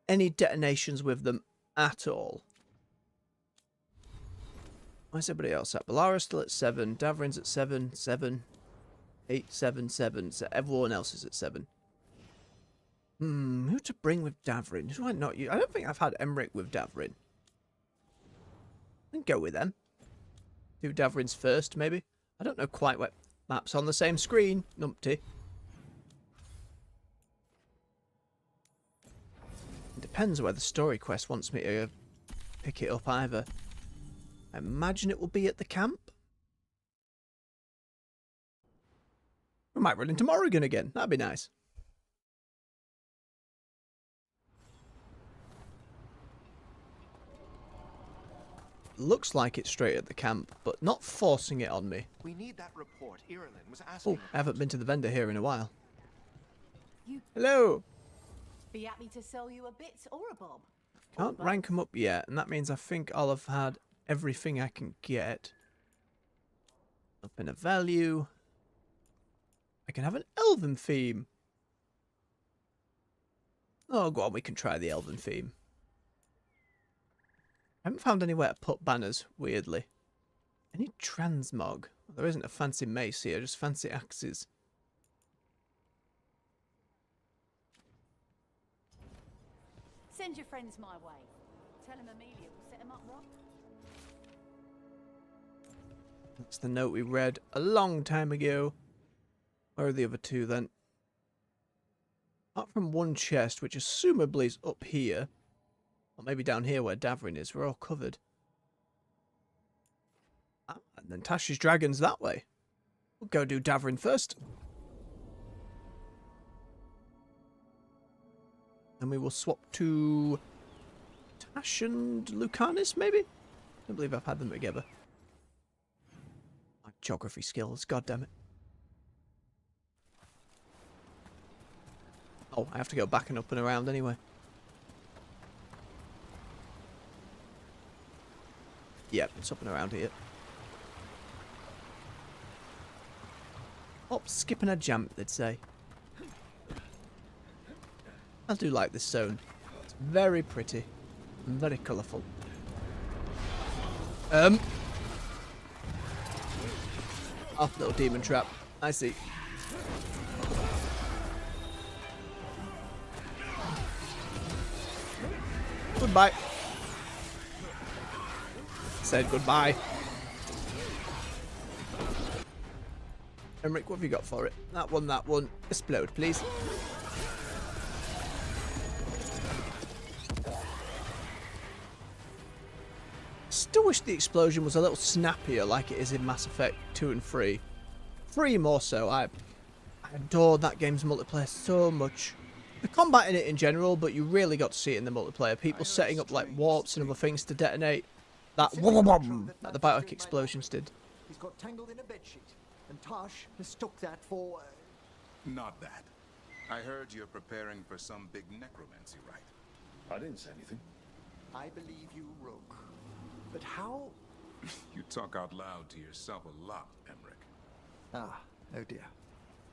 Any detonations with them at all. Where's everybody else at? Balara's still at 7. Davrin's at 7. 7. 8, 7, 7. So everyone else is at 7. Who to bring with Davrin? Who I not use? I don't think I've had Emmerich with Davrin. I can go with them. Do Davrin's first, maybe? I don't know quite what... Maps on the same screen, numpty. depends where the story quest wants me to pick it up either. I imagine it will be at the camp. We might run into Morrigan again. That'd be nice. Looks like it's straight at the camp, but not forcing it on me. We need that report Irilyn was asking. Oh, I haven't been to the vendor here in a while. You Hello! be happy to sell you a bit or a bob? Can't rank them up yet, and that means I think I'll have had everything I can get. Up in a value. I can have an elven theme. Oh, go on, we can try the elven theme. I haven't found anywhere to put banners, weirdly. Any transmog? There isn't a fancy mace here, just fancy axes. Send your friends my way. Tell them Amelia will set them up right. That's the note we read a long time ago. Where are the other two then? Apart from one chest, which assumably is up here. Or maybe down here where Davrin is. We're all covered. Ah, and then Tasha's Dragon's that way. We'll go do Davrin first. And we will swap to Tash and Lucanus, maybe? I don't believe I've had them together. My geography skills, god damn it. Oh, I have to go back and up and around anyway. Yep, it's up and around here. Oh, skipping a jump, they'd say. I do like this zone. It's very pretty and very colourful. Oh, little demon trap. I see. Goodbye. Said goodbye. Emmerich, what have you got for it? That one, that one. Explode, please. Still wish the explosion was a little snappier like it is in Mass Effect 2 and 3. 3 more so. I adored that game's multiplayer so much. The combat in it in general, but you really got to see it in the multiplayer. People setting up like warps and other things to detonate. That that the biotic explosions did. He's got tangled in a bedsheet, and Tosh mistook that for... Not that. I heard you're preparing for some big necromancy rite. I didn't say anything. I believe you, Rook. But how... You talk out loud to yourself a lot, Emmerich. Ah, oh dear.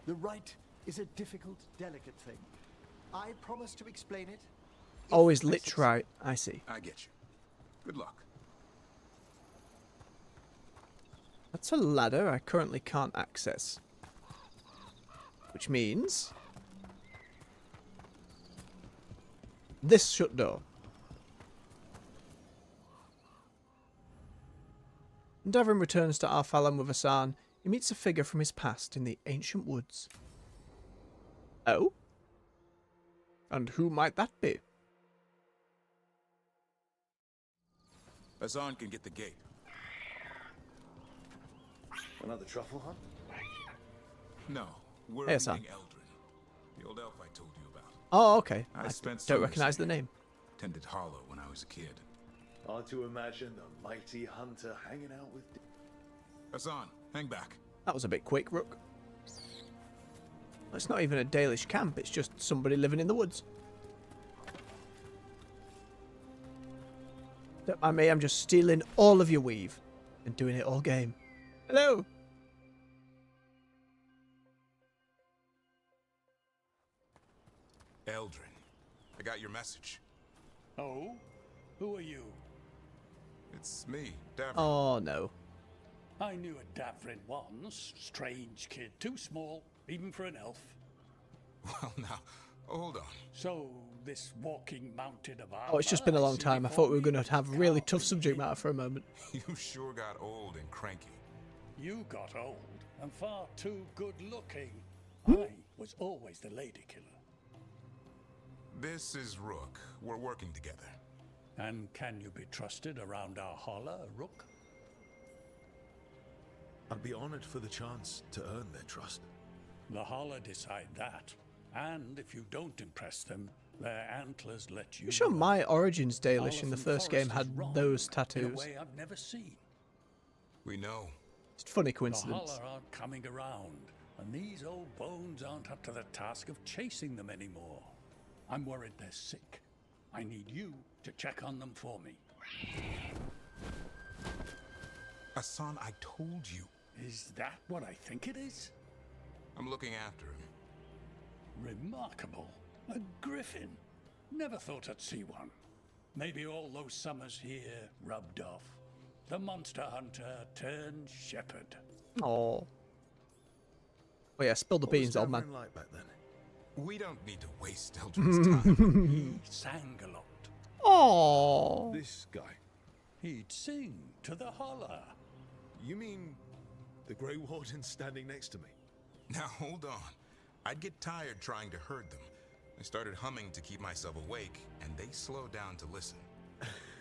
The rite is a difficult, delicate thing. I promise to explain it. Always lit right. I see. I get you. Good luck. That's a ladder I currently can't access. Which means... this shut door. When Davrin returns to Arthalan with Asan, he meets a figure from his past in the ancient woods. Oh? And who might that be? Asan can get the gate. Another truffle hunt? No, we're Hey, meeting Asan. Eldrin, the old elf I told you about. Oh, okay. I I spent don't summers recognise the here. name. Tended Harlow when I was a kid. Hard to imagine the mighty hunter hanging out with... Asan, hang back. That was a bit quick, Rook. It's not even a Dalish camp, it's just somebody living in the woods. Don't mind me, I'm just stealing all of your weave and doing it all game. Hello! Eldrin, I got your message. Oh? Who are you? It's me, Davrin. Oh, no. I knew a Davrin once. Strange kid. Too small, even for an elf. Well, now, hold on. So, this walking mountain of armor... Oh, it's just been a long time. I thought we were going to have really tough subject matter for a moment. You sure got old and cranky. You got old and far too good looking. I was always the lady killer. This is Rook. We're working together. And can you be trusted around our holler, Rook? I'd be honored for the chance to earn their trust. The holler decide that. And if you don't impress them, their antlers let you. You sure my Origins Dalish Holler in the from first game Forest is had wrong those in a tattoos? way I've never seen. We know. It's a funny The coincidence. holler aren't coming around, and these old bones aren't up to the task of chasing them anymore. I'm worried they're sick. I need you to check on them for me. Hassan, I told you. Is that what I think it is? I'm looking after him. Remarkable. A griffin. Never thought I'd see one. Maybe all those summers here rubbed off. The monster hunter turned shepherd. Oh. Oh yeah, spill the beans, old man. Like back then? We don't need to waste Eldrin's time. He sang a lot. Oh. This guy. He'd sing to the holler. You mean the Grey Warden standing next to me? Now hold on. I'd get tired trying to herd them. I started humming to keep myself awake, and they slowed down to listen.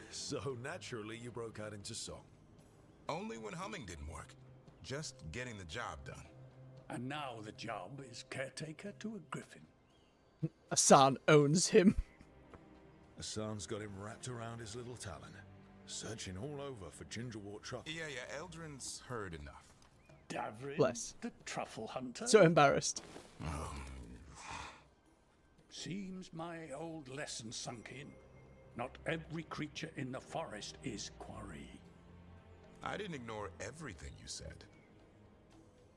So naturally you broke out into song. Only when humming didn't work. Just getting the job done. And now the job is caretaker to a griffin. Hassan owns him. Hassan's got him wrapped around his little talon, searching all over for gingerwort truffle. Yeah, Eldrin's heard enough. Davrin, Bless. the truffle hunter. So embarrassed. Seems my old lesson sunk in. Not every creature in the forest is quarry. I didn't ignore everything you said.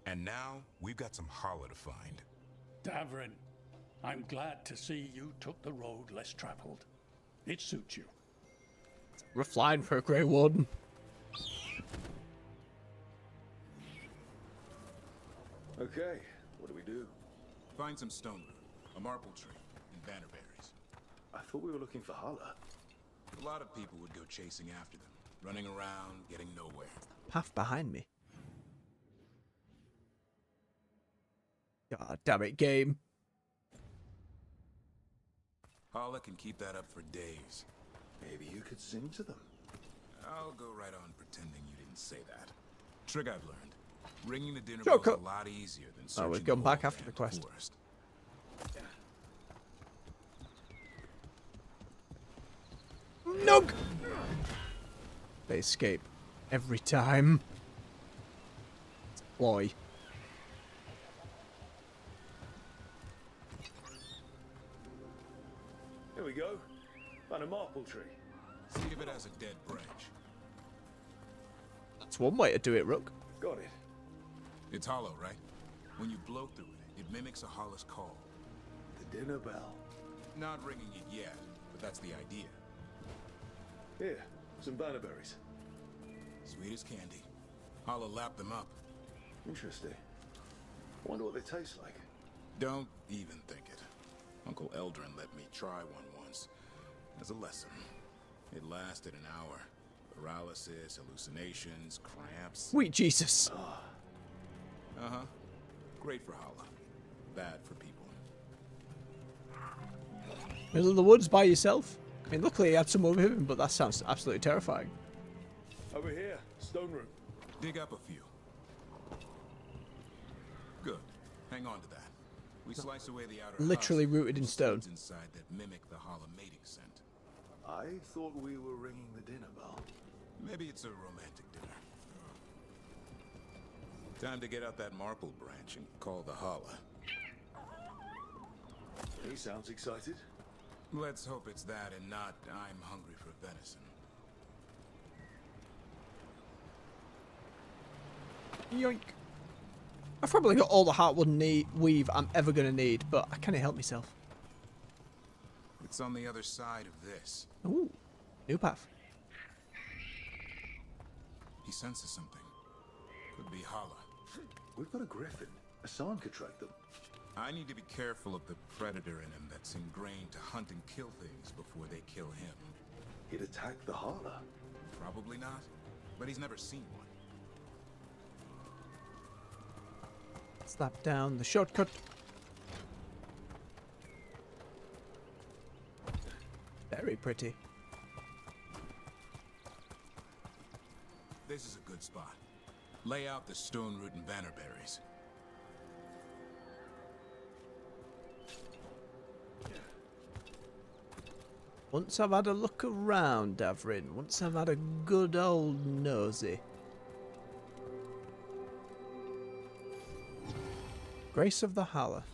And now, we've got some holler to find. Davrin, I'm glad to see you took the road less traveled. It suits you. Rough line for a Grey Warden. Okay, what do we do? Find some stone root, a marble tree, and bannerberries. I thought we were looking for Hala. A lot of people would go chasing after them, running around, getting nowhere. Path behind me. God damn it, game. Hala can keep that up for days. Maybe you could sing to them. I'll go right on pretending you didn't say that. Trick I've learned. Ringing the dinner Sure, bell's a lot easier than searching Oh, we've the gone back whole after the damn quest. forest. Nope. They escape every time. Boy. Here we go. Find a maple tree. See if it has a dead branch. That's one way to do it, Rook. Got it. It's hollow, right? When you blow through it, it mimics a hollow's call. The dinner bell. Not ringing it yet, but that's the idea. Here, some bannerberries. Sweet as candy. Hollow lapped them up. Interesting. Wonder what they taste like. Don't even think it. Uncle Eldrin let me try one once. As a lesson. It lasted an hour. Paralysis, hallucinations, cramps. Sweet Jesus. Uh-huh. Great for Hala. Bad for people. Middle of the woods by yourself? I mean, luckily he had some over him, but that sounds absolutely terrifying. Over here, stone root. Dig up a few. Good. Hang on to that. We slice away the outer Literally husk, rooted in there's stone. seeds inside that mimic the Hala mating scent. I thought we were ringing the dinner bell. Maybe it's a romantic dinner. Time to get out that marple branch and call the Hala. He sounds excited. Let's hope it's that and not I'm hungry for venison. Yoink. I've probably got all the heartwood weave I'm ever going to need, but I can't help myself. It's on the other side of this. Ooh, new path. He senses something. Could be Hala. We've got a griffin. Hassan could track them. I need to be careful of the predator in him that's ingrained to hunt and kill things before they kill him. He'd attack the Hala. Probably not, but he's never seen one. Slap down the shortcut. Very pretty. This is a good spot. Lay out the stone root and bannerberries. Once I've had a look around, Davrin. Once I've had a good old nosy. Grace of the Hala.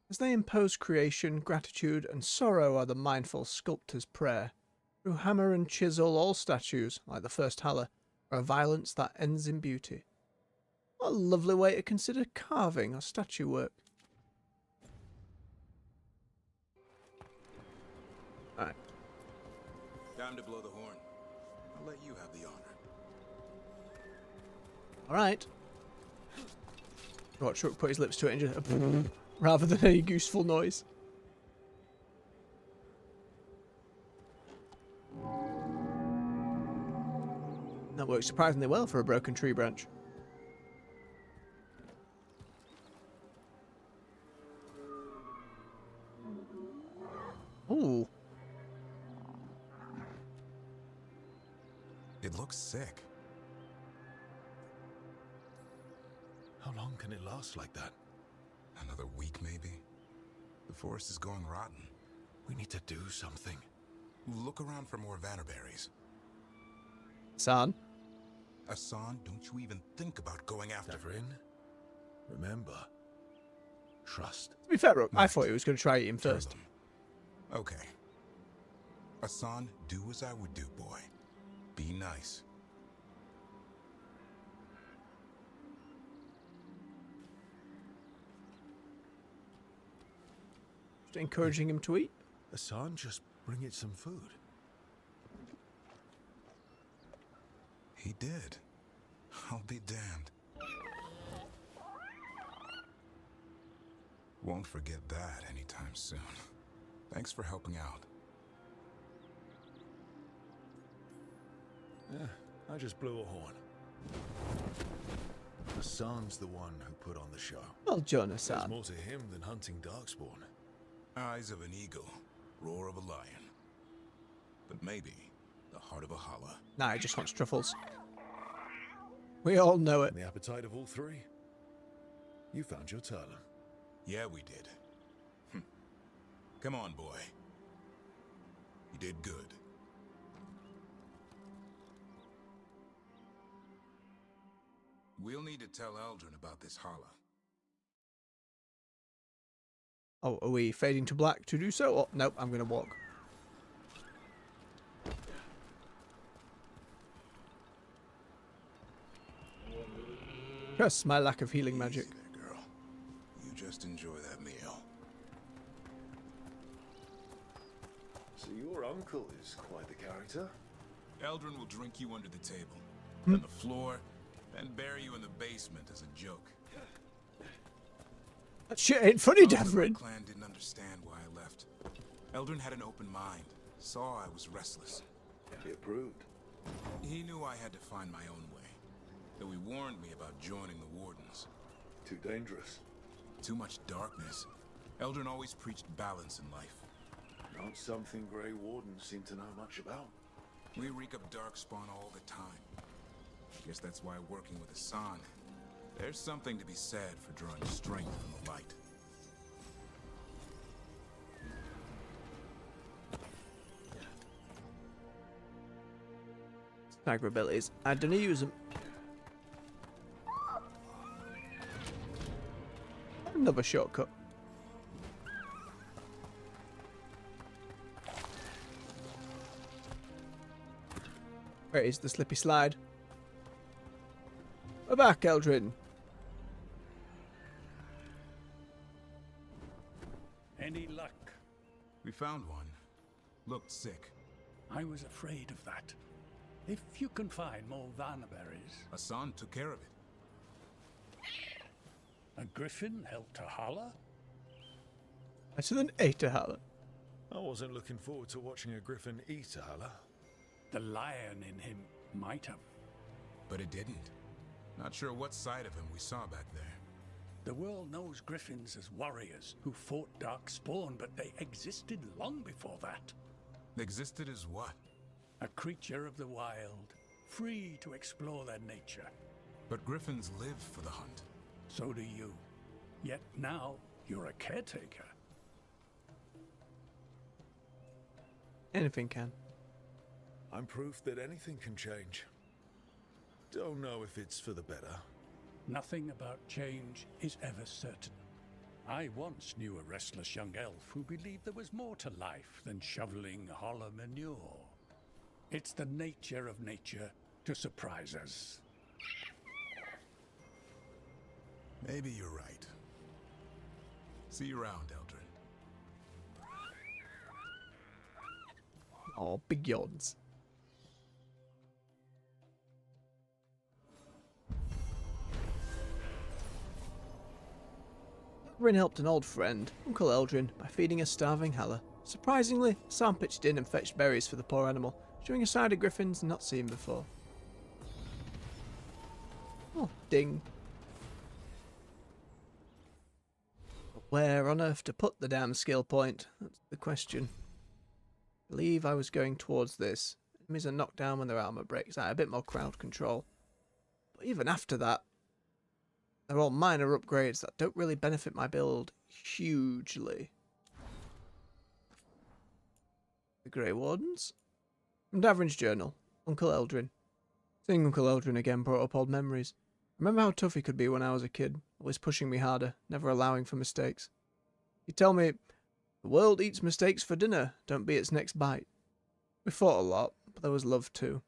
As they impose creation, gratitude, and sorrow are the mindful sculptor's prayer. Through hammer and chisel, all statues, like the first Hala, are a violence that ends in beauty. What a lovely way to consider carving or statue work. Alright. Time to blow the horn. I'll let you have the honor. Alright. Watch Rook put his lips to it and just rather than any useful noise. That works surprisingly well for a broken tree branch. Ooh. It looks sick. How long can it last like that? Another week, maybe? The forest is going rotten. We need to do something. Look around for more vannerberries. San? Asan, don't you even think about going after Davrin. Remember, trust. To be fair, Rook, I thought he was going to try him first. Okay. Asan, do as I would do, boy. Be nice. Just encouraging him to eat. Asan, just bring it some food. He did. I'll be damned. Won't forget that anytime soon. Thanks for helping out. Yeah, I just blew a horn. Asan's the one who put on the show. Well, Jonas, There's more to him than hunting Darkspawn. Eyes of an eagle, roar of a lion. But maybe the heart of a Hala. Nah, he just wants truffles. We all know it. The appetite of all three. You found your turn. Yeah, we did. Come on, boy. You did good. We'll need to tell Eldrin about this Hala. Oh, are we fading to black to do so? Oh, nope, I'm going to walk. Curse my lack of healing magic. Easy there, girl. You just enjoy that meal. So your uncle is quite the character. Eldrin will drink you under the table, then the floor, then bury you in the basement as a joke. That shit ain't funny, Davrin. The clan didn't understand why I left. Eldrin had an open mind, saw I was restless. He approved. He knew I had to find my own way, though he warned me about joining the Wardens. Too dangerous. Too much darkness. Eldrin always preached balance in life. Not something Grey Wardens seem to know much about. We reek up Darkspawn all the time. Guess that's why working with Asan, there's something to be said for drawing strength from the light. Stagger abilities. I don't use them. Another shortcut. Where is the slippy slide? We're back, Eldrin. Any luck? We found one. Looked sick. I was afraid of that. If you can find more vannerberries. Asan took care of it. A griffin helped a Hala? Better than ate a Hala. I wasn't looking forward to watching a griffin eat a Hala. The lion in him might have. But it didn't. Not sure what side of him we saw back there. The world knows griffins as warriors who fought Darkspawn, but they existed long before that. Existed as what? A creature of the wild, free to explore their nature. But griffins live for the hunt. So do you. Yet now, you're a caretaker. Anything can. I'm proof that anything can change. Don't know if it's for the better. Nothing about change is ever certain. I once knew a restless young elf who believed there was more to life than shoveling hollow manure. It's the nature of nature to surprise us. Maybe you're right. See you around, Eldrin. Oh, big yawns. Rin helped an old friend, Uncle Eldrin, by feeding a starving Halla. Surprisingly, Sam pitched in and fetched berries for the poor animal, showing a side of griffins not seen before. Oh, ding. But where on earth to put the damn skill point? That's the question. I believe I was going towards this. Enemies are knocked down when their armor breaks out, a bit more crowd control. But even after that, they're all minor upgrades that don't really benefit my build hugely. The Grey Wardens? From Davrin's journal, Uncle Eldrin. Seeing Uncle Eldrin again brought up old memories. Remember how tough he could be when I was a kid, always pushing me harder, never allowing for mistakes. He'd tell me, "The world eats mistakes for dinner, don't be its next bite." We fought a lot, but there was love too.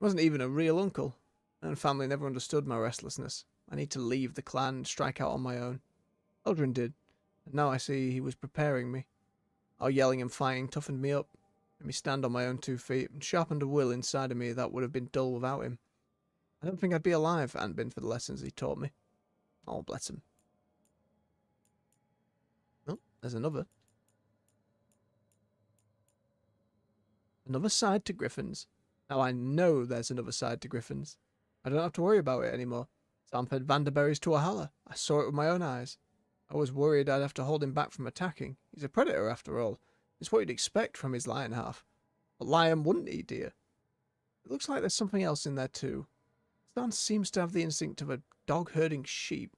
He wasn't even a real uncle, and family never understood my restlessness. I need to leave the clan and strike out on my own. Eldrin did, and now I see he was preparing me. Our yelling and fighting toughened me up, made me stand on my own 2 feet, and sharpened a will inside of me that would have been dull without him. I don't think I'd be alive if it hadn't been for the lessons he taught me. Oh, bless him. Oh, there's another. Another side to griffins. Now I know there's another side to griffins. I don't have to worry about it anymore. Sam fed Vanderberries to a Halla. I saw it with my own eyes. I was worried I'd have to hold him back from attacking. He's a predator after all. It's what you'd expect from his lion half. A lion wouldn't eat deer. It looks like there's something else in there too. Stan seems to have the instinct of a dog herding sheep.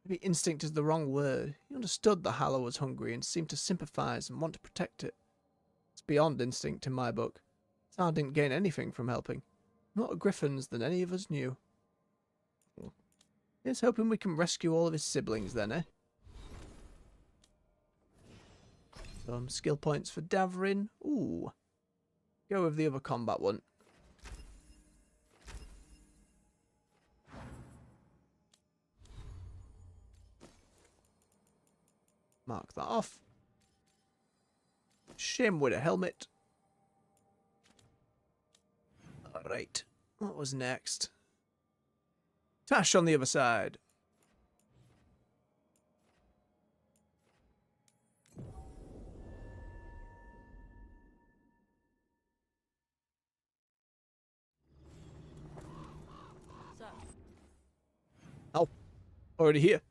Maybe instinct is the wrong word. He understood the Halla was hungry and seemed to sympathize and want to protect it. It's beyond instinct in my book. Stan didn't gain anything from helping. More griffins than any of us knew. Here's hoping we can rescue all of his siblings then, eh? Some skill points for Davrin. Ooh. Go with the other combat one. Mark that off. Shim with a helmet. Alright. What was next? Tash on the other side. So, Oh, already here.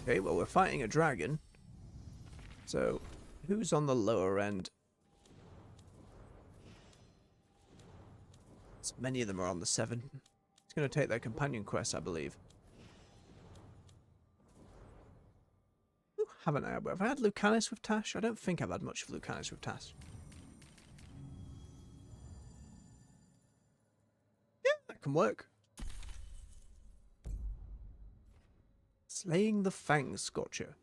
Okay, well, we're fighting a dragon. So, who's on the lower end? So many of them are on the 7. It's going to take their companion quest, I believe. Who haven't I? Have I had Lucanus with Tash? I don't think I've had much of Lucanus with Tash. Yeah, that can work. Slaying the Fang Scorcher.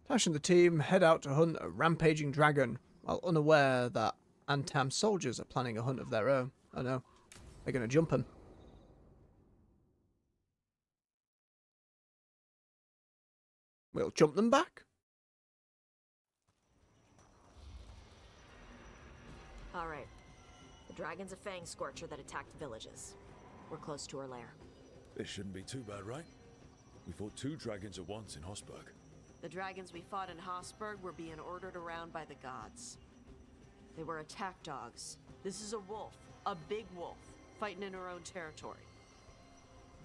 Tash and the team head out to hunt a rampaging dragon, while unaware that Antam soldiers are planning a hunt of their own. Oh no, they're going to jump him. We'll jump them back. all right. The dragon's a fang scorcher that attacked villages. We're close to her lair. This shouldn't be too bad, right? We fought 2 dragons at once in Hosberg. The dragons we fought in Hosberg were being ordered around by the gods. They were attack dogs. This is a wolf, a big wolf, fighting in her own territory.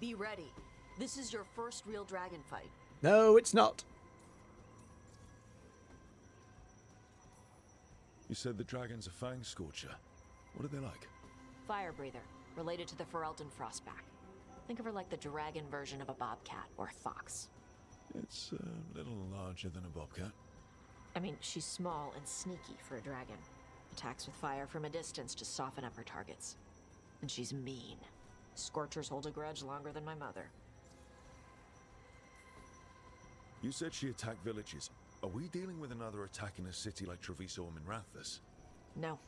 Be ready. This is your first real dragon fight. No, it's not. You said the dragon's a fang scorcher. What are they like? Fire breather, related to the Ferelden Frostback. Think of her like the dragon version of a bobcat or a fox. It's a little larger than a bobcat. I mean, she's small and sneaky for a dragon. Attacks with fire from a distance to soften up her targets. And she's mean. Scorchers hold a grudge longer than my mother. You said she attacked villages. Are we dealing with another attack in a city like Treviso or Minrathous? No.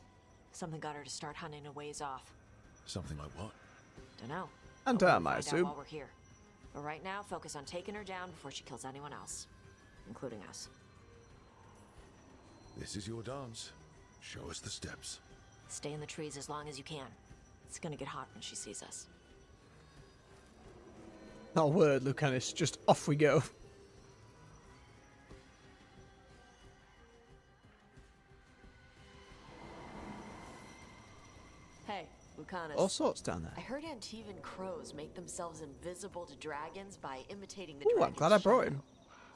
Something got her to start hunting a ways off. Something like what? Dunno. And But we'll I find out assume. while we're here. But right now, focus on taking her down before she kills anyone else. Including us. This is your dance. Show us the steps. Stay in the trees as long as you can. It's gonna get hot when she sees us. Not a word, Lucanus. Just off we go. Hey, Lucanus. All sorts down I there. heard Antivan crows make themselves invisible to dragons by imitating the Ooh, I'm dragon's glad I brought him.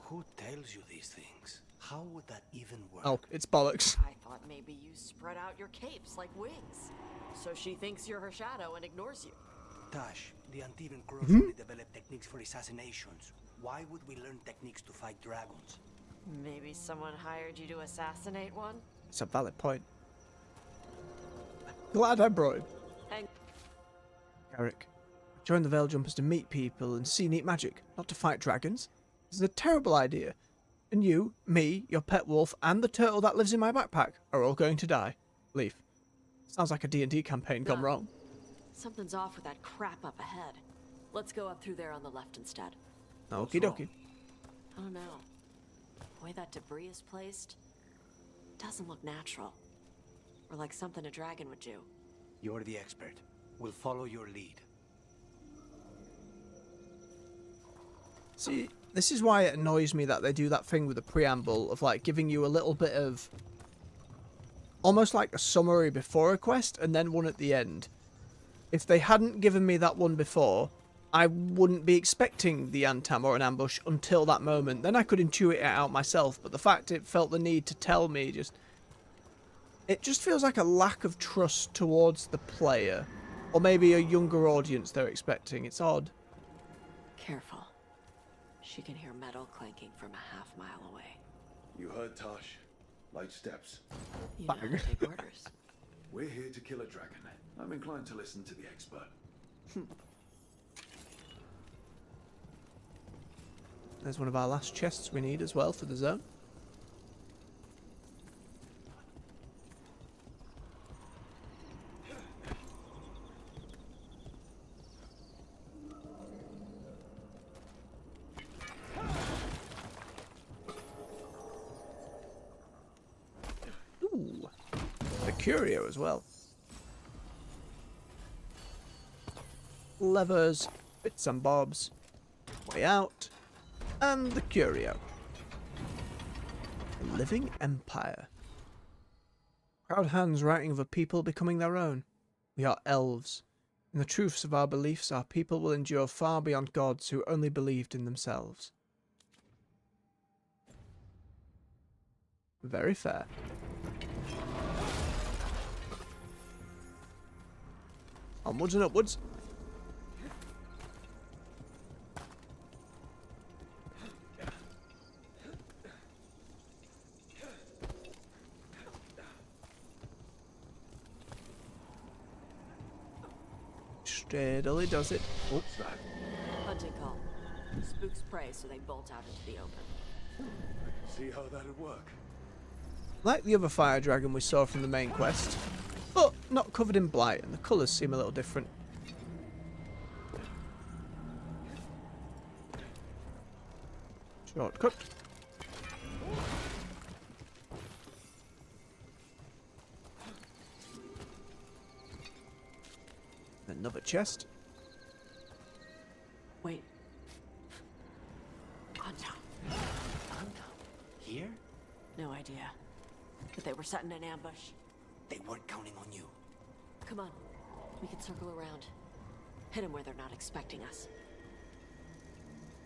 Who tells you these things? How would that even work? Oh, it's bollocks. I thought maybe you spread out your capes like wings. So she thinks you're her shadow and ignores you. Tash, the Antivan crows only develop techniques for assassinations. Why would we learn techniques to fight dragons? Maybe someone hired you to assassinate one? It's a valid point. Glad I brought him. Hang Eric, I joined the Veil Jumpers to meet people and see neat magic, not to fight dragons. This is a terrible idea. And you, me, your pet wolf, and the turtle that lives in my backpack are all going to die. Leaf. Sounds like a D&D campaign gone wrong. Something's off with that crap up ahead. Let's go up through there on the left instead. Okie dokie. I don't know. The way that debris is placed doesn't look natural. Or like something a dragon would do. You're the expert. We'll follow your lead. See, this is why it annoys me that they do that thing with the preamble of like giving you a little bit of almost like a summary before a quest and then one at the end. If they hadn't given me that one before, I wouldn't be expecting the Antam or an ambush until that moment. Then I could intuit it out myself, but the fact it felt the need to tell me it just feels like a lack of trust towards the player. Or maybe a younger audience they're expecting. It's odd. Careful. She can hear metal clanking from a half-mile away. You heard Tosh. Light steps. You know how to take orders. We're here to kill a dragon. I'm inclined to listen to the expert. There's one of our last chests we need as well for the zone. Ooh, a curio as well. Levers, bits and bobs, way out, and the curio. A living empire. Proud hands writing of a people becoming their own. We are elves. In the truths of our beliefs, our people will endure far beyond gods who only believed in themselves. Very fair. Onwards and upwards. Steadily does it. Oh. Hunting call. Spooks prey, so they bolt out into the open. See how that'd work. Like the other fire dragon we saw from the main quest, but not covered in blight, and the colours seem a little different. Shortcut. Another chest. Wait. Anta. Here? No idea. But they were setting an ambush. They weren't counting on you. Come on. We can circle around. Hit them where they're not expecting us.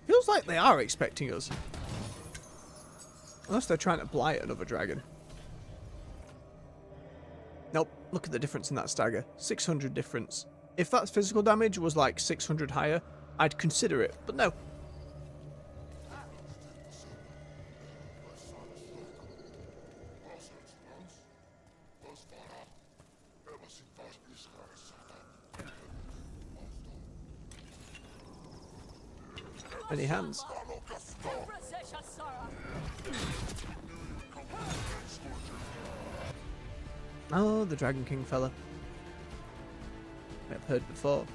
Feels like they are expecting us. Unless they're trying to blight another dragon. Nope, look at the difference in that stagger. 600 difference. If that physical damage was like 600 higher, I'd consider it, but no. Any hands? Oh, the Dragon King fella. I've heard before.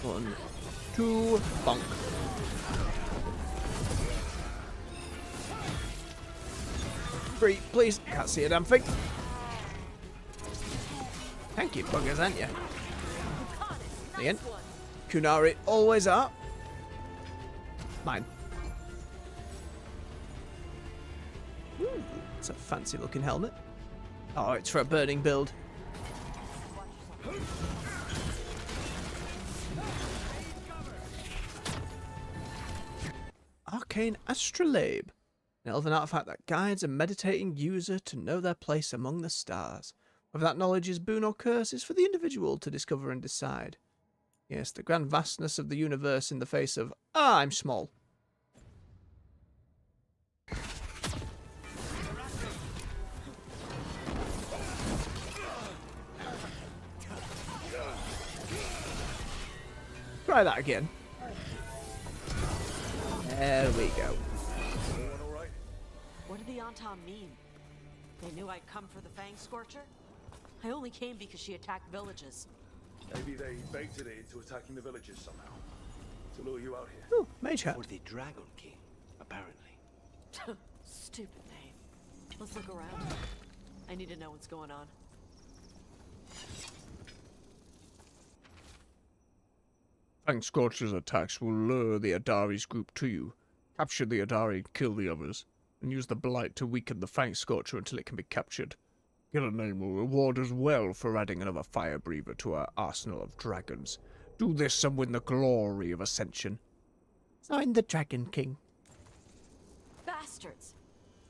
One, two, bonk. Three, please. Can't see a damn thing. Thank you, buggers, aren't you? Again. Kunari always are. Mine. Ooh, it's a fancy looking helmet. Oh, it's for a burning build. Arcane Astrolabe. An elven artifact that guides a meditating user to know their place among the stars. Whether that knowledge is boon or curse is for the individual to discover and decide. Yes, the grand vastness of the universe in the face of, I'm small. Try that again. There we go. What did the Antam mean? They knew I'd come for the Fang Scorcher? I only came because she attacked villages. Maybe they baited it into attacking the villages somehow. To lure you out here. Ooh, mage hat. For the Dragon King, apparently. Stupid name. Let's look around. I need to know what's going on. Fang Scorcher's attacks will lure the Adari's group to you. Capture the Adari, kill the others, and use the blight to weaken the Fang Scorcher until it can be captured. Gillenane will reward us well for adding another fire breather to our arsenal of dragons. Do this and win the glory of Ascension. Sign the Dragon King. Bastards!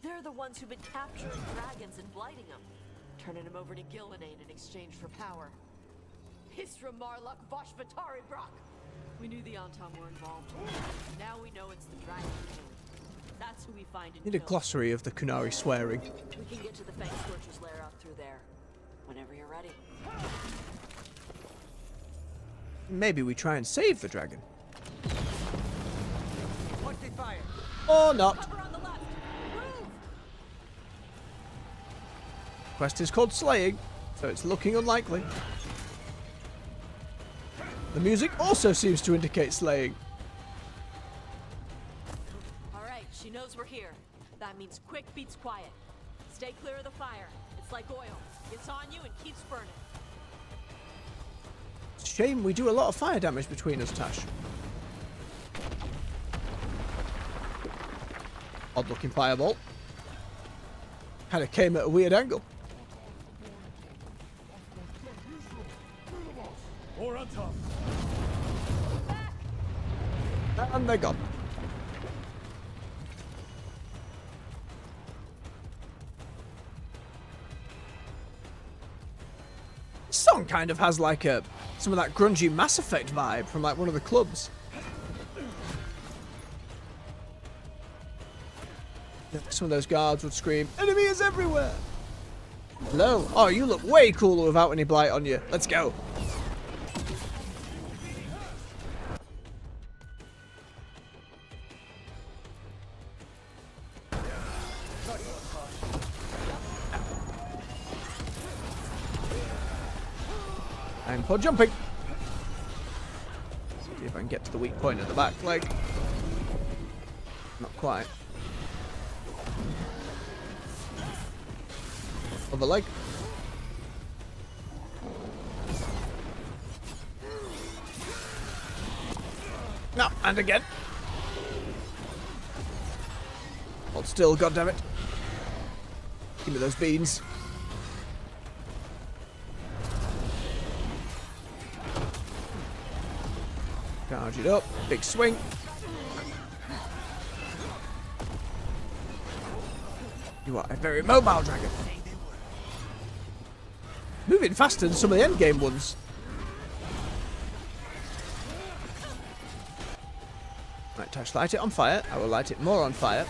They're the ones who've been capturing dragons and blighting them, turning them over to Gillenane in exchange for power. Hisra Marluk Voshvatari Brock! We knew the Antam were involved. Now we know it's the Dragon King. That's who we find in Need a glossary of the Kunari swearing. We can get to the Fang Scorcher's lair out through there. Whenever you're ready. Maybe we try and save the dragon. Watch the fire. Or not. Cover on the left. Move! Quest is called Slaying, so it's looking unlikely. The music also seems to indicate slaying. Alright, she knows we're here. That means quick beats quiet. Stay clear of the fire. It's like oil. It's on you and keeps burning. It's a shame we do a lot of fire damage between us, Tash. Odd looking fireball. Kind of came at a weird angle. More on top. And they're gone. This song kind of has like some of that grungy Mass Effect vibe from like one of the clubs. Some of those guards would scream, "Enemy is everywhere!" Hello? Oh, you look way cooler without any blight on you. Let's go. And for jumping. See if I can get to the weak point at the back leg. Not quite. Other leg. No, and again. Hold still, goddammit. Give me those beans. Charge it up. Big swing. You are a very mobile dragon. Moving faster than some of the endgame ones. Right, Tash, light it on fire. I will light it more on fire.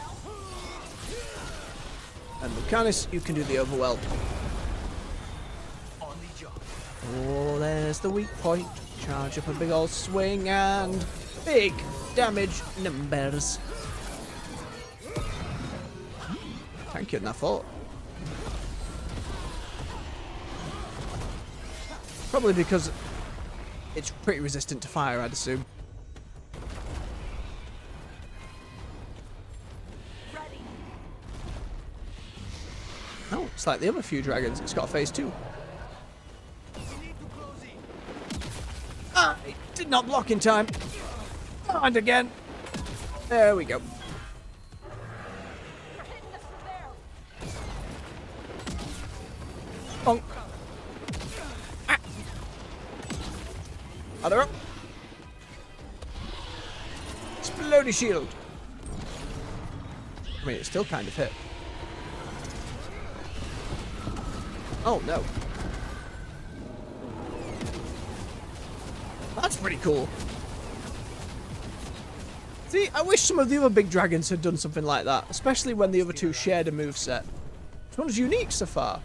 And Lucanus, you can do the overwhelm. Oh, there's the weak point. Charge up a big old swing and big damage numbers. Thank you, Nathor. Probably because it's pretty resistant to fire, I'd assume. Oh, it's like the other few dragons. It's got a phase 2. Ah, it did not block in time. And again. There we go. Bonk. Ah. Other up. Explodey shield. I mean, it still kind of hit. Oh no. That's pretty cool. See, I wish some of the other big dragons had done something like that, especially when the other two shared a moveset. This one's unique so far.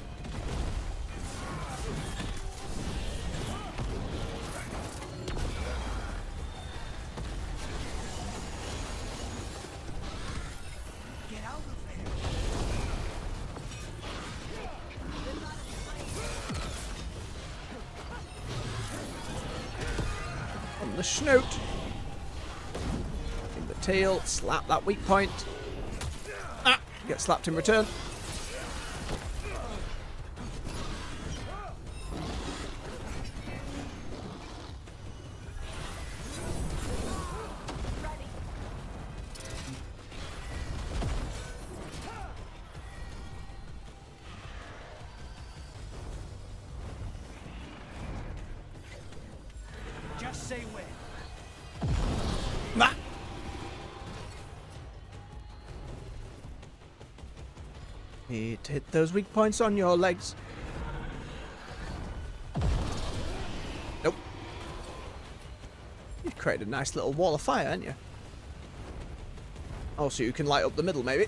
On the snout. In the tail, slap that weak point. Ah, get slapped in return. Just say when. Nah. Need to hit those weak points on your legs. Nope. You've created a nice little wall of fire, haven't you? Oh, so you can light up the middle, maybe?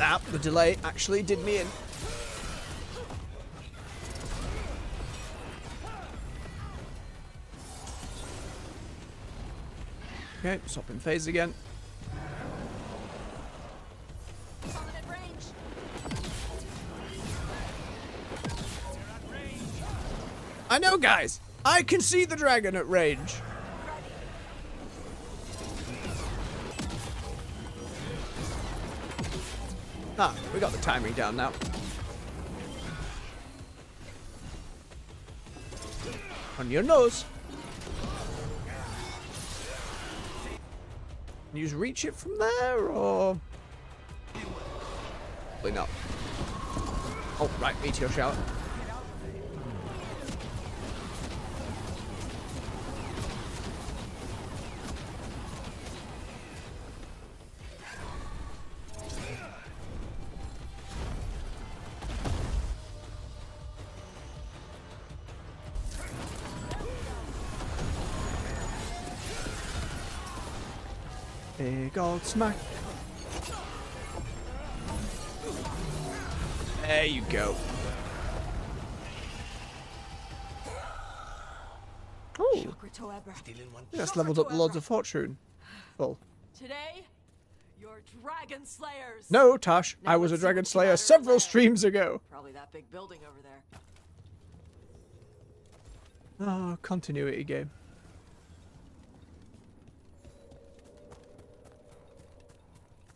Ah, the delay actually did me in. Okay, swap in phase again. I know, guys! I can see the dragon at range! Ah, we got the timing down now. On your nose. Can you just reach it from there, or...? Probably not. Oh, right, meteor shower. Big old smack. There you go. Oh, that's leveled up the Lords of Fortune. Full. Today, you're dragon slayers. No, Tash, Now I was a let's see dragon what you slayer got in several there. streams ago. Probably that big building over there. Oh, continuity game.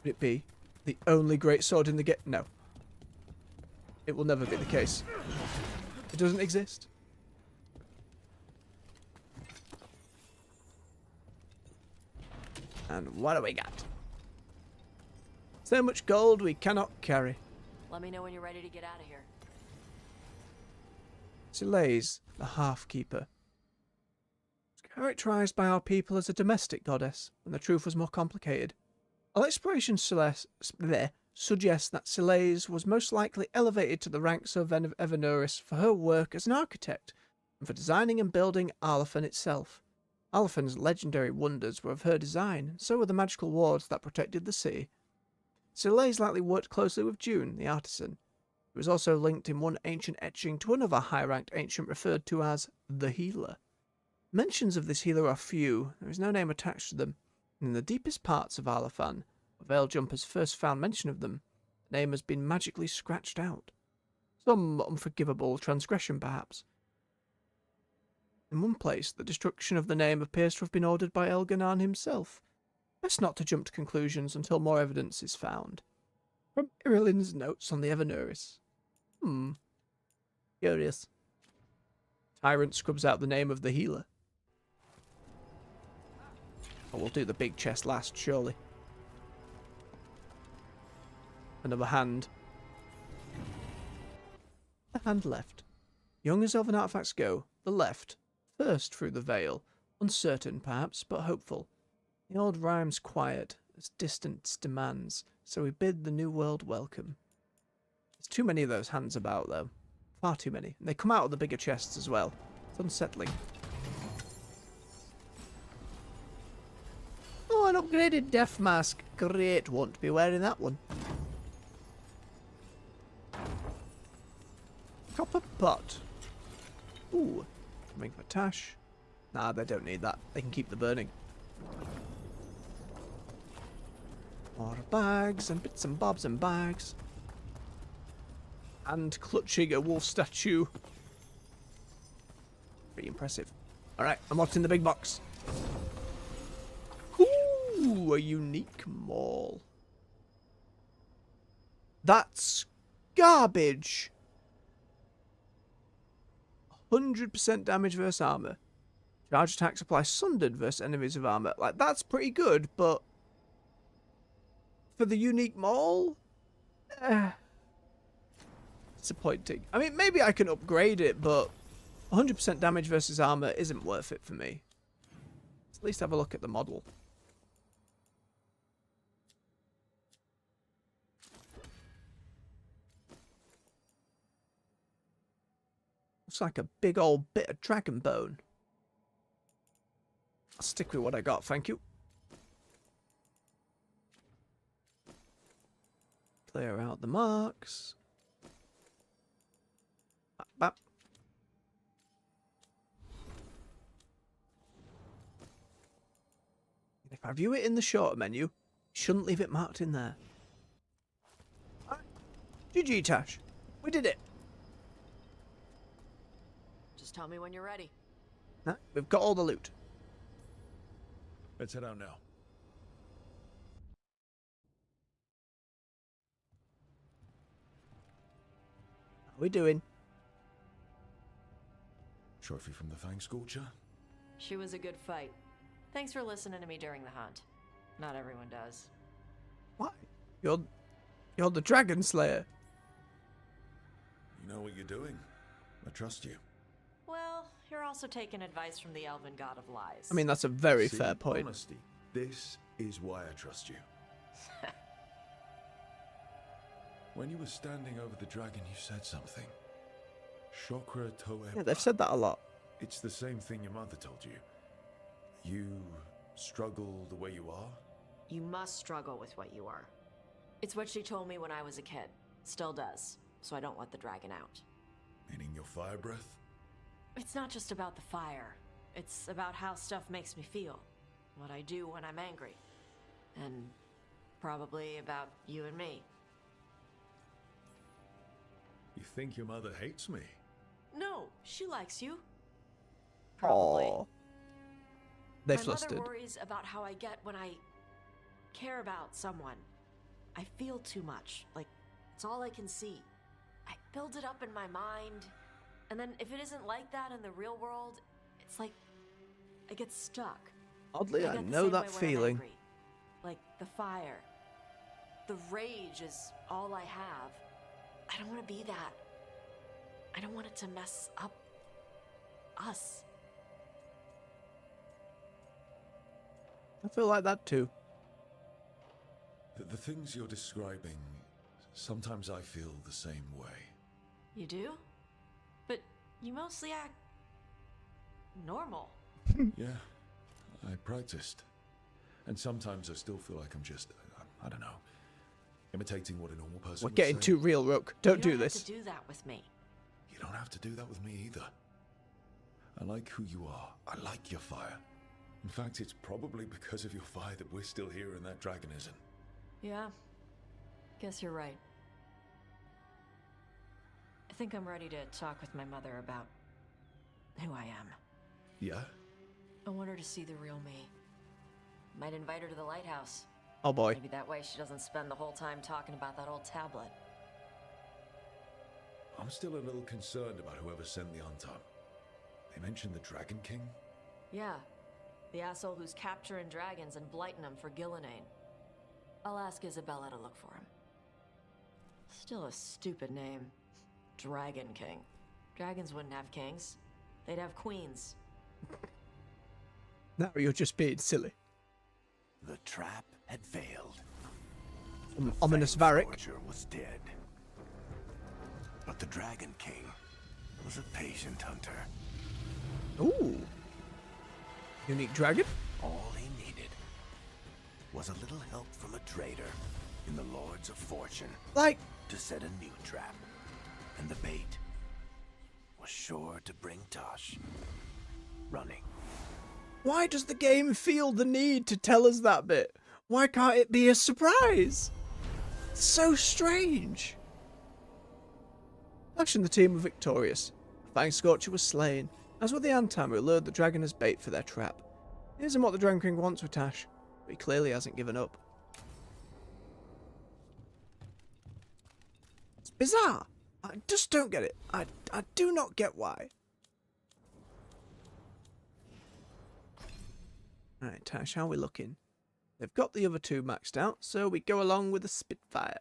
Would it be the only great sword in the game? No. It will never be the case. It doesn't exist. And what do we got? So much gold we cannot carry. Let me know when you're ready to get out of here. Celeste, the Half-Keeper. Characterized by our people as a domestic goddess, when the truth was more complicated. Our exploration suggests that Celeste was most likely elevated to the ranks of Evanuris for her work as an architect, and for designing and building Arlathan itself. Arlathan's legendary wonders were of her design, and so were the magical wards that protected the city. Celeste likely worked closely with June, the artisan. He was also linked in one ancient etching to another high-ranked ancient referred to as the Healer. Mentions of this healer are few, there is no name attached to them, and in the deepest parts of Arlathan, where Veiljumpers first found mention of them, the name has been magically scratched out. Some unforgivable transgression, perhaps. In one place, the destruction of the name appears to have been ordered by Elganan himself. Best not to jump to conclusions until more evidence is found. From Irilin's notes on the Evanuris. Curious. Tyrant scrubs out the name of the healer. Oh, we'll do the big chest last, surely. Another hand. The hand left. Young as elven artifacts go, the left, first through the veil, uncertain perhaps, but hopeful. The old rhyme's quiet, as distance demands, so we bid the new world welcome. There's too many of those hands about, though. Far too many. And they come out of the bigger chests as well. It's unsettling. Oh, an upgraded death mask. Great, won't be wearing that one. Copper pot. Ooh, something for Tash. Nah, they don't need that. They can keep the burning. More bags and bits and bobs and bags. And clutching a wolf statue. Pretty impressive. Alright, I'm locked in the big box. Ooh, a unique maul. That's garbage. 100% damage versus armor. Charge attacks apply sundered versus enemies of armor. Like, that's pretty good, but for the unique maul, disappointing. I mean, maybe I can upgrade it, but 100% damage versus armor isn't worth it for me. Let's at least have a look at the model. Looks like a big old bit of dragon bone. I'll stick with what I got, thank you. Clear out the marks. Bap, bap. If I view it in the shorter menu, shouldn't leave it marked in there. GG, Tash. We did it. Just tell me when you're ready. Nah, we've got all the loot. Let's head out now. How are we doing? Trophy from the Fang Scorcher? She was a good fight. Thanks for listening to me during the hunt. Not everyone does. Why? You're the Dragon Slayer. You know what you're doing. I trust you. Well, you're also taking advice from the elven god of lies. I mean, that's a very See, fair point. Honesty. This is why I trust you. When you were standing over the dragon, you said something. Chakra Toe. Yeah, they've said that a lot. It's the same thing your mother told you. You struggle the way you are? You must struggle with what you are. It's what she told me when I was a kid. Still does. So I don't let the dragon out. Meaning your fire breath? It's not just about the fire. It's about how stuff makes me feel. What I do when I'm angry. And probably about you and me. You think your mother hates me? No, she likes you. Probably. Aww. They My flustered. mother worries about how I get when I care about someone. I feel too much. Like, it's all I can see. I build it up in my mind, and then if it isn't like that in the real world, it's like I get stuck. Oddly, I get the know same that way when I'm feeling. angry. Like the fire. The rage is all I have. I don't want to be that. I don't want it to mess up us. I feel like that too. The things you're describing, sometimes I feel the same way. You do? But you mostly act normal. Yeah, I practiced. And sometimes I still feel like I'm just, I don't know, imitating what a normal person We're would getting say. too real, Rook. Don't do You don't have this. to do that with me. You don't have to do that with me either. I like who you are. I like your fire. In fact, it's probably because of your fire that we're still here and that dragon isn't. Yeah. Guess you're right. I think I'm ready to talk with my mother about who I am. Yeah? I want her to see the real me. Might invite her to the lighthouse. Oh boy. Maybe that way she doesn't spend the whole time talking about that old tablet. I'm still a little concerned about whoever sent the Untom. They mentioned the Dragon King? Yeah. The asshole who's capturing dragons and blighting them for Gillenane. I'll ask Isabella to look for him. Still a stupid name. Dragon King. Dragons wouldn't have kings. They'd have queens. Now you're just being silly. The trap had failed. Ominous Varric. Forger was dead. But the Dragon King was a patient hunter. Ooh. Unique dragon? All he needed was a little help from a trader in the Lords of Fortune. Like, to set a new trap. And the bait was sure to bring Tosh running. why does the game feel the need to tell us that bit? Why can't it be a surprise? It's so strange. Ash and the team were victorious. Fang Scorcher was slain, as were the Antam who lured the dragon as bait for their trap. It isn't what the Dragon King wants with Tash, but he clearly hasn't given up. It's bizarre. I just don't get it. I do not get why. Alright, Tash, how are we looking? They've got the other two maxed out, so we go along with the Spitfire.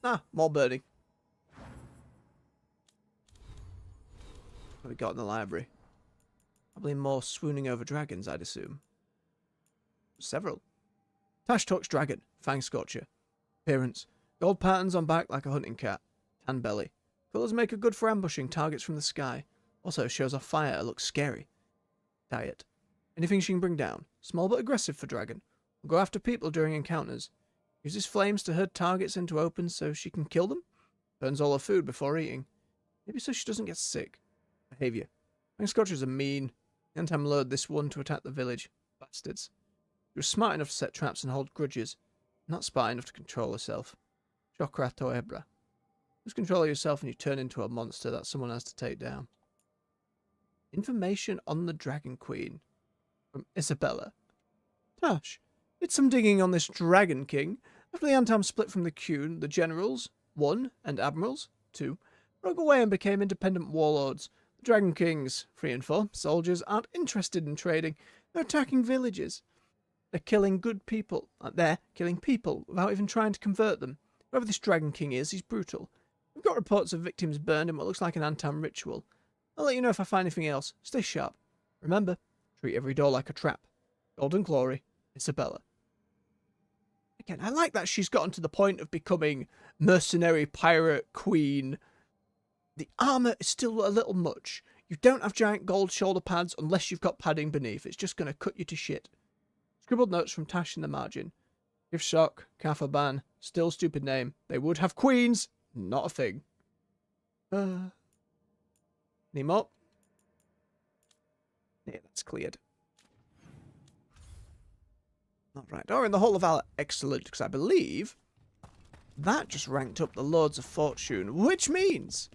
Ah, more burning. What have we got in the library? Probably more swooning over dragons, I'd assume. Several. Tash talks dragon, Fang Scorcher. Appearance. Gold patterns on back like a hunting cat. Tan belly. Colours make her good for ambushing targets from the sky. Also shows off fire, looks scary. Diet. Anything she can bring down. Small but aggressive for dragon. Will go after people during encounters. Uses flames to herd targets into open so she can kill them. Burns all her food before eating. Maybe so she doesn't get sick. Behaviour. Fang Scorchers are mean. Antam lured this one to attack the village. Bastards. She was smart enough to set traps and hold grudges. Not smart enough to control herself. Chokrat or Ebra. Lose control of yourself and you turn into a monster that someone has to take down. Information on the Dragon Queen. From Isabella. Tash, did some digging on this Dragon King. After the Antam split from the Qun, the generals, 1, and admirals, 2, broke away and became independent warlords. The Dragon Kings, 3 and 4, soldiers, aren't interested in trading. They're attacking villages. They're killing good people. They're killing people without even trying to convert them. Whoever this Dragon King is, he's brutal. We've got reports of victims burned in what looks like an Antam ritual. I'll let you know if I find anything else. Stay sharp. Remember, treat every door like a trap. Golden Glory, Isabella. Again, I like that she's gotten to the point of becoming mercenary pirate queen. The armour is still a little much. You don't have giant gold shoulder pads unless you've got padding beneath. It's just going to cut you to shit. Scribbled notes from Tash in the margin. Gift shock, Kafaban, still stupid name. They would have queens. Not a thing. Any more? Yeah, that's cleared. Alright, or in the Hall of Valor, excellent, because I believe that just ranked up the Lords of Fortune, which means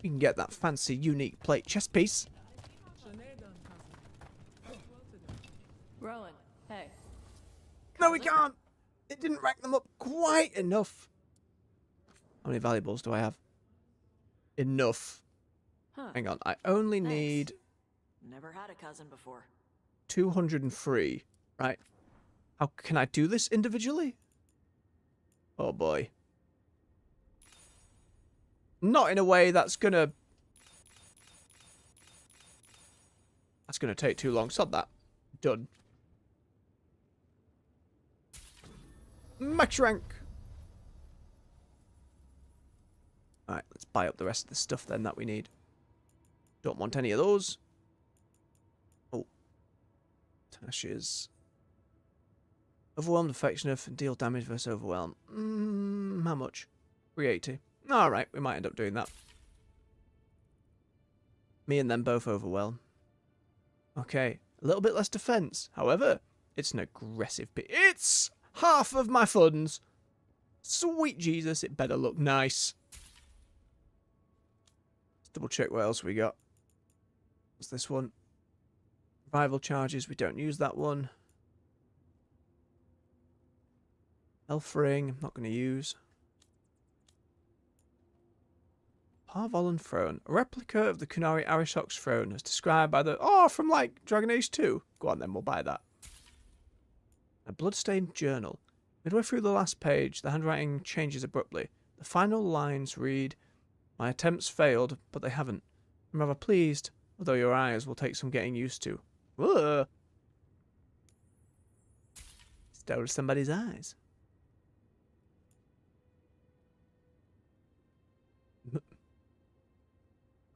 we can get that fancy, unique plate chest piece. Rowan, hey. No, we can't. It didn't rack them up quite enough. How many valuables do I have? Enough. Huh. Hang on. I only Thanks. need Never had a cousin before. 203. Right. How can I do this individually? Oh boy. Not in a way that's gonna take too long. Sod that. Done. Max rank. Alright, let's buy up the rest of the stuff then that we need. Don't want any of those. Oh. Tashes. Overwhelmed, affectionate, and deal damage versus overwhelm. How much? 380. Alright, we might end up doing that. Me and them both overwhelm. Okay, a little bit less defense. However, it's an aggressive It's half of my funds. Sweet Jesus, it better look nice. Let's double check what else we got. What's this one? Revival charges, we don't use that one. Elf ring, I'm not going to use. Parvolan throne. A replica of the Kunari Arishok's throne as described by the... Oh, from like Dragon Age 2. Go on then, we'll buy that. A bloodstained journal. Midway through the last page, the handwriting changes abruptly. The final lines read, "My attempts failed, but they haven't. I'm rather pleased, although your eyes will take some getting used to." Whoa! Stole somebody's eyes.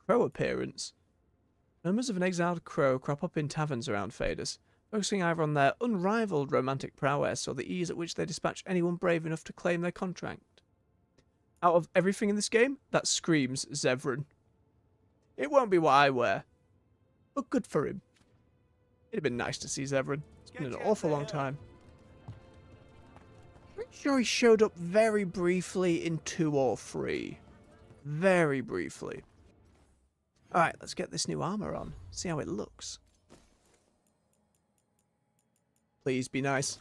Crow appearance. Members of an exiled crow crop up in taverns around Phaedus, focusing either on their unrivaled romantic prowess or the ease at which they dispatch anyone brave enough to claim their contract. Out of everything in this game, that screams Zevran. It won't be what I wear, but good for him. It'd have been nice to see Zevran. It's been an awful long time. Pretty sure he showed up very briefly in 2 or 3. Very briefly. Alright, let's get this new armor on. See how it looks. Please be nice.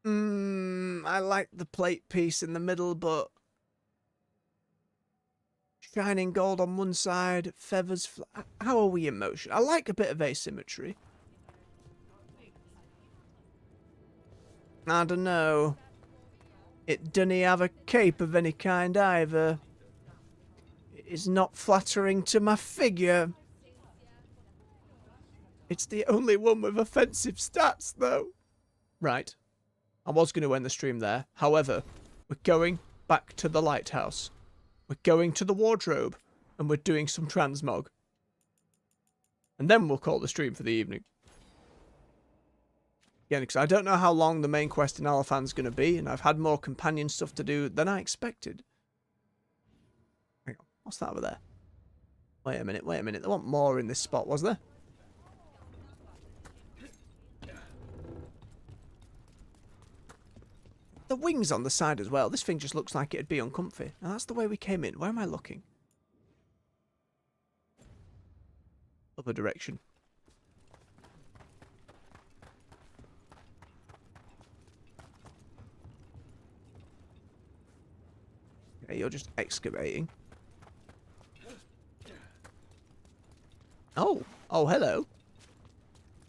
I like the plate piece in the middle, but... Shining gold on one side, feathers... How are we in motion? I like a bit of asymmetry. I don't know. It doesn't have a cape of any kind either. It is not flattering to my figure. It's the only one with offensive stats, though. Right. I was going to end the stream there. However, we're going back to the lighthouse. We're going to the wardrobe. And we're doing some transmog. And then we'll call the stream for the evening. Again, because I don't know how long the main quest in Alephan's going to be, and I've had more companion stuff to do than I expected. Hang on, what's that over there? Wait a minute, there wasn't more in this spot, was there? The wings on the side as well. This thing just looks like it'd be uncomfy. And that's the way we came in. Where am I looking? Other direction. Okay, you're just excavating. Oh, hello.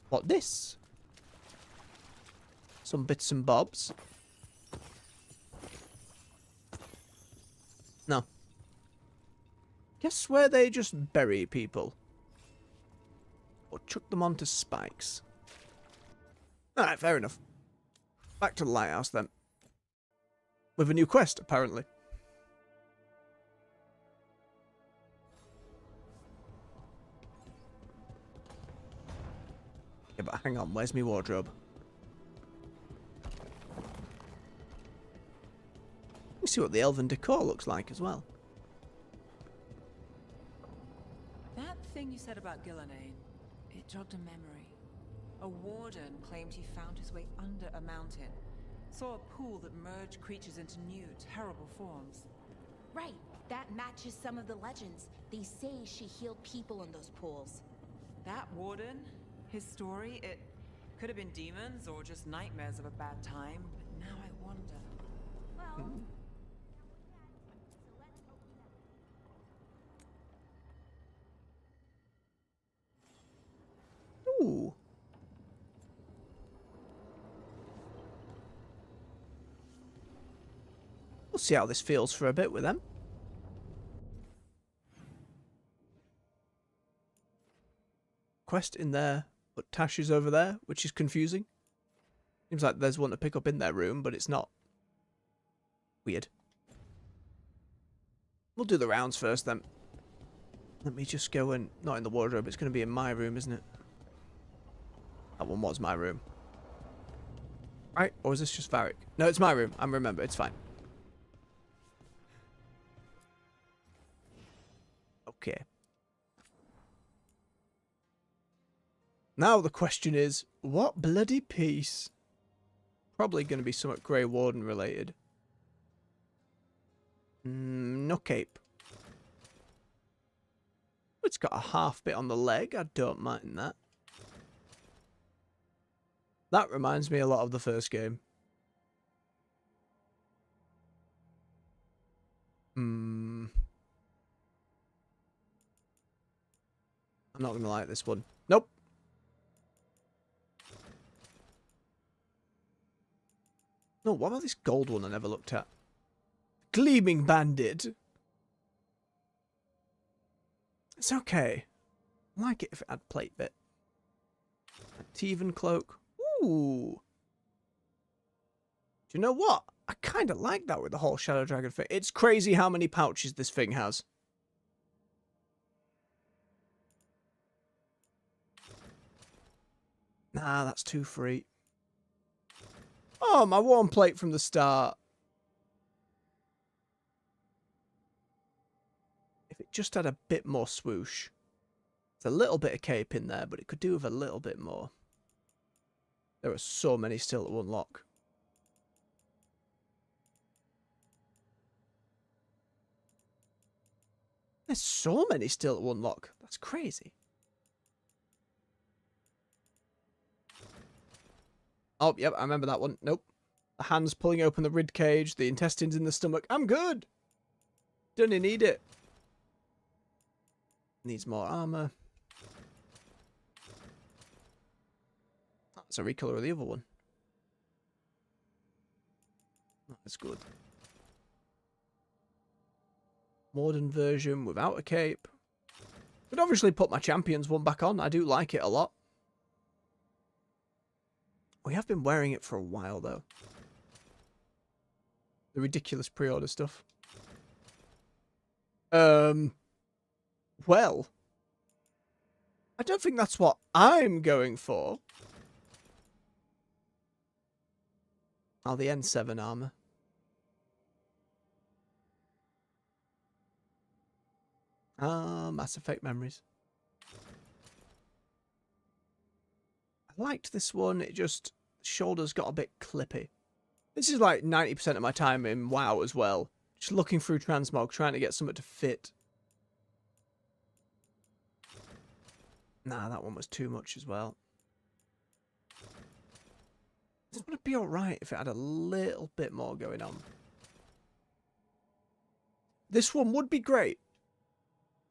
What this? Some bits and bobs. No. Guess where they just bury people. Or chuck them onto spikes. Alright, fair enough. Back to the lighthouse then. With a new quest, apparently. Yeah, but hang on, where's my wardrobe? You see what the elven decor looks like as well. That thing you said about Gillenane, it jogged a memory. A warden claimed he found his way under a mountain. Saw a pool that merged creatures into new, terrible forms. Right, that matches some of the legends. They say she healed people in those pools. That warden, his story, it could have been demons or just nightmares of a bad time, but now I wonder. Well, Ooh. We'll see how this feels for a bit with them. Quest in there, but Tash is over there, which is confusing. Seems like there's one to pick up in their room, but it's not. Weird. We'll do the rounds first then. Let me just go and... Not in the wardrobe, it's going to be in my room, isn't it? That one was my room. Right? Or is this just Varric? No, it's my room. I remember. It's fine. Okay. Now the question is, what bloody piece? Probably going to be somewhat Grey Warden related. No cape. It's got a half bit on the leg. I don't mind that. That reminds me a lot of the first game. I'm not going to like this one. Nope. No, what about this gold one I never looked at? Gleaming Bandit. It's okay. I like it if it had plate bit. Teven cloak. Ooh. Do you know what? I kind of like that with the whole Shadow Dragon thing. It's crazy how many pouches this thing has. Nah, that's too free. Oh, my warm plate from the start. If it just had a bit more swoosh. There's a little bit of cape in there, but it could do with a little bit more. There are so many still to unlock. There's so many still to unlock. That's crazy. Oh, yep, I remember that one. Nope. The hands pulling open the rib cage, the intestines in the stomach. I'm good. Don't need it. Needs more armor. That's a recolor of the other one. That's good. Modern version without a cape. Could obviously put my champions one back on. I do like it a lot. We have been wearing it for a while, though. The ridiculous pre-order stuff. Well, I don't think that's what I'm going for. Oh, the N7 armor. Ah, Mass Effect memories. I liked this one, it just... shoulders got a bit clippy. This is like 90% of my time in WoW as well. Just looking through transmog, trying to get something to fit. Nah, that one was too much as well. This would be alright if it had a little bit more going on. This one would be great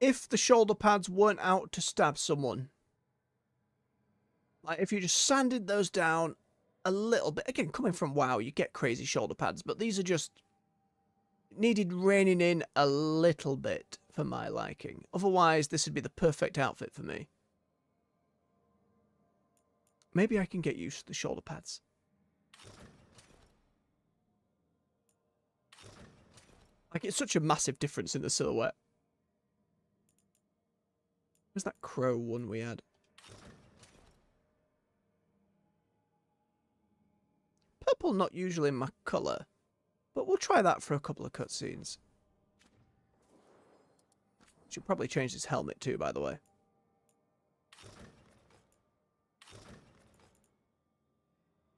if the shoulder pads weren't out to stab someone. Like, if you just sanded those down a little bit. Again, coming from WoW, you get crazy shoulder pads, but these are just needed reining in a little bit for my liking. Otherwise, this would be the perfect outfit for me. Maybe I can get used to the shoulder pads. Like, it's such a massive difference in the silhouette. Where's that crow one we had? Purple not usually my colour, but we'll try that for a couple of cutscenes. Should probably change his helmet too, by the way.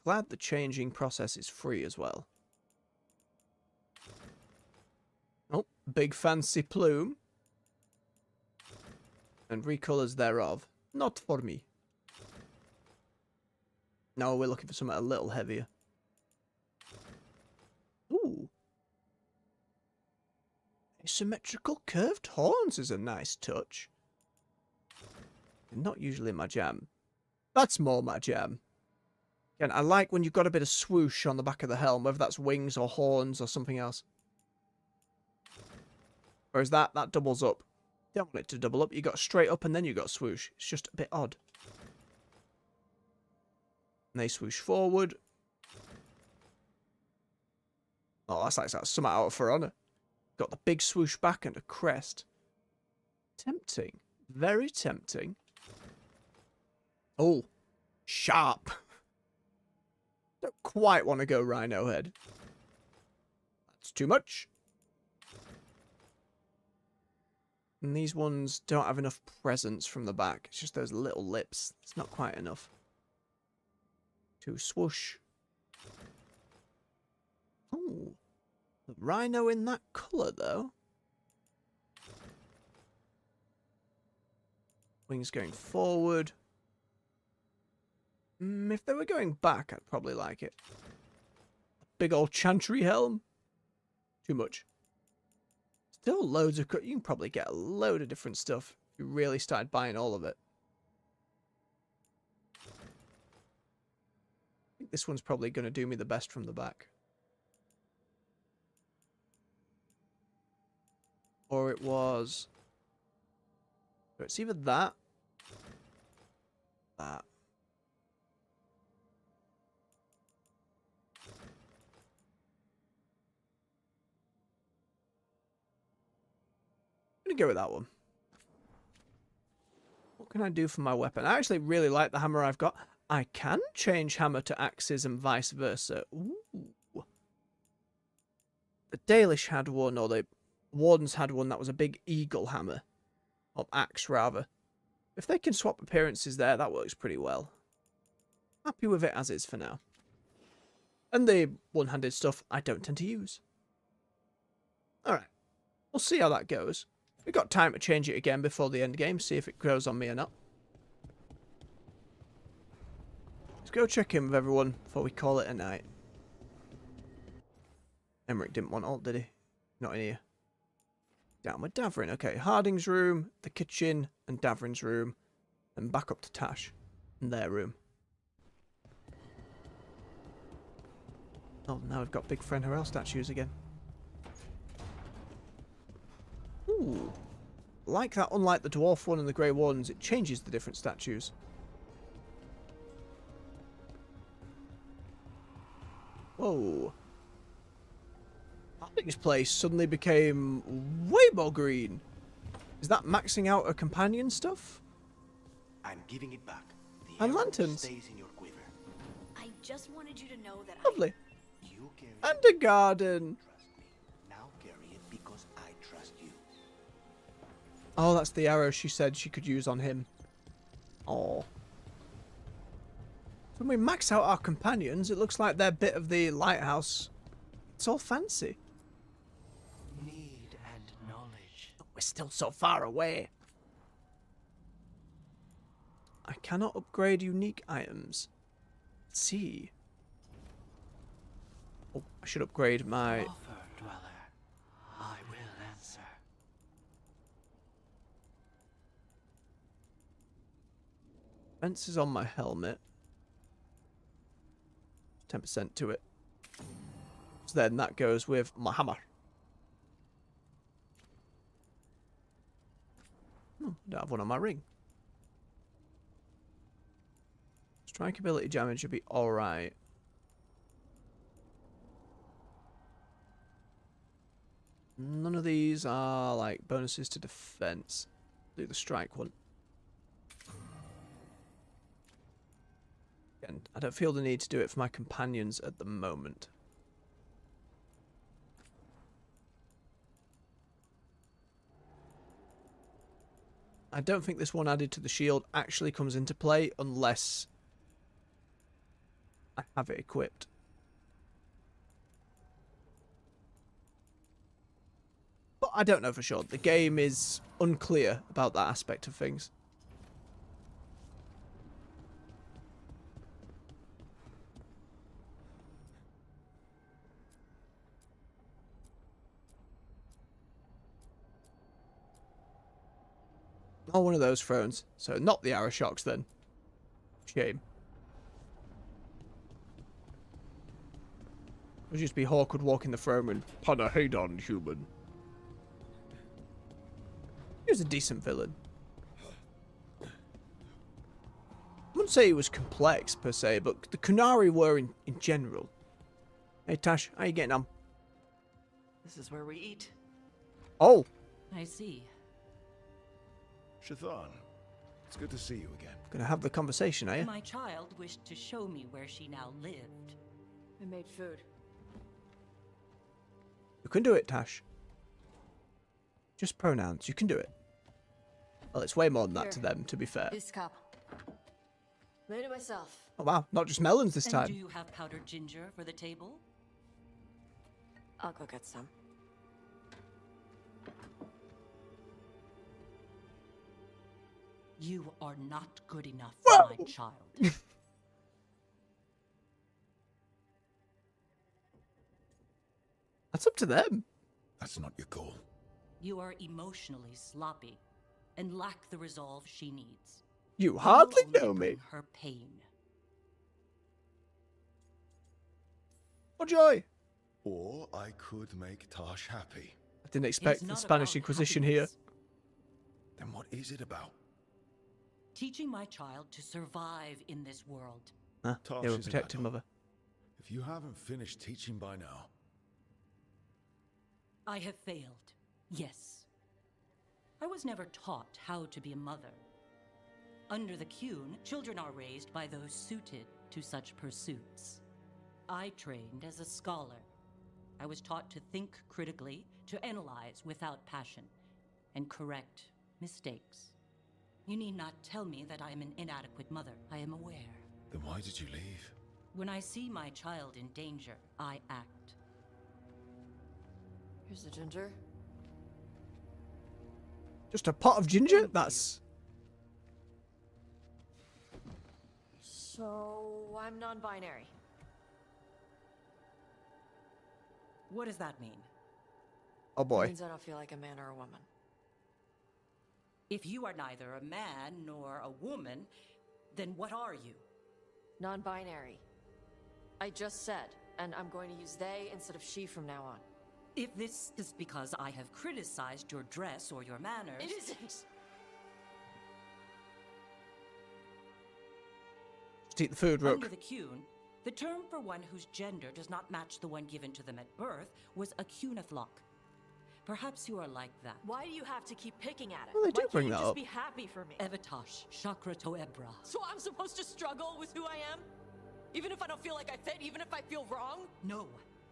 Glad the changing process is free as well. Oh, big fancy plume. And recolours thereof. Not for me. No, we're looking for something a little heavier. Ooh. Asymmetrical curved horns is a nice touch. Not usually my jam. That's more my jam. Again, I like when you've got a bit of swoosh on the back of the helm, whether that's wings or horns or something else. Whereas that doubles up. You don't want it to double up. You got straight up and then you got swoosh. It's just a bit odd. And they swoosh forward. Oh, that's like something out of For Honor. Got the big swoosh back and a crest. Tempting. Very tempting. Oh, sharp. Don't quite want to go Rhino Head. That's too much. And these ones don't have enough presence from the back. It's just those little lips. It's not quite enough. To swoosh. Oh, the rhino in that colour though. Wings going forward. If they were going back, I'd probably like it. Big old chantry helm. Too much. Still loads of... You can probably get a load of different stuff if you really started buying all of it. I think this one's probably going to do me the best from the back. Or it was... So it's either that. That. I'm going to go with that one. What can I do for my weapon? I actually really like the hammer I've got. I can change hammer to axes and vice versa. Ooh. The Dalish had one, or the Wardens had one that was a big eagle hammer. Or axe, rather. If they can swap appearances there, that works pretty well. Happy with it as is for now. And the one-handed stuff I don't tend to use. Alright. We'll see how that goes. We've got time to change it again before the end game, see if it grows on me or not. Let's go check in with everyone before we call it a night. Emmerich didn't want alt, did he? Not in here. Down with Davrin. Okay, Harding's room, the kitchen, and Davrin's room. And back up to Tash and their room. Oh, now we've got big friend Harel statues again. Ooh. Like that, unlike the Dwarf one and the Grey Wardens, it changes the different statues. Whoa. Harding's place suddenly became way more green. Is that maxing out her companion stuff? I'm giving it back. The And arrow lanterns. stays in your quiver. I just wanted you to know that Lovely. You carry And a garden. Trust me. Now carry it because I trust you. Oh, that's the arrow she said she could use on him. Oh. So when we max out our companions, it looks like their bit of the lighthouse. It's all fancy. Need and knowledge. But we're still so far away. I cannot upgrade unique items. Let's see. Oh, I should upgrade my... Offer, dweller. I will answer. Fence is on my helmet. 10% to it. So then that goes with my hammer. I don't have one on my ring. Strike ability damage should be alright. None of these are like bonuses to defense. Do the strike one. And I don't feel the need to do it for my companions at the moment. I don't think this one added to the shield actually comes into play unless I have it equipped. But I don't know for sure. The game is unclear about that aspect of things. Oh, one of those thrones. So not the arrow shocks then. Shame. It would just be Hawk would walk in the throne and Panahedon, human. He was a decent villain. I wouldn't say he was complex per se, but the Kunari were in general. Hey Tash, how you getting on? This is where we eat. Oh! I see. Shathan, it's good to see you again. Gonna have the conversation, are you? My child wished to show me where she now lived. I made food. You can do it, Tash. Just pronouns, you can do it. Well, it's way more than that Here. to them, to be fair. This cup. Made it myself. Oh wow, not just melons this And time. do you have powdered ginger for the table? I'll go get some. You are not good enough for my child. That's up to them. That's not your goal. You are emotionally sloppy and lack the resolve she needs. You hardly will know only me. bring her pain. Oh joy! Or I could make Tosh happy. I didn't expect the not Spanish about Inquisition here. Then what is it about? Teaching my child to survive in this world. Huh? Tosh They were is an protecting adult. mother. If you haven't finished teaching by now, I have failed, yes. I was never taught how to be a mother. Under the Qun, children are raised by those suited to such pursuits. I trained as a scholar. I was taught to think critically, to analyze without passion, and correct mistakes. You need not tell me that I am an inadequate mother. I am aware. then why did you leave? When I see my child in danger, I act. Here's the ginger. Just a pot of ginger? That's... So, I'm non-binary. What does that mean? Oh boy. It means I don't feel like a man or a woman. If you are neither a man nor a woman, then what are you? Non-binary. I just said, and I'm going to use they instead of she from now on. If this is because I have criticized your dress or your manners... It isn't! Just eat the food, Rook. Under the Qun, the term for one whose gender does not match the one given to them at birth was a Qunathlok. Perhaps you are like that. Why do you have to keep picking at it? Well, they do Why bring can't that you just up. be happy for me? Evatash, Chakra Toebra. So I'm supposed to struggle with who I am? Even if I don't feel like I fit, even if I feel wrong? No,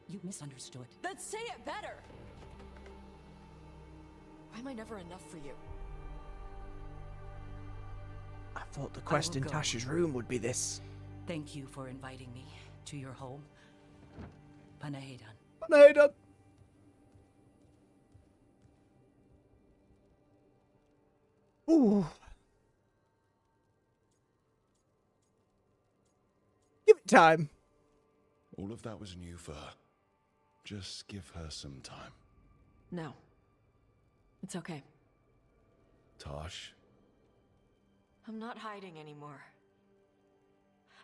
you misunderstood. Then say it better! Why am I never enough for you? I thought the quest in go. Tash's room would be this. Thank you for inviting me to your home. Panahedon. Panahedon! Ooh. Give it time. All of that was new for her. Just give her some time. No. It's okay. Tosh, I'm not hiding anymore.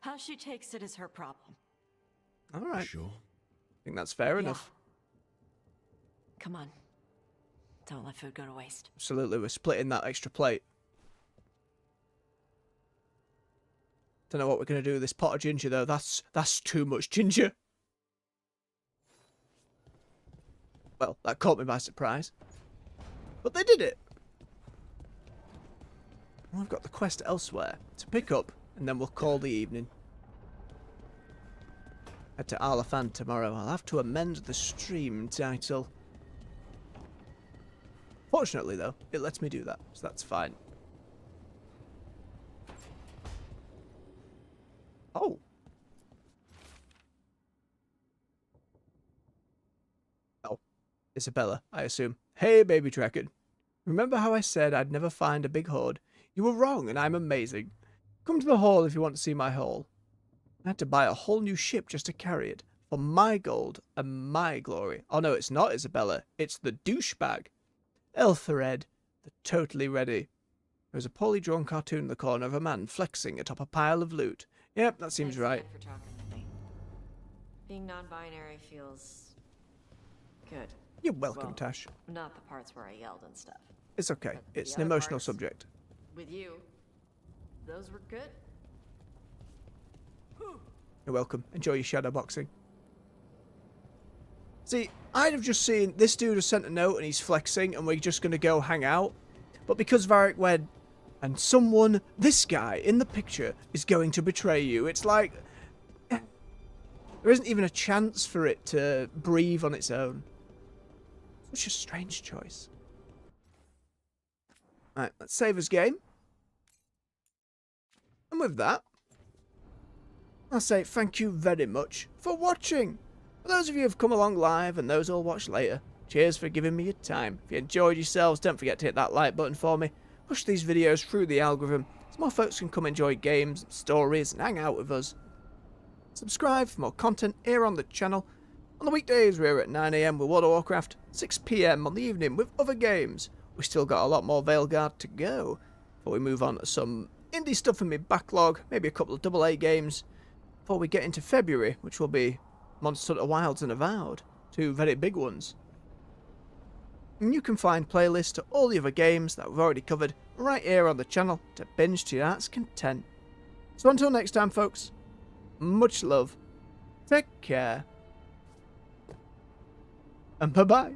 How she takes it is her problem. All right. sure? I think that's fair enough. Come on. Don't let food go to waste. Absolutely, we're splitting that extra plate. Don't know what we're going to do with this pot of ginger, though. That's too much ginger. Well, that caught me by surprise. But they did it. Well, I've got the quest elsewhere to pick up, and then we'll call the evening. Head to Arlafan tomorrow. I'll have to amend the stream title. Fortunately, though, it lets me do that, so that's fine. Oh. Oh. Isabella, I assume. Hey, baby dragon. Remember how I said I'd never find a big hoard? You were wrong, and I'm amazing. Come to the hall if you want to see my haul. I had to buy a whole new ship just to carry it. For my gold and my glory. Oh no, it's not Isabella. It's the douchebag. Elthared, the totally ready. There's a poorly drawn cartoon in the corner of a man flexing atop a pile of loot. Yep, that seems right. Thanks again for talking with me. Being non-binary feels good. You're welcome, Well, Tash. Not the parts where I yelled and stuff. It's okay. The It's an other emotional parts, subject. With you, those were good. You're welcome. Enjoy your shadow boxing. See, I'd have just seen this dude has sent a note and he's flexing and we're just going to go hang out. But because Varric wed and someone, this guy in the picture, is going to betray you, it's like... there isn't even a chance for it to breathe on its own. Such a strange choice. Right, let's save his game. And with that, I'll say thank you very much for watching. For those of you who've come along live and those who'll watch later, cheers for giving me your time. If you enjoyed yourselves, don't forget to hit that like button for me. Push these videos through the algorithm so more folks can come enjoy games, stories and hang out with us. Subscribe for more content here on the channel. On the weekdays we're at 9 AM with World of Warcraft, 6 PM on the evening with other games. We still got a lot more Veilguard to go before we move on to some indie stuff in my backlog, maybe a couple of AA games before we get into February, which will be Monster Hunter Wilds and Avowed, two very big ones. And you can find playlists to all the other games that we've already covered right here on the channel to binge to your heart's content. So until next time folks, much love, take care, and bye bye.